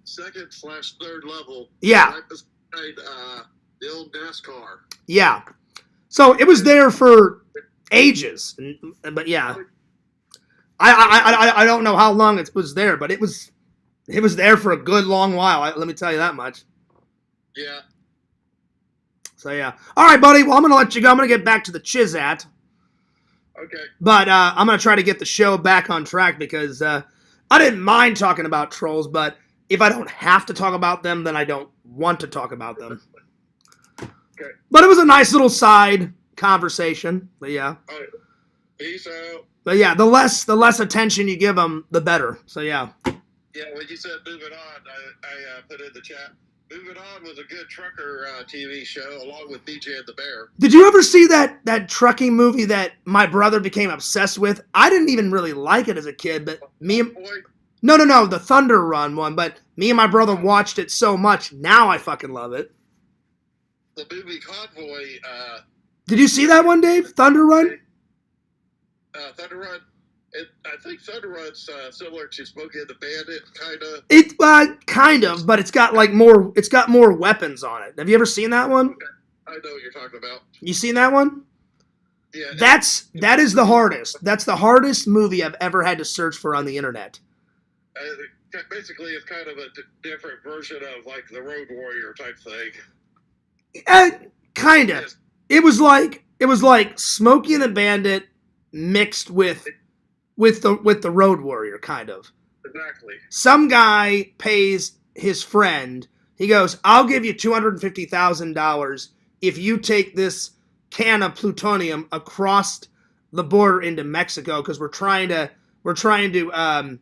second/third level. Yeah. Right beside the old NASCAR. Yeah. So it was there for ages, but yeah. I don't know how long it was there, but it was there for a good long while. Let me tell you that much. Yeah. So yeah. All right, buddy. Well, I'm gonna let you go. I'm gonna get back to the Chizat. Okay. But I'm gonna try to get the show back on track because I didn't mind talking about trolls, but if I don't have to talk about them, then I don't want to talk about them. Okay. But it was a nice little side conversation. But yeah. All right. Peace out. But yeah, the less attention you give them, the better. So yeah. Yeah, when you said Move It On, I put in the chat. Move It On was a good trucker TV show, along with BJ and the Bear. Did you ever see that trucking movie that my brother became obsessed with? I didn't even really like it as a kid, but me and... No, the Thunder Run one, but me and my brother watched it so much, now I fucking love it. The movie Convoy... Did you see that one, Dave? Thunder Run? Thunder Run... I think Thunder Run's similar to Smokey and the Bandit, kind of. It kind of, but it's got more. It's got more weapons on it. Have you ever seen that one? Okay. I know what you're talking about. You seen that one? Yeah. That is the hardest. That's the hardest movie I've ever had to search for on the internet. Basically, it's kind of a different version of like the Road Warrior type thing. Kind of. Yes. It was like Smokey and the Bandit mixed with the Road Warrior, kind of. Exactly. Some guy pays his friend. He goes, "I'll give you $250,000 if you take this can of plutonium across the border into Mexico because we're trying to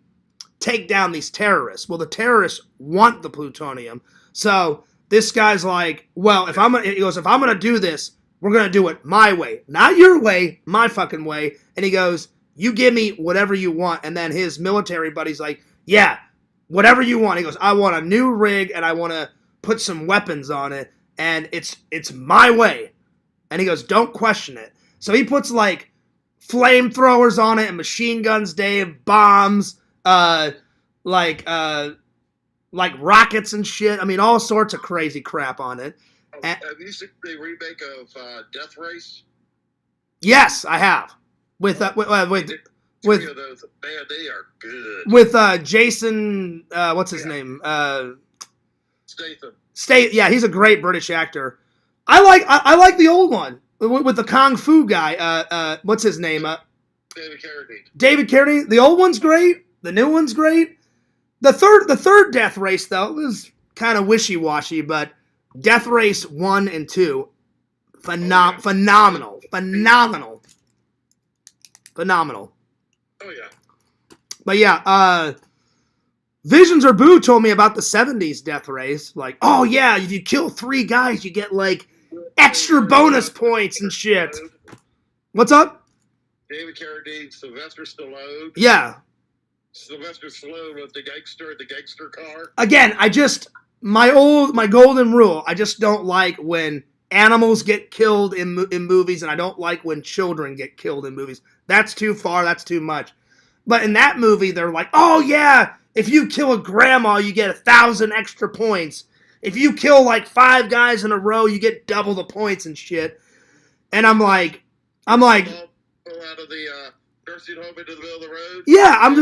take down these terrorists." Well, the terrorists want the plutonium, so this guy's like, "Well, if I'm gonna do this, we're gonna do it my way, not your way, my fucking way." And he goes, "You give me whatever you want." And then his military buddy's like, "Yeah, whatever you want." He goes, "I want a new rig and I want to put some weapons on it and it's my way." And he goes, "Don't question it." So he puts like flamethrowers on it and machine guns, Dave, bombs, like rockets and shit. I mean, all sorts of crazy crap on it. Have you seen the remake of Death Race? Yes, I have. With With- Three of those, man, they are good. with Jason, what's his name? Statham. Yeah, he's a great British actor. I like the old one with the kung fu guy. What's his name? David Carradine. David Carradine. The old one's great. The new one's great. The third Death Race though was kind of wishy-washy, but Death Race 1 and 2, phenomenal. Oh yeah. But yeah, Visions or Boo told me about the 70s Death Race. Like, oh yeah, if you kill 3 guys, you get like extra bonus points and shit. What's up? David Carradine, Sylvester Stallone. Yeah. Sylvester Stallone was the gangster car. Again, my golden rule. I just don't like when animals get killed in movies, and I don't like when children get killed in movies. That's too far. That's too much. But in that movie, they're like, oh yeah, if you kill a grandma, you get 1,000 extra points. If you kill like 5 guys in a row, you get double the points and shit. And I'm like, Pull out of the nursing home into the middle of the road. yeah, I'm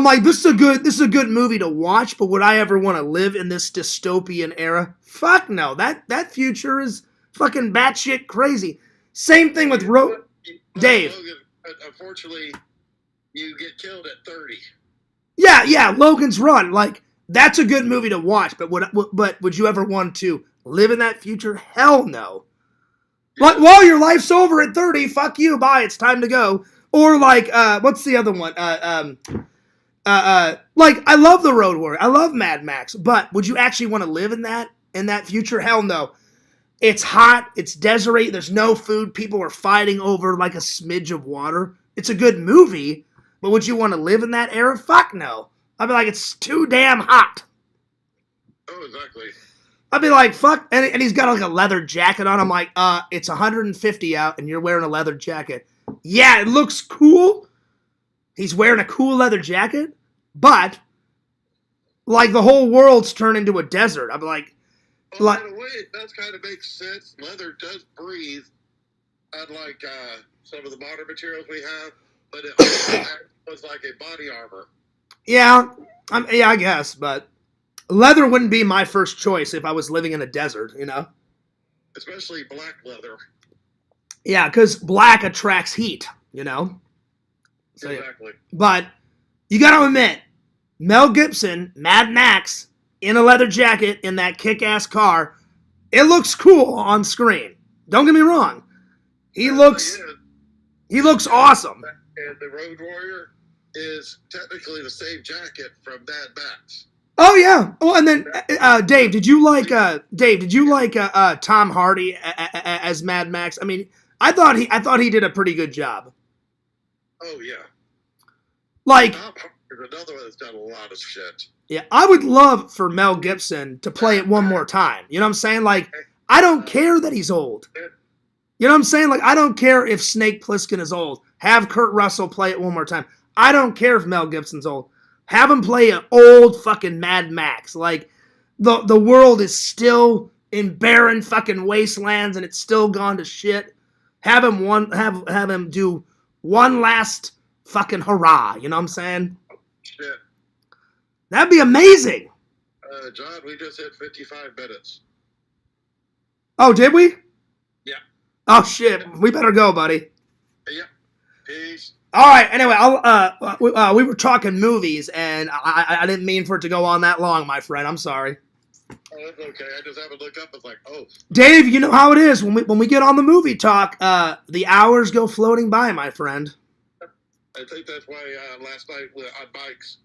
like, this is a good movie to watch, but would I ever want to live in this dystopian era? Fuck no. That future is fucking batshit crazy. Same thing with Dave. Logan, unfortunately, you get killed at 30. Yeah, Logan's Run. Like, that's a good movie to watch, but would you ever want to live in that future? Hell no. Like, well, your life's over at 30. Fuck you. Bye. It's time to go. Or like, what's the other one? Like, I love The Road Warrior. I love Mad Max. But would you actually want to live in that future? Hell no. It's hot. It's desert. There's no food. People are fighting over like a smidge of water. It's a good movie, but would you want to live in that era? Fuck no. I'd be like, it's too damn hot. Oh, exactly. I'd be like, fuck. And he's got like a leather jacket on. I'm like, it's 150 out and you're wearing a leather jacket. Yeah, it looks cool. He's wearing a cool leather jacket, but like the whole world's turned into a desert. I'd be like, in a way, it does kind of make sense. Leather does breathe, unlike some of the modern materials we have, but it also was like a body armor. yeah, I guess, but leather wouldn't be my first choice if I was living in a desert, you know? Especially black leather. Yeah, because black attracts heat, you know? So, Exactly. but you gotta admit, Mel Gibson, Mad Max, in a leather jacket in that kick-ass car, it looks cool on screen. Don't get me wrong. He looks awesome. And the Road Warrior is technically the same jacket from Mad Max. Oh yeah. Oh, and then Dave, did you like Tom Hardy as Mad Max? I mean, I thought he did a pretty good job. Oh yeah. Like, Tom Hardy's another one that's done a lot of shit. yeah, I would love for Mel Gibson to play it one more time. You know what I'm saying? Like, I don't care that he's old. You know what I'm saying? Like, I don't care if Snake Plissken is old. Have Kurt Russell play it one more time. I don't care if Mel Gibson's old. Have him play an old fucking Mad Max. Like, the world is still in barren fucking wastelands and it's still gone to shit. Have him do one last fucking hurrah. You know what I'm saying? Shit. That'd be amazing. John, we just hit 55 minutes. Oh, did we? Yeah. Oh shit, we better go, buddy. Yeah. Peace. All right. Anyway, we were talking movies, and I didn't mean for it to go on that long, my friend. I'm sorry. Oh, that's okay. I just happened to look up. It's like, oh. Dave, you know how it is when we get on the movie talk. The hours go floating by, my friend. I think that's why last night on Bikes,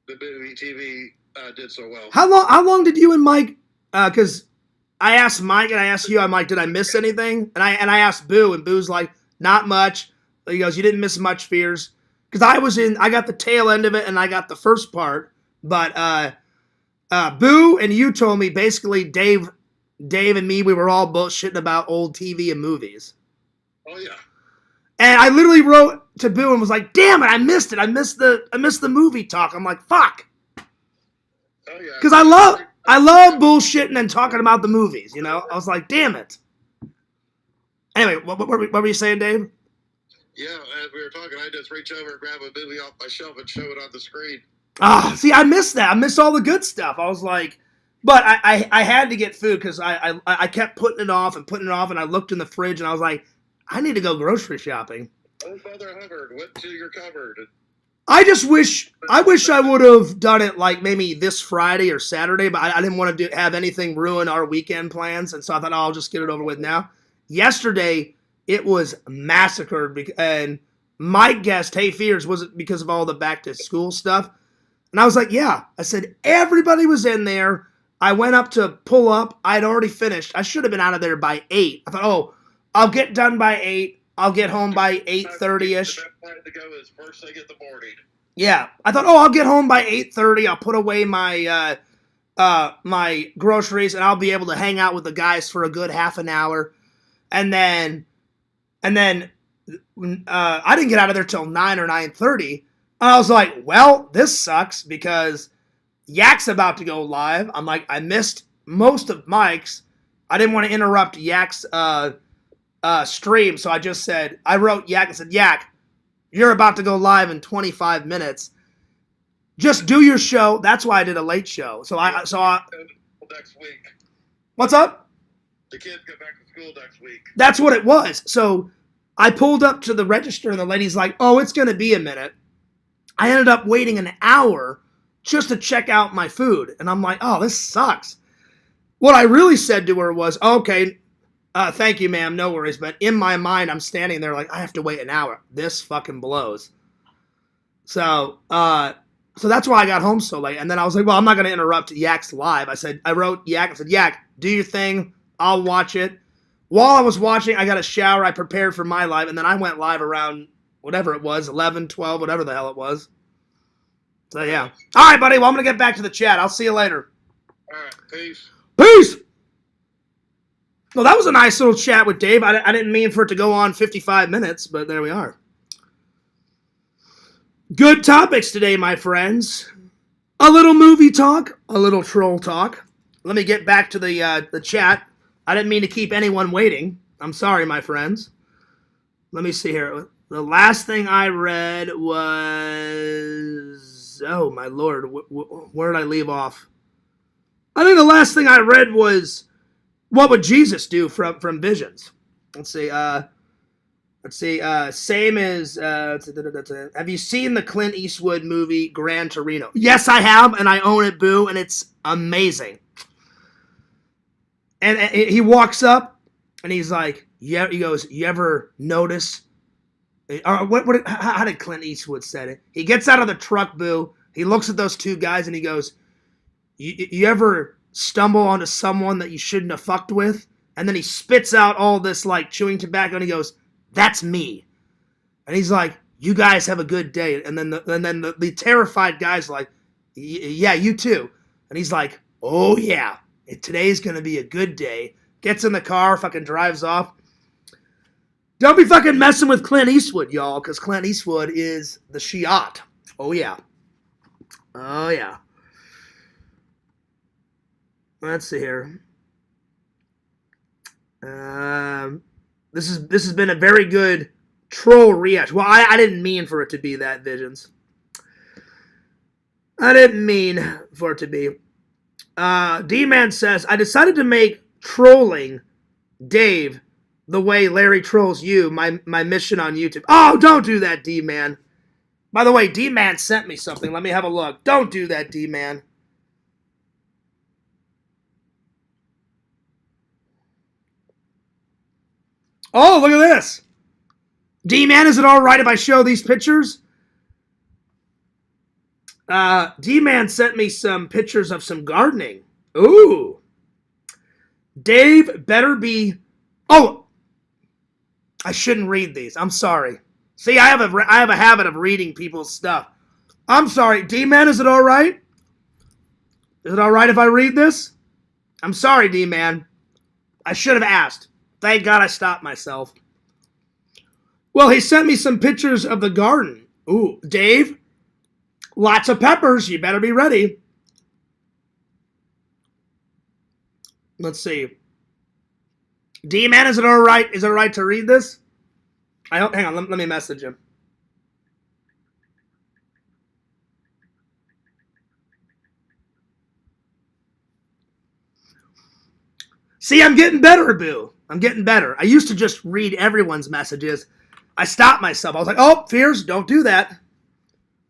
the movie TV did so well. How long did you and Mike? Because I asked Mike and I asked you, I'm like, did I miss anything? And I asked Boo, and Boo's like, not much. He goes, you didn't miss much, Fears. Because I got the tail end of it and I got the first part. But Boo and you told me basically Dave and me, we were all bullshitting about old TV and movies. Oh yeah. And I literally wrote to Boo and was like, damn it, I missed it. I missed the movie talk. I'm like, fuck. Oh yeah. Because I love bullshitting and talking about the movies, you know? I was like, damn it. Anyway, what were you saying, Dave? Yeah, as we were talking, I just reach over and grab a movie off my shelf and show it on the screen. Ah, see, I missed that. I missed all the good stuff. I was like, but I had to get food because I kept putting it off, and I looked in the fridge and I was like, I need to go grocery shopping. Old Mother Hubbard went to your cupboard. I wish I would have done it like maybe this Friday or Saturday, but I didn't want to have anything ruin our weekend plans, and so I thought, oh, I'll just get it over with now. Yesterday, it was massacred, and my guess, Hey Fears, was it because of all the back-to-school stuff? And I was like, yeah. I said, everybody was in there. I went up to pull up. I'd already finished. I should have been out of there by 8. I thought, oh, I'll get done by 8. I'll get home by 8:30ish. The best time to go is first thing in the morning. Yeah, I thought, oh, I'll get home by 8:30. I'll put away my my groceries, and I'll be able to hang out with the guys for a good half an hour. And then I didn't get out of there till 9 or 9:30. I was like, well, this sucks because Yak's about to go live. I'm like, I missed most of Mike's. I didn't want to interrupt Yak's stream, so I wrote Yak and said, Yak, you're about to go live in 25 minutes. Just do your show. That's why I did a late show. So I next week. What's up? The kids go back to school next week. That's what it was. So I pulled up to the register, and the lady's like, oh, it's going to be a minute. I ended up waiting an hour just to check out my food. And I'm like, oh, this sucks. What I really said to her was, okay, thank you, ma'am, no worries. But in my mind, I'm standing there like, I have to wait an hour. This fucking blows. So that's why I got home so late. And then I was like, well, I'm not going to interrupt Yak's live. I wrote Yak and said, Yak, do your thing. I'll watch it. While I was watching, I got a shower. I prepared for my live. And then I went live around whatever it was, 11, 12, whatever the hell it was. So, yeah. All right, buddy. Well, I'm going to get back to the chat. I'll see you later. All right, peace. Peace. Well, that was a nice little chat with Dave. I didn't mean for it to go on 55 minutes, but there we are. Good topics today, my friends. A little movie talk, a little troll talk. Let me get back to the chat. I didn't mean to keep anyone waiting. I'm sorry, my friends. Let me see here. The last thing I read was... Oh, my Lord. Where did I leave off? I think the last thing I read was... What would Jesus do from Visions? Let's see. Same as... have you seen the Clint Eastwood movie Gran Torino? Yes, I have, and I own it, boo, and it's amazing. And he walks up, and he's like, yeah, he goes, you ever notice... Or how did Clint Eastwood say it? He gets out of the truck, boo. He looks at those two guys, and he goes, you ever stumble onto someone that you shouldn't have fucked with? And then he spits out all this, like, chewing tobacco, and he goes, that's me. And he's like, you guys have a good day. And then the terrified guy's like, yeah, you too. And he's like, oh, yeah, today's going to be a good day. Gets in the car, fucking drives off. Don't be fucking messing with Clint Eastwood, y'all, because Clint Eastwood is the Shiat. Oh, yeah. Oh, yeah. Let's see here. This has been a very good troll reaction. Well, I didn't mean for it to be that, Visions. I didn't mean for it to be. Dman says, I decided to make trolling Dave the way Larry trolls you, my mission on YouTube. Oh, don't do that, D-Man. By the way, D-Man sent me something. Let me have a look. Don't do that, D-Man. Oh, look at this. D-Man, is it all right if I show these pictures? D-Man sent me some pictures of some gardening. Ooh. Dave better be... Oh, I shouldn't read these. I'm sorry. See, I have a habit of reading people's stuff. I'm sorry. D-Man, is it all right? Is it all right if I read this? I'm sorry, D-Man. I should have asked. Thank God I stopped myself. Well, he sent me some pictures of the garden. Ooh, Dave, lots of peppers. You better be ready. Let's see. D-Man, is it all right? Is it all right to read this? Hang on, let me message him. See, I'm getting better, Boo. I'm getting better. I used to just read everyone's messages. I stopped myself. I was like, oh, Fears, don't do that.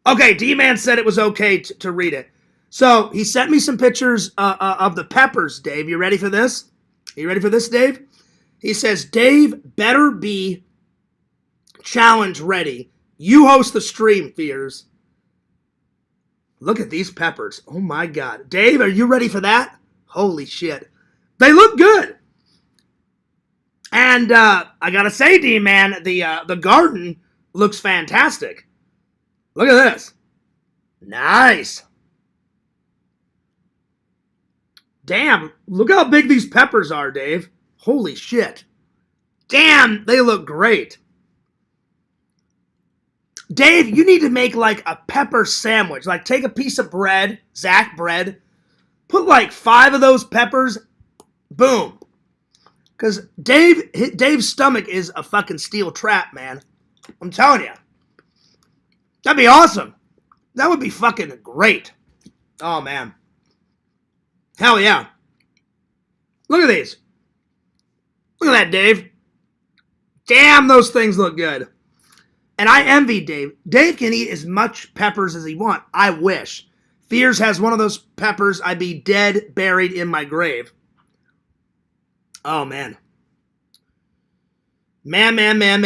Okay, D-Man said it was okay to read it. So he sent me some pictures of the peppers, Dave. You ready for this? Are you ready for this, Dave? He says, Dave, better be challenge ready. You host the stream, Fears. Look at these peppers. Oh, my God. Dave, are you ready for that? Holy shit. They look good. And I got to say, D-Man, the garden looks fantastic. Look at this. Nice. Damn, look how big these peppers are, Dave. Holy shit. Damn, they look great. Dave, you need to make like a pepper sandwich. Like take a piece of bread, Zach bread, put like 5 of those peppers, boom. Because Dave's stomach is a fucking steel trap, man. I'm telling you. That'd be awesome. That would be fucking great. Oh, man. Hell yeah. Look at these. Look at that, Dave. Damn, those things look good. And I envy Dave. Dave can eat as much peppers as he wants. I wish. Fears has one of those peppers. I'd be dead, buried in my grave. Oh, man. Man. I'm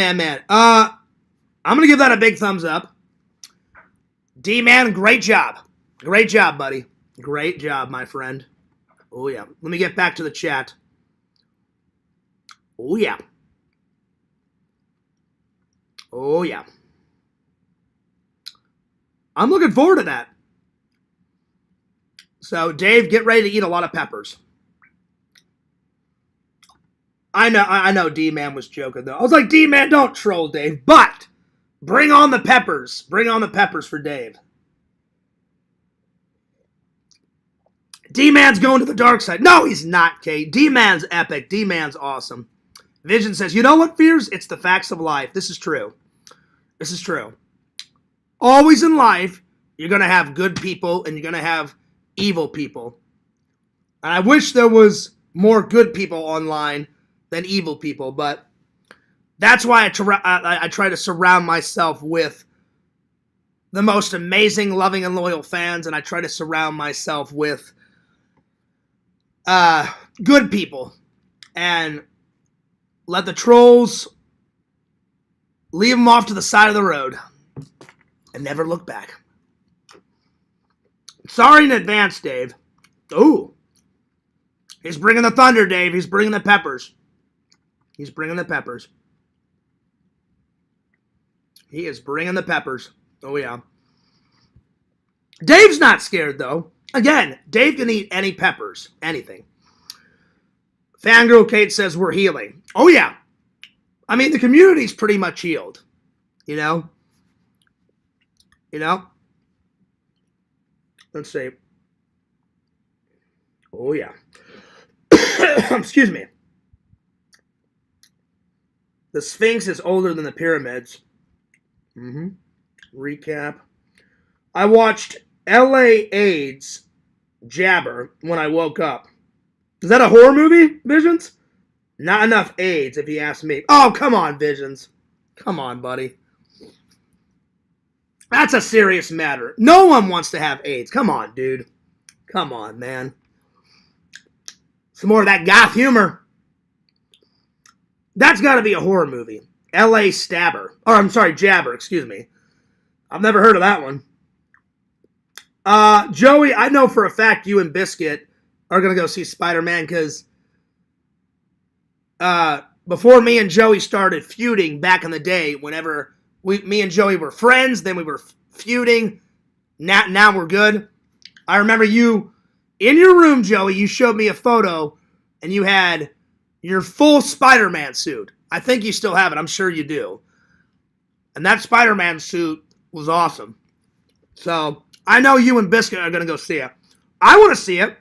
going to give that a big thumbs up. D-Man, great job. Great job, buddy. Great job, my friend. Oh, yeah. Let me get back to the chat. Oh, yeah. Oh, yeah. I'm looking forward to that. So, Dave, get ready to eat a lot of peppers. I know D-Man was joking, though. I was like, D-Man, don't troll Dave. But, bring on the peppers. Bring on the peppers for Dave. D-Man's going to the dark side. No, he's not, Kate. D-Man's epic. D-Man's awesome. Vision says, you know what, Fears? It's the facts of life. This is true. This is true. Always in life, you're going to have good people and you're going to have evil people. And I wish there was more good people online than evil people, but that's why I try to surround myself with the most amazing, loving, and loyal fans, and I try to surround myself with good people and let the trolls leave them off to the side of the road and never look back. Sorry in advance, Dave. Ooh. He's bringing the thunder, Dave. He's bringing the peppers. He's bringing the peppers. He is bringing the peppers. Oh, yeah. Dave's not scared, though. Again, Dave can eat any peppers. Anything. Fangirl Kate says we're healing. Oh, yeah. I mean, the community's pretty much healed. You know? You know? Let's see. Oh, yeah. Excuse me. The Sphinx is older than the pyramids. Recap. I watched L.A. AIDS Jabber when I woke up. Is that a horror movie, Visions? Not enough AIDS, if you ask me. Oh, come on, Visions. Come on, buddy. That's a serious matter. No one wants to have AIDS. Come on, dude. Come on, man. Some more of that goth humor. That's got to be a horror movie. L.A. Stabber. Or, I'm sorry, Jabber, excuse me. I've never heard of that one. Joey, I know for a fact you and Biscuit are going to go see Spider-Man because before me and Joey started feuding back in the day, whenever me and Joey were friends, then we were feuding. Now we're good. I remember you, in your room, Joey, you showed me a photo and you had your full Spider-Man suit. I think you still have it. I'm sure you do. And that Spider-Man suit was awesome. So, I know you and Biscuit are going to go see it. I want to see it.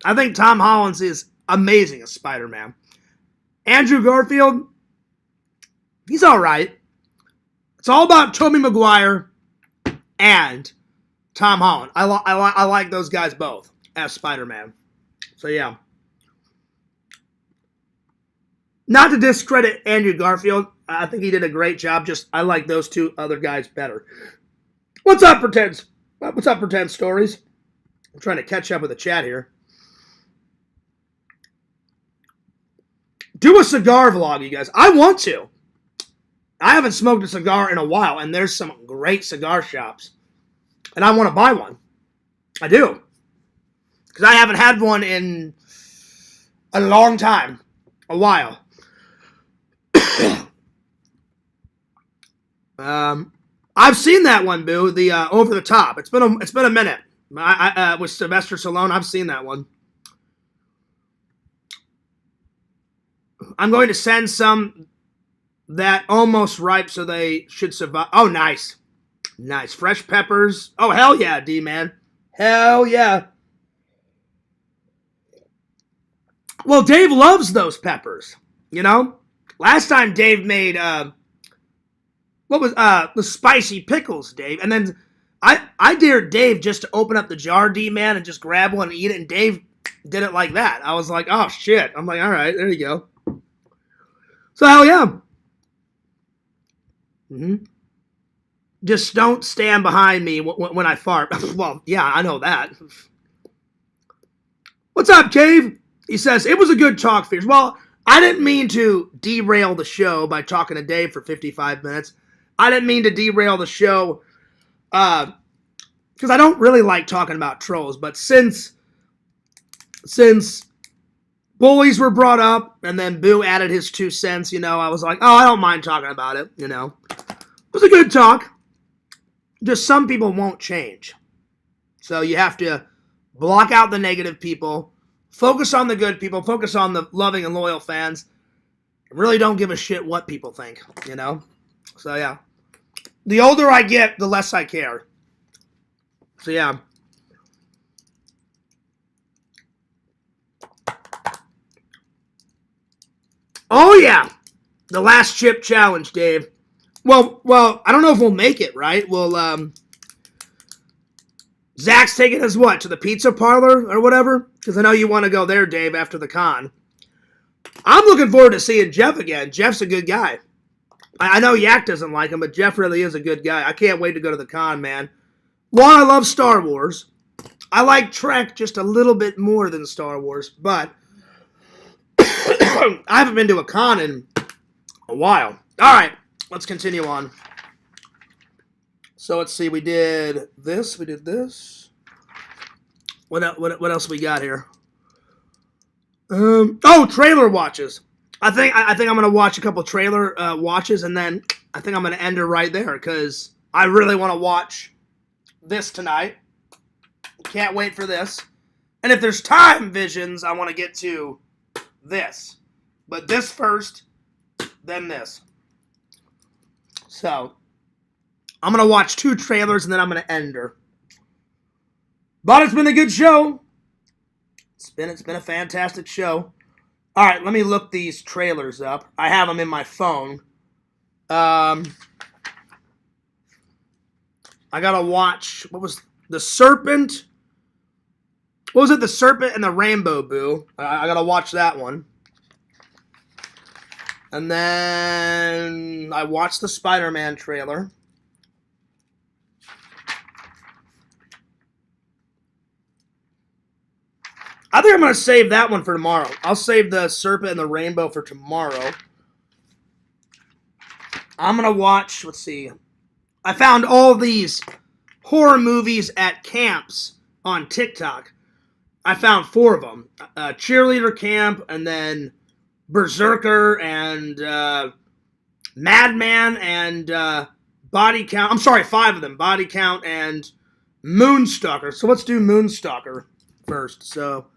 I think Tom Holland is amazing as Spider-Man. Andrew Garfield, he's all right. It's all about Tobey Maguire and Tom Holland. I like those guys both as Spider-Man. So, yeah. Not to discredit Andrew Garfield. I think he did a great job. Just, I like those two other guys better. What's up, Pretend? What's up, Pretend Stories? I'm trying to catch up with the chat here. Do a cigar vlog, you guys. I want to. I haven't smoked a cigar in a while, and there's some great cigar shops. And I want to buy one. I do. Because I haven't had one in a long time. A while. I've seen that one, Boo. The Over the Top. It's been a minute. With Sylvester Stallone, I've seen that one. I'm going to send some that almost ripe, so they should survive. Oh, nice. Nice. Fresh peppers. Oh, hell yeah, D-Man. Hell yeah. Well, Dave loves those peppers. You know? Last time Dave made, what was, the spicy pickles, Dave. And then I dared Dave just to open up the jar, D-Man, and just grab one and eat it. And Dave did it like that. I was like, oh, shit. I'm like, all right, there you go. So, hell yeah. Just don't stand behind me when I fart. Well, yeah, I know that. What's up, Cave? He says, it was a good talk, Fears. Well, I didn't mean to derail the show by talking to Dave for 55 minutes. I didn't mean to derail the show because I don't really like talking about trolls. But since bullies were brought up and then Boo added his 2 cents, you know, I was like, oh, I don't mind talking about it, you know. It was a good talk. Just some people won't change. So you have to block out the negative people, focus on the good people, focus on the loving and loyal fans, and really don't give a shit what people think, you know? So, yeah. The older I get, the less I care. So, yeah. Oh, yeah. The last chip challenge, Dave. Well, I don't know if we'll make it, right? Well, Zach's taking us what? To the pizza parlor or whatever? Because I know you want to go there, Dave, after the con. I'm looking forward to seeing Jeff again. Jeff's a good guy. I know Yak doesn't like him, but Jeff really is a good guy. I can't wait to go to the con, man. One, I love Star Wars. I like Trek just a little bit more than Star Wars, but I haven't been to a con in a while. All right, let's continue on. So let's see. We did this. We did this. What else we got here? Oh, trailer watches. I think I'm gonna watch a couple trailer watches, and then I think I'm gonna end her right there because I really want to watch this tonight. Can't wait for this. And if there's time, Visions, I want to get to this. But this first, then this. So I'm gonna watch 2 trailers, and then I'm gonna end her. But it's been a good show. It's been a fantastic show. All right, let me look these trailers up. I have them in my phone. I gotta watch. What was the Serpent? What was it? The Serpent and the Rainbow, Boo. I gotta watch that one. And then I watched the Spider-Man trailer. I think I'm going to save that one for tomorrow. I'll save the Serpent and the Rainbow for tomorrow. I'm going to watch, let's see. I found all these horror movies at camps on TikTok. I found 4 of them. Cheerleader Camp, and then Berserker, and Madman, and Body Count. I'm sorry, 5 of them. Body Count and Moonstalker. So let's do Moonstalker first. So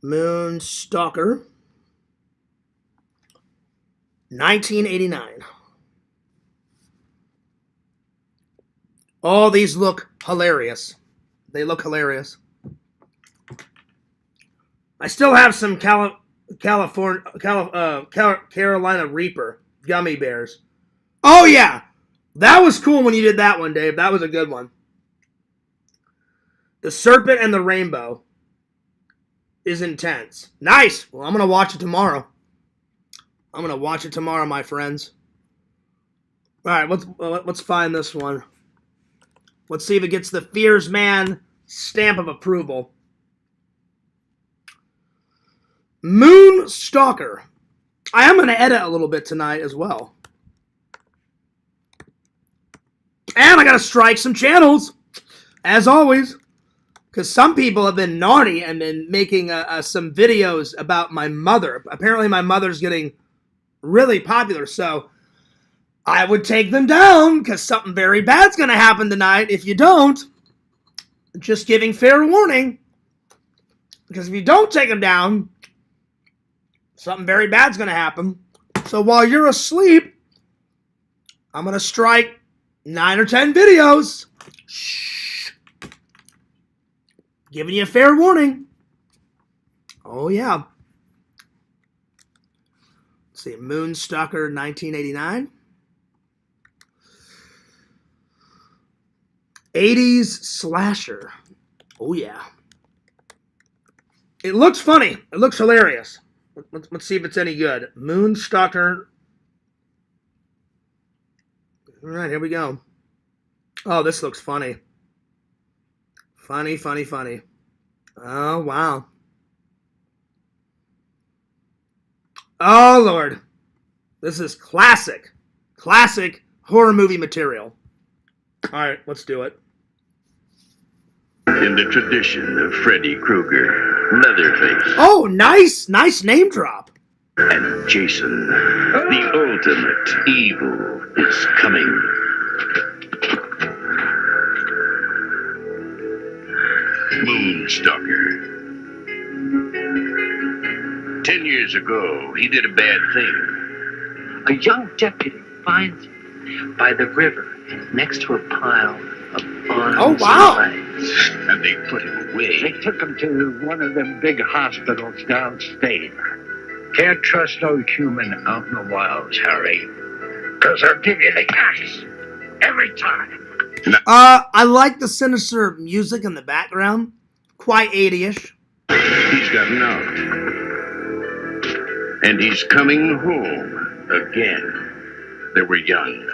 Moonstalker, 1989. All these look hilarious. They look hilarious. I still have some Carolina Reaper gummy bears. Oh, yeah. That was cool when you did that one, Dave. That was a good one. The Serpent and the Rainbow is intense. Nice. Well, I'm going to watch it tomorrow. I'm going to watch it tomorrow, my friends. All right, let's find this one. Let's see if it gets the Fears Man stamp of approval. Moonstalker. I am going to edit a little bit tonight as well. And I got to strike some channels, as always, because some people have been naughty and been making some videos about my mother. Apparently my mother's getting really popular, so I would take them down because something very bad's going to happen tonight if you don't. Just giving fair warning. Because if you don't take them down, something very bad's going to happen. So while you're asleep, I'm going to strike 9 or 10 videos. Shh. Giving you a fair warning. Oh, yeah. Let's see. Moonstalker 1989. 80s slasher. Oh, yeah. It looks funny. It looks hilarious. Let's see if it's any good. Moonstalker. All right, here we go. Oh, this looks funny. Funny, funny, funny. Oh, wow. Oh, Lord. This is classic. Classic horror movie material. All right, let's do it. In the tradition of Freddy Krueger, Leatherface, Oh, nice. Nice name drop. and Jason, the ultimate evil is coming. Moonstalker. 10 years ago, he did a bad thing. A young deputy finds him by the river next to a pile of arms Oh, wow. and legs. And they put him away. They took him to one of them big hospitals downstate. Can't trust no human out in the wilds, Harry. Because they'll give you the axe. Every time. I like the sinister music in the background. Quite 80-ish. He's gotten out. And he's coming home again. They were young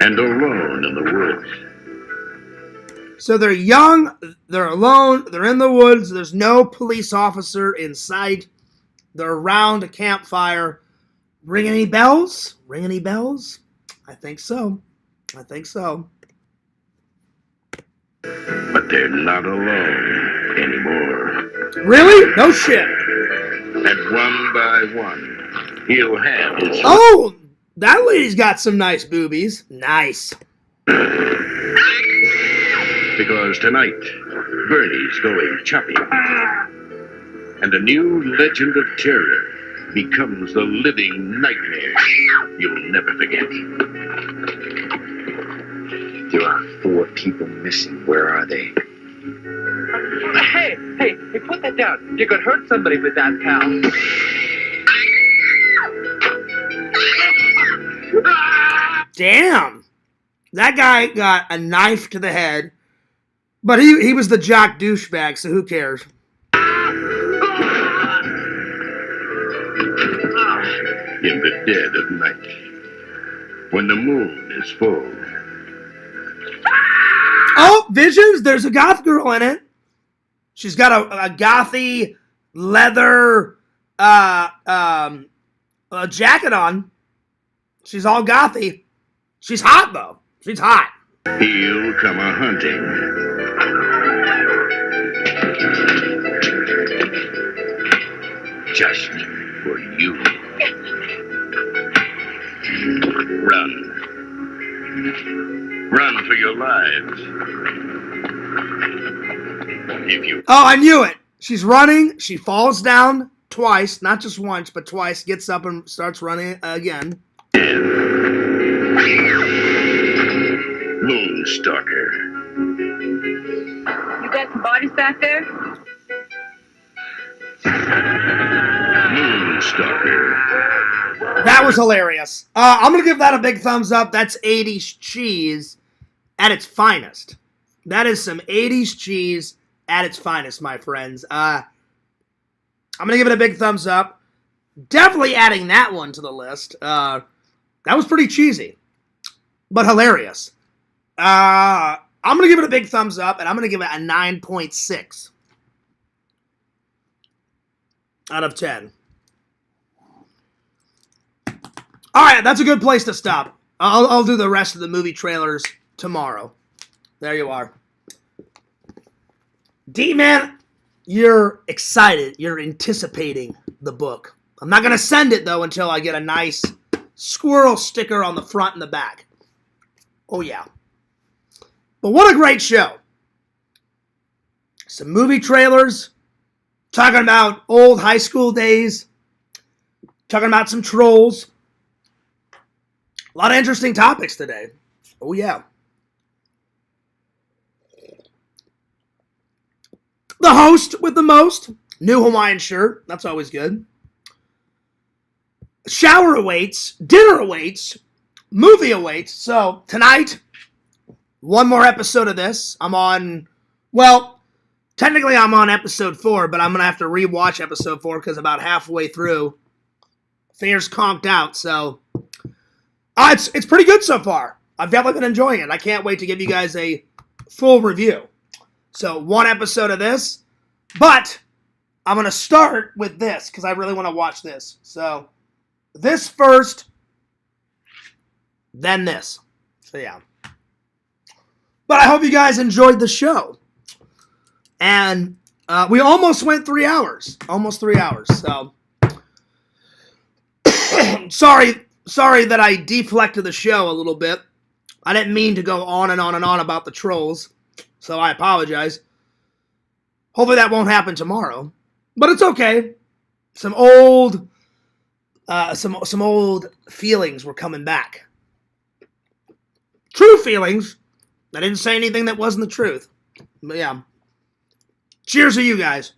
and alone in the woods. So they're young, they're alone, they're in the woods, there's no police officer in sight. They're around a campfire. Ring any bells? Ring any bells? I think so. I think so. But they're not alone anymore. Really? No shit. And one by one, he'll have his... Oh, that lady's got some nice boobies. Nice. Because tonight, Bernie's going chopping. And a new legend of terror becomes the living nightmare you'll never forget. There are 4 people missing. Where are they? Hey, put that down. You could hurt somebody with that, pal. Damn. That guy got a knife to the head. But he was the jock douchebag, so who cares? In the dead of night, when the moon is full. Oh, Visions, there's a goth girl in it. She's got a gothy leather jacket on. She's all gothy. She's hot, though. She's hot. He'll come a-hunting. Just for you. Run. Run for your lives. If you... Oh, I knew it. She's running. She falls down twice. Not just once, but twice. Gets up and starts running again. Moonstalker. You got some bodies back there? Moonstalker. That was hilarious. I'm going to give that a big thumbs up. That's 80s cheese at its finest. That is some 80s cheese at its finest, my friends. I'm going to give it a big thumbs up. Definitely adding that one to the list. That was pretty cheesy, but hilarious. I'm going to give it a big thumbs up, and I'm going to give it a 9.6 out of 10. All right, that's a good place to stop. I'll do the rest of the movie trailers tomorrow. There you are. D-Man, you're excited. You're anticipating the book. I'm not going to send it, though, until I get a nice squirrel sticker on the front and the back. Oh, yeah. But what a great show. Some movie trailers, talking about old high school days, talking about some trolls. A lot of interesting topics today. Oh, yeah. The host with the most. New Hawaiian shirt. That's always good. Shower awaits. Dinner awaits. Movie awaits. So, tonight, one more episode of this. I'm on, well, technically I'm on episode 4, but I'm going to have to rewatch episode 4 because about halfway through, Fears conked out, so it's pretty good so far. I've definitely been enjoying it. I can't wait to give you guys a full review. So, one episode of this, but I'm going to start with this because I really want to watch this. So, this first, then this. So, yeah. But I hope you guys enjoyed the show. And we almost went 3 hours. Almost 3 hours. So, sorry that I deflected the show a little bit. I didn't mean to go on and on and on about the trolls. So I apologize. Hopefully that won't happen tomorrow. But it's okay. Some old feelings were coming back. True feelings. I didn't say anything that wasn't the truth. But yeah. Cheers to you guys.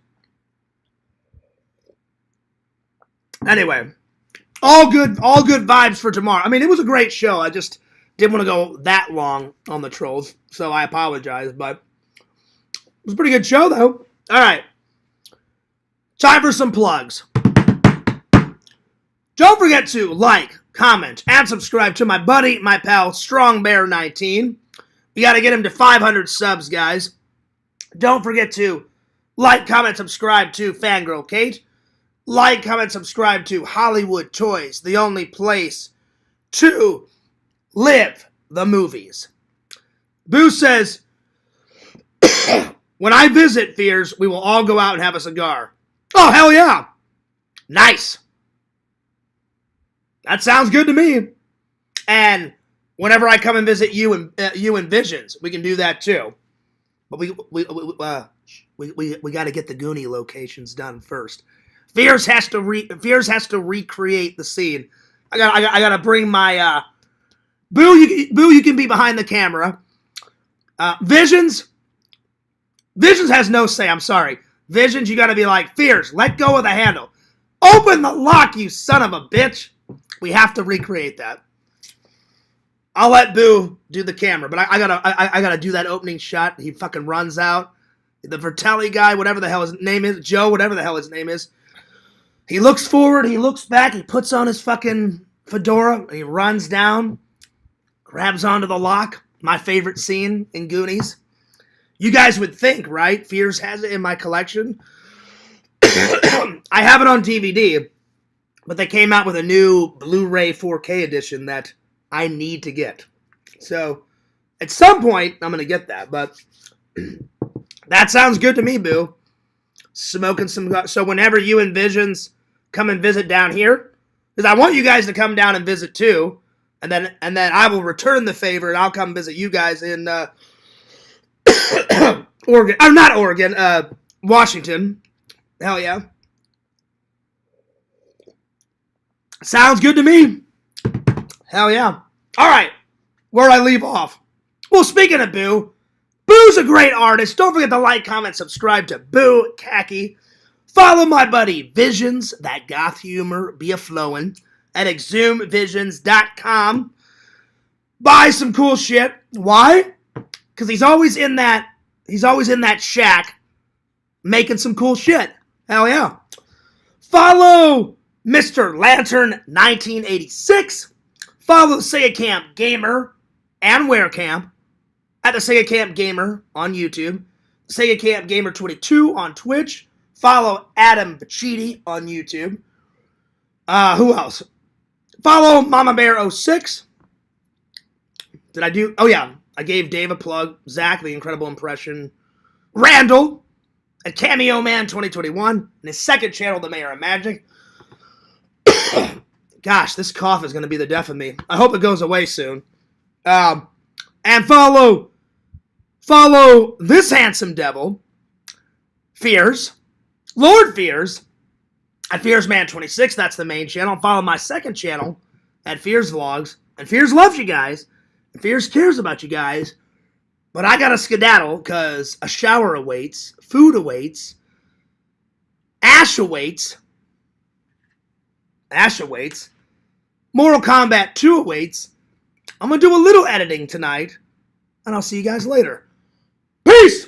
Anyway. All good vibes for tomorrow. I mean, it was a great show. I just didn't want to go that long on the trolls. So I apologize. But it was a pretty good show, though. All right. Time for some plugs. Don't forget to like, comment, and subscribe to my buddy, my pal, StrongBear19. We got to get him to 500 subs, guys. Don't forget to like, comment, subscribe to Fangirl Kate. Like, comment, subscribe to Hollywood Toys, the only place to live the movies. Boo says, when I visit Fears, we will all go out and have a cigar. Oh, hell yeah. Nice. That sounds good to me. And whenever I come and visit you and Visions, we can do that too. But we got to get the Goonie locations done first. Fears has to recreate the scene. I gotta bring my Boo. You can be behind the camera. Visions has no say. I'm sorry. Visions, you gotta be like, Fears, let go of the handle. Open the lock, you son of a bitch. We have to recreate that. I'll let Boo do the camera, but I gotta do that opening shot. He fucking runs out. The Vertelli guy, whatever the hell his name is, Joe, whatever the hell his name is. He looks forward, he looks back, he puts on his fucking fedora, and he runs down, grabs onto the lock. My favorite scene in Goonies. You guys would think, right? Fears has it in my collection. I have it on DVD, but they came out with a new Blu-ray 4K edition that I need to get. So, at some point, I'm going to get that, but that sounds good to me, Boo. Smoking some... So whenever you and Visions come and visit down here, because I want you guys to come down and visit too, and then I will return the favor and I'll come visit you guys in Oregon. Oh, not Oregon. Washington. Hell yeah. Sounds good to me. Hell yeah. All right. Where'd I leave off? Well, speaking of Boo, Boo's a great artist. Don't forget to like, comment, subscribe to Boo Khaki. Follow my buddy Visions, that goth humor be a flowin'. at exhumvisions.com. Buy some cool shit. Why? Because he's always in that shack making some cool shit. Hell yeah. Follow Mr. Lantern 1986. Follow the Sega Camp Gamer and Werecamp at the Sega Camp Gamer on YouTube. Sega Camp Gamer 22 on Twitch. Follow Adam Bacchidi on YouTube. Who else? Follow Mama Bear 06. Did I do? Oh yeah, I gave Dave a plug. Zach, the incredible impression. Randall at Cameo Man 2021 and his second channel, The Mayor of Magic. Gosh, this cough is going to be the death of me. I hope it goes away soon. And follow this handsome devil, Fears, Lord Fears, at FearsMan26. That's the main channel. Follow my second channel at Fears Vlogs. And Fears loves you guys. And Fears cares about you guys. But I gotta skedaddle because a shower awaits, food awaits, Ash awaits, Mortal Kombat 2 awaits. I'm gonna do a little editing tonight, and I'll see you guys later. Peace!